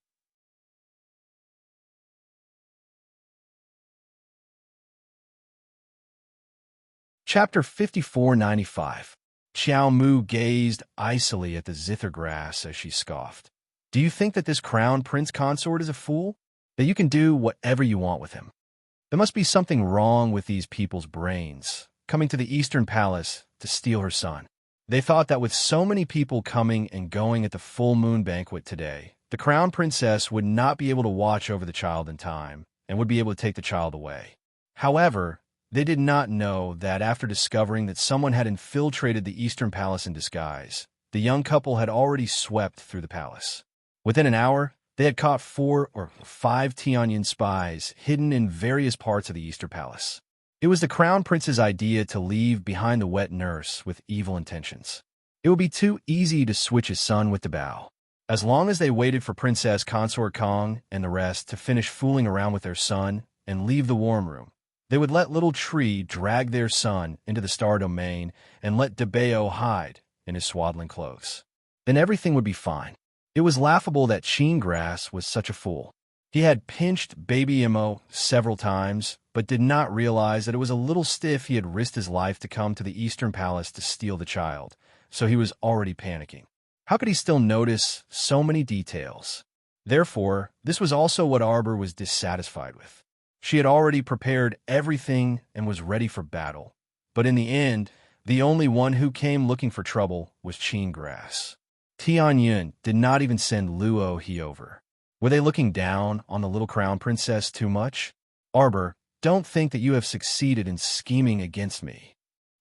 Chapter 5495. Xiao Mu gazed icily at the zithergrass as she scoffed. Do you think that this crown prince consort is a fool? That you can do whatever you want with him? There must be something wrong with these people's brains, coming to the Eastern Palace to steal her son. They thought that with so many people coming and going at the full moon banquet today, the crown princess would not be able to watch over the child in time and would be able to take the child away. However, they did not know that after discovering that someone had infiltrated the Eastern Palace in disguise, the young couple had already swept through the palace. Within an hour, they had caught 4 or 5 Tianyan spies hidden in various parts of the Eastern Palace. It was the crown prince's idea to leave behind the wet nurse with evil intentions. It would be too easy to switch his son with the Bao. As long as they waited for Princess Consort Kong and the rest to finish fooling around with their son and leave the warm room, they would let Little Tree drag their son into the Star Domain and let DeBeo hide in his swaddling clothes. Then everything would be fine. It was laughable that Qingrass was such a fool. He had pinched Baby Imo several times, but did not realize that it was a little stiff he had risked his life to come to the Eastern Palace to steal the child, so he was already panicking. How could he still notice so many details? Therefore, this was also what Arbor was dissatisfied with. She had already prepared everything and was ready for battle. But in the end, the only one who came looking for trouble was Qingrass. Tianyun did not even send Luo He over. Were they looking down on the little crown princess too much? Arbor, don't think that you have succeeded in scheming against me.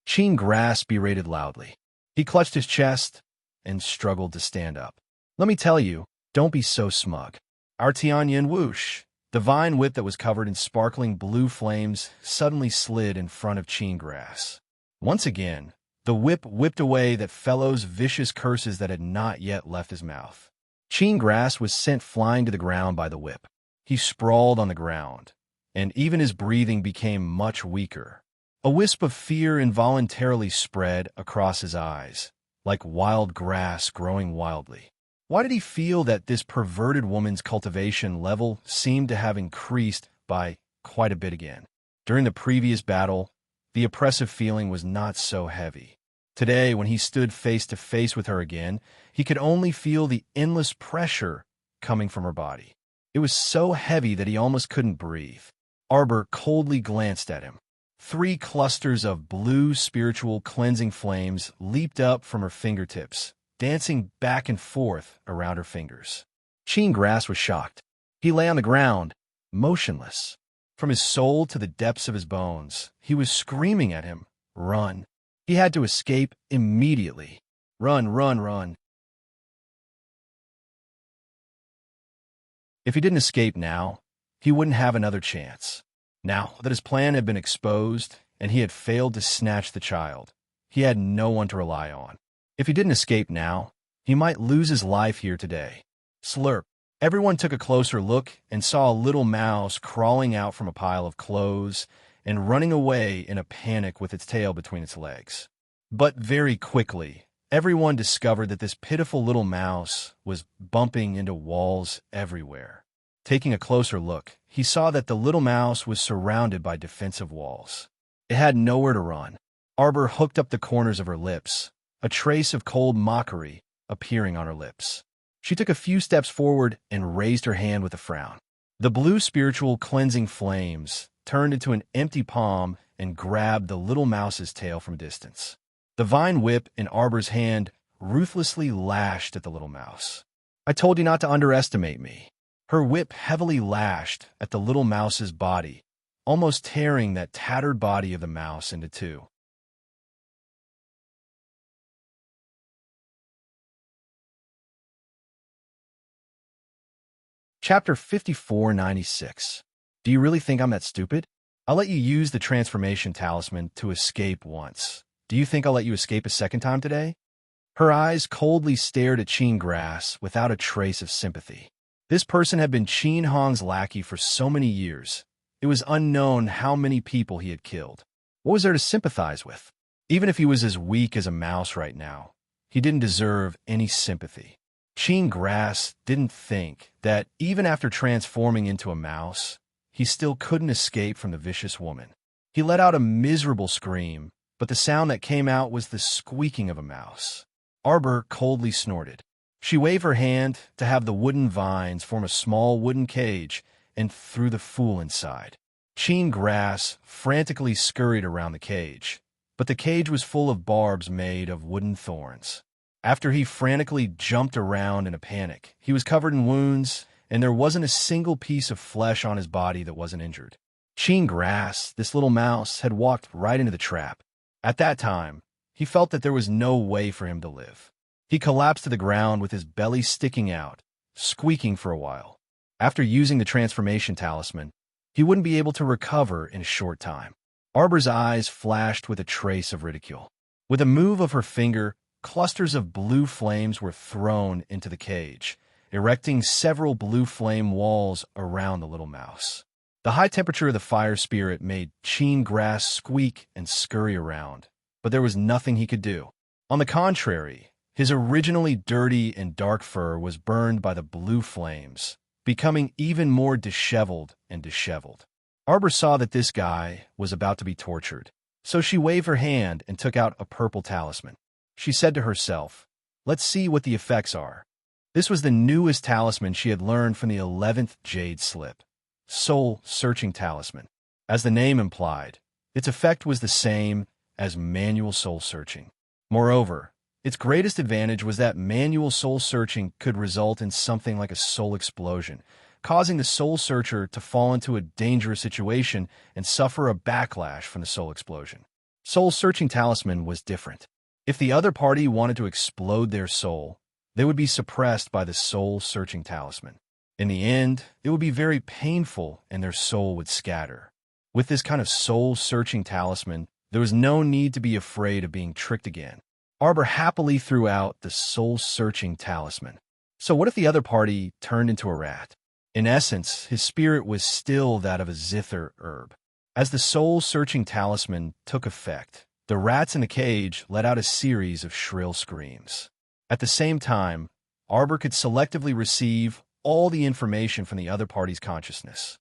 Qingrass berated loudly. He clutched his chest and struggled to stand up. Let me tell you, don't be so smug. Our Tianyun whoosh. The vine whip that was covered in sparkling blue flames suddenly slid in front of Qingrass. Once again, the whip whipped away that fellow's vicious curses that had not yet left his mouth. Qingrass was sent flying to the ground by the whip. He sprawled on the ground, and even his breathing became much weaker. A wisp of fear involuntarily spread across his eyes, like wild grass growing wildly. Why did he feel that this perverted woman's cultivation level seemed to have increased by quite a bit again? During the previous battle, the oppressive feeling was not so heavy. Today, when he stood face to face with her again, he could only feel the endless pressure coming from her body. It was so heavy that he almost couldn't breathe. Arbor coldly glanced at him. 3 clusters of blue spiritual cleansing flames leaped up from her fingertips, dancing back and forth around her fingers. Qingrass was shocked. He lay on the ground, motionless. From his soul to the depths of his bones, he was screaming at him, "Run!" He had to escape immediately. Run, run, run. If he didn't escape now, he wouldn't have another chance. Now that his plan had been exposed and he had failed to snatch the child, he had no one to rely on. If he didn't escape now, he might lose his life here today. Slurp. Everyone took a closer look and saw a little mouse crawling out from a pile of clothes and running away in a panic with its tail between its legs. But very quickly, everyone discovered that this pitiful little mouse was bumping into walls everywhere. Taking a closer look, he saw that the little mouse was surrounded by defensive walls. It had nowhere to run. Arbor hooked up the corners of her lips, a trace of cold mockery appearing on her lips. She took a few steps forward and raised her hand with a frown. The blue spiritual cleansing flames turned into an empty palm and grabbed the little mouse's tail from a distance. The vine whip in Arbor's hand ruthlessly lashed at the little mouse. "I told you not to underestimate me." Her whip heavily lashed at the little mouse's body, almost tearing that tattered body of the mouse into two. Chapter 5496. Do you really think I'm that stupid? I'll let you use the transformation talisman to escape once. Do you think I'll let you escape a second time today? Her eyes coldly stared at Qin Grass without a trace of sympathy. This person had been Qin Hong's lackey for so many years. It was unknown how many people he had killed. What was there to sympathize with? Even if he was as weak as a mouse right now, he didn't deserve any sympathy. Qin Grass didn't think that, even after transforming into a mouse, he still couldn't escape from the vicious woman. He let out a miserable scream, but the sound that came out was the squeaking of a mouse. Arbor coldly snorted. She waved her hand to have the wooden vines form a small wooden cage and threw the fool inside. Qin Grass frantically scurried around the cage, but the cage was full of barbs made of wooden thorns. After he frantically jumped around in a panic, he was covered in wounds, and there wasn't a single piece of flesh on his body that wasn't injured. Qin Grass, this little mouse, had walked right into the trap. At that time, he felt that there was no way for him to live. He collapsed to the ground with his belly sticking out, squeaking for a while. After using the transformation talisman, he wouldn't be able to recover in a short time. Arbor's eyes flashed with a trace of ridicule. With a move of her finger, clusters of blue flames were thrown into the cage, erecting several blue flame walls around the little mouse. The high temperature of the fire spirit made Qin Grass squeak and scurry around, but there was nothing he could do. On the contrary, his originally dirty and dark fur was burned by the blue flames, becoming even more disheveled and disheveled. Arbor saw that this guy was about to be tortured, so she waved her hand and took out a purple talisman. She said to herself, "Let's see what the effects are." This was the newest talisman she had learned from the 11th Jade Slip, Soul-Searching Talisman. As the name implied, its effect was the same as manual soul-searching. Moreover, its greatest advantage was that manual soul-searching could result in something like a soul explosion, causing the soul-searcher to fall into a dangerous situation and suffer a backlash from the soul explosion. Soul-Searching Talisman was different. If the other party wanted to explode their soul, they would be suppressed by the soul-searching talisman. In the end, it would be very painful and their soul would scatter. With this kind of soul-searching talisman, there was no need to be afraid of being tricked again. Arbor happily threw out the soul-searching talisman. So what if the other party turned into a rat? In essence, his spirit was still that of a zither herb. As the soul-searching talisman took effect, the rats in the cage let out a series of shrill screams. At the same time, Arbor could selectively receive all the information from the other party's consciousness.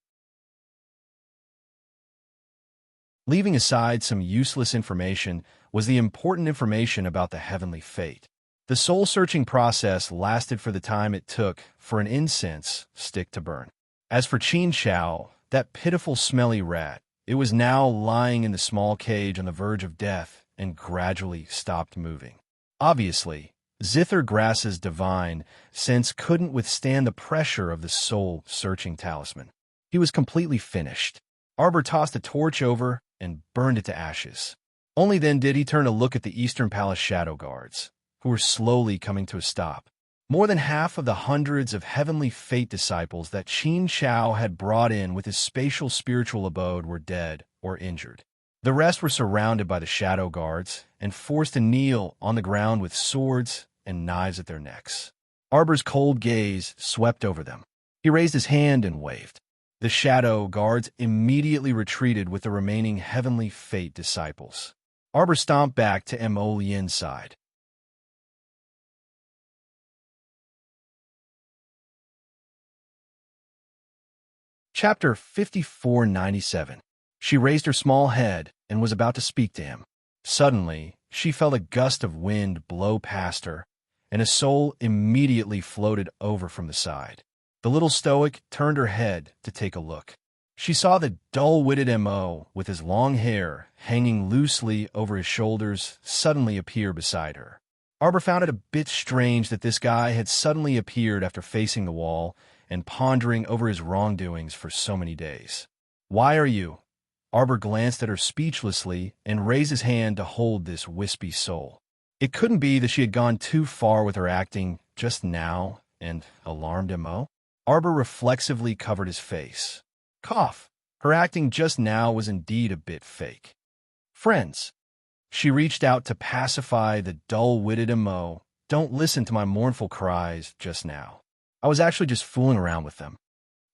Leaving aside some useless information was the important information about the heavenly fate. The soul-searching process lasted for the time it took for an incense stick to burn. As for Qin Xiao, that pitiful smelly rat, it was now lying in the small cage on the verge of death and gradually stopped moving. Obviously, Zither Grass's divine sense couldn't withstand the pressure of the soul-searching talisman. He was completely finished. Arbor tossed a torch over and burned it to ashes. Only then did he turn to look at the Eastern Palace Shadow Guards, who were slowly coming to a stop. More than half of the hundreds of heavenly fate disciples that Qin Xiao had brought in with his spatial spiritual abode were dead or injured. The rest were surrounded by the Shadow Guards and forced to kneel on the ground with swords and knives at their necks. Arbor's cold gaze swept over them. He raised his hand and waved. The shadow guards immediately retreated with the remaining heavenly fate disciples. Arbor stomped back to Mo Yin's side. Chapter 5497. She raised her small head and was about to speak to him. Suddenly, she felt a gust of wind blow past her, and a soul immediately floated over from the side. The little stoic turned her head to take a look. She saw the dull-witted Mo, with his long hair hanging loosely over his shoulders, suddenly appear beside her. Arbor found it a bit strange that this guy had suddenly appeared after facing the wall and pondering over his wrongdoings for so many days. "Why are you?" Arbor glanced at her speechlessly and raised his hand to hold this wispy soul. It couldn't be that she had gone too far with her acting just now and alarmed Mo. Arbor reflexively covered his face. Cough. Her acting just now was indeed a bit fake. "Friends." She reached out to pacify the dull-witted Mo. "Don't listen to my mournful cries just now. I was actually just fooling around with them.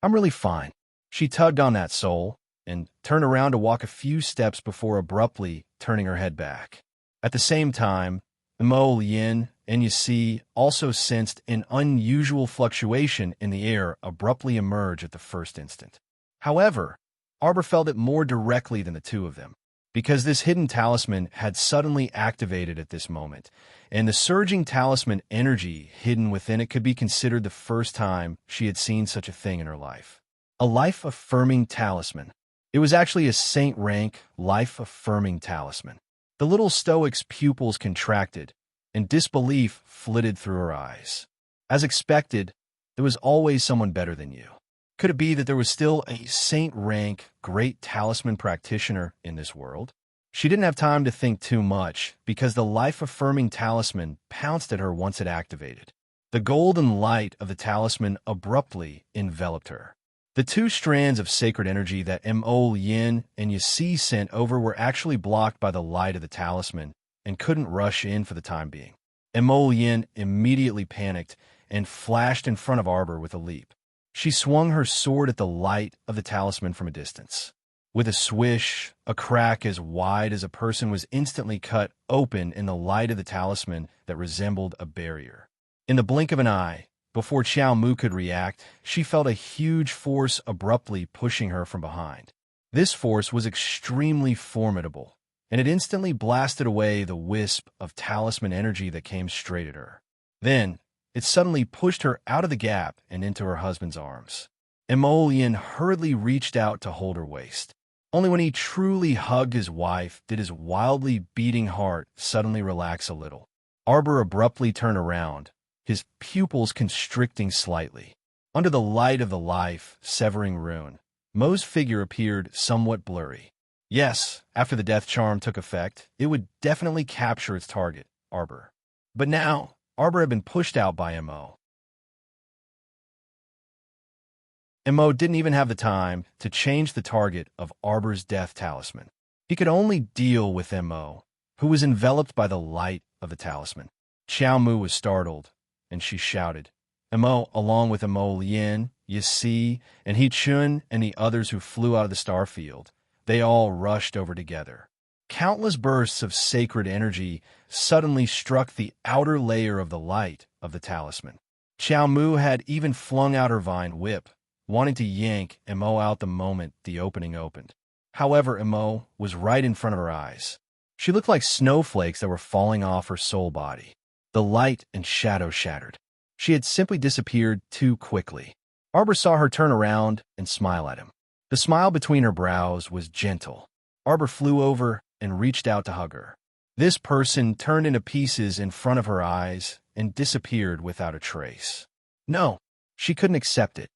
I'm really fine." She tugged on that soul and turned around to walk a few steps before abruptly turning her head back. At the same time, Mo Yin and Yasi also sensed an unusual fluctuation in the air abruptly emerge at the first instant. However, Arbor felt it more directly than the two of them, because this hidden talisman had suddenly activated at this moment, and the surging talisman energy hidden within it could be considered the first time she had seen such a thing in her life. A life-affirming talisman. It was actually a saint-rank, life-affirming talisman. The little stoic's pupils contracted, and disbelief flitted through her eyes. As expected, there was always someone better than you. Could it be that there was still a saint-rank, great talisman practitioner in this world? She didn't have time to think too much, because the life-affirming talisman pounced at her once it activated. The golden light of the talisman abruptly enveloped her. The two strands of sacred energy that Mo Yin and Yasi sent over were actually blocked by the light of the talisman and couldn't rush in for the time being. Mo Yin immediately panicked and flashed in front of Arbor with a leap. She swung her sword at the light of the talisman from a distance. With a swish, a crack as wide as a person was instantly cut open in the light of the talisman that resembled a barrier. In the blink of an eye, before Xiao Mu could react, she felt a huge force abruptly pushing her from behind. This force was extremely formidable, and it instantly blasted away the wisp of talisman energy that came straight at her. Then, it suddenly pushed her out of the gap and into her husband's arms. Emolian hurriedly reached out to hold her waist. Only when he truly hugged his wife did his wildly beating heart suddenly relax a little. Arbor abruptly turned around, his pupils constricting slightly. Under the light of the life-severing rune, Mo's figure appeared somewhat blurry. Yes, after the death charm took effect, it would definitely capture its target, Arbor. But now, Arbor had been pushed out by Mo. Mo didn't even have the time to change the target of Arbor's death talisman. He could only deal with Mo, who was enveloped by the light of the talisman. Xiao Mu was startled, and she shouted. Mo, along with Mo Lien, Yasi, and He Chun, and the others who flew out of the star field, they all rushed over together. Countless bursts of sacred energy suddenly struck the outer layer of the light of the talisman. Xiao Mu had even flung out her vine whip, wanting to yank Mo out the moment the opening opened. However, Mo was right in front of her eyes. She looked like snowflakes that were falling off her soul body. The light and shadow shattered. She had simply disappeared too quickly. Arbor saw her turn around and smile at him. The smile between her brows was gentle. Arbor flew over and reached out to hug her. This person turned into pieces in front of her eyes and disappeared without a trace. No, she couldn't accept it.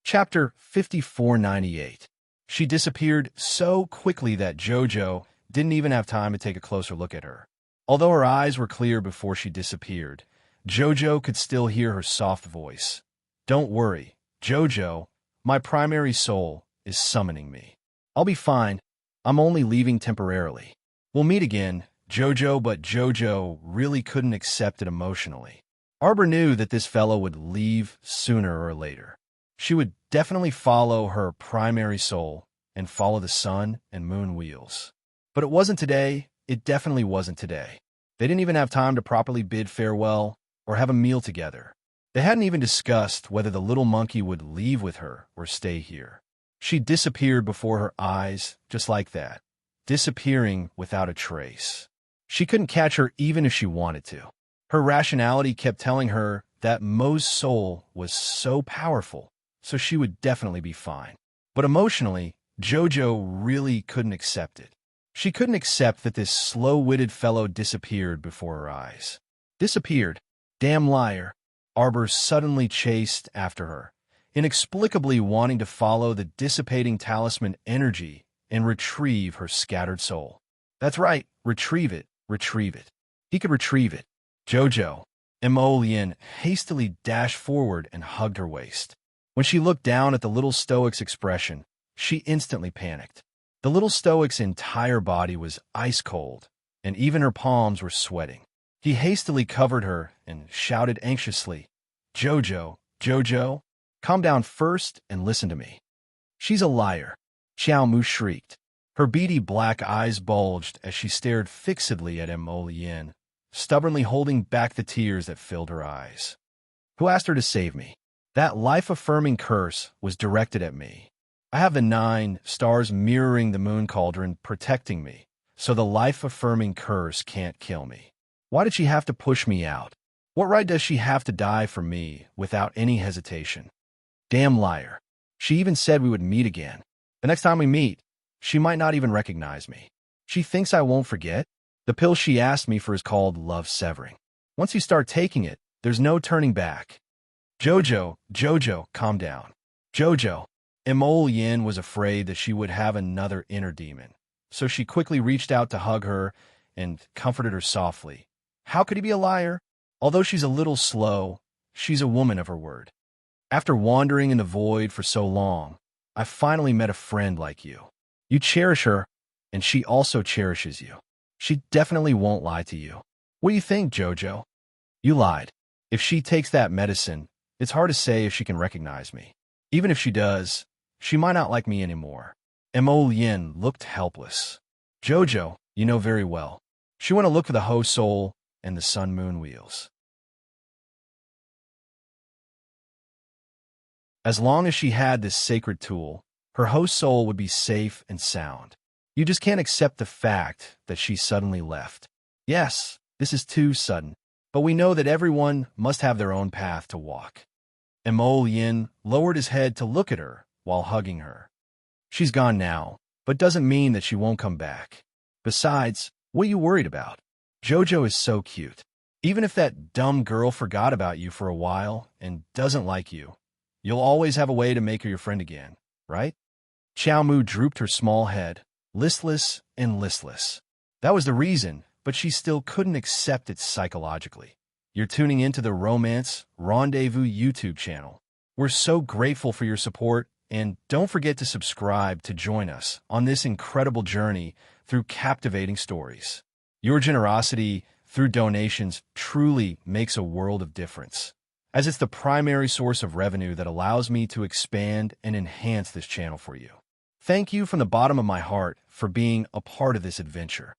Chapter 5498. She disappeared so quickly that Jojo didn't even have time to take a closer look at her. Although her eyes were clear before she disappeared, Jojo could still hear her soft voice. "Don't worry, Jojo, my primary soul is summoning me. I'll be fine. I'm only leaving temporarily. We'll meet again but Jojo really couldn't accept it emotionally. Arbor knew that this fellow would leave sooner or later. She would definitely follow her primary soul and follow the sun and moon wheels. But it wasn't today. It definitely wasn't today. They didn't even have time to properly bid farewell or have a meal together. They hadn't even discussed whether the little monkey would leave with her or stay here. She disappeared before her eyes, just like that, disappearing without a trace. She couldn't catch her even if she wanted to. Her rationality kept telling her that Mo's soul was so powerful, so she would definitely be fine. But emotionally, Jojo really couldn't accept it. She couldn't accept that this slow-witted fellow disappeared before her eyes. Disappeared. Damn liar. Arbor suddenly chased after her, inexplicably wanting to follow the dissipating talisman energy and retrieve her scattered soul. That's right, retrieve it, retrieve it. He could retrieve it. Jojo, Emolian, hastily dashed forward and hugged her waist. When she looked down at the little stoic's expression, she instantly panicked. The little stoic's entire body was ice cold, and even her palms were sweating. He hastily covered her and shouted anxiously, Jojo, calm down first and listen to me. She's a liar, Xiao Mu shrieked. Her beady black eyes bulged as she stared fixedly at Emolian, stubbornly holding back the tears that filled her eyes. Who asked her to save me? That life-affirming curse was directed at me. I have the 9 stars mirroring the moon cauldron protecting me, so the life-affirming curse can't kill me. Why did she have to push me out? What right does she have to die for me without any hesitation? Damn liar. She even said we would meet again. The next time we meet, she might not even recognize me. She thinks I won't forget? The pill she asked me for is called love severing. Once you start taking it, there's no turning back. Jojo, calm down. Jojo. Emolian was afraid that she would have another inner demon, so she quickly reached out to hug her and comforted her softly. How could he be a liar? Although she's a little slow, she's a woman of her word. After wandering in the void for so long, I finally met a friend like you. You cherish her, and she also cherishes you. She definitely won't lie to you. What do you think, Jojo? You lied. If she takes that medicine, it's hard to say if she can recognize me. Even if she does, she might not like me anymore. Emolian looked helpless. Jojo, you know very well. She went to look for the Ho Soul and the sun-moon wheels. As long as she had this sacred tool, her host soul would be safe and sound. You just can't accept the fact that she suddenly left. Yes, this is too sudden, but we know that everyone must have their own path to walk. Emolian lowered his head to look at her while hugging her. She's gone now, but doesn't mean that she won't come back. Besides, what are you worried about? Jojo is so cute. Even if that dumb girl forgot about you for a while and doesn't like you, you'll always have a way to make her your friend again, right? Xiaomu drooped her small head, listless and listless. That was the reason, but she still couldn't accept it psychologically. You're tuning into the Romance Rendezvous YouTube channel. We're so grateful for your support, and don't forget to subscribe to join us on this incredible journey through captivating stories. Your generosity through donations truly makes a world of difference, as it's the primary source of revenue that allows me to expand and enhance this channel for you. Thank you from the bottom of my heart for being a part of this adventure.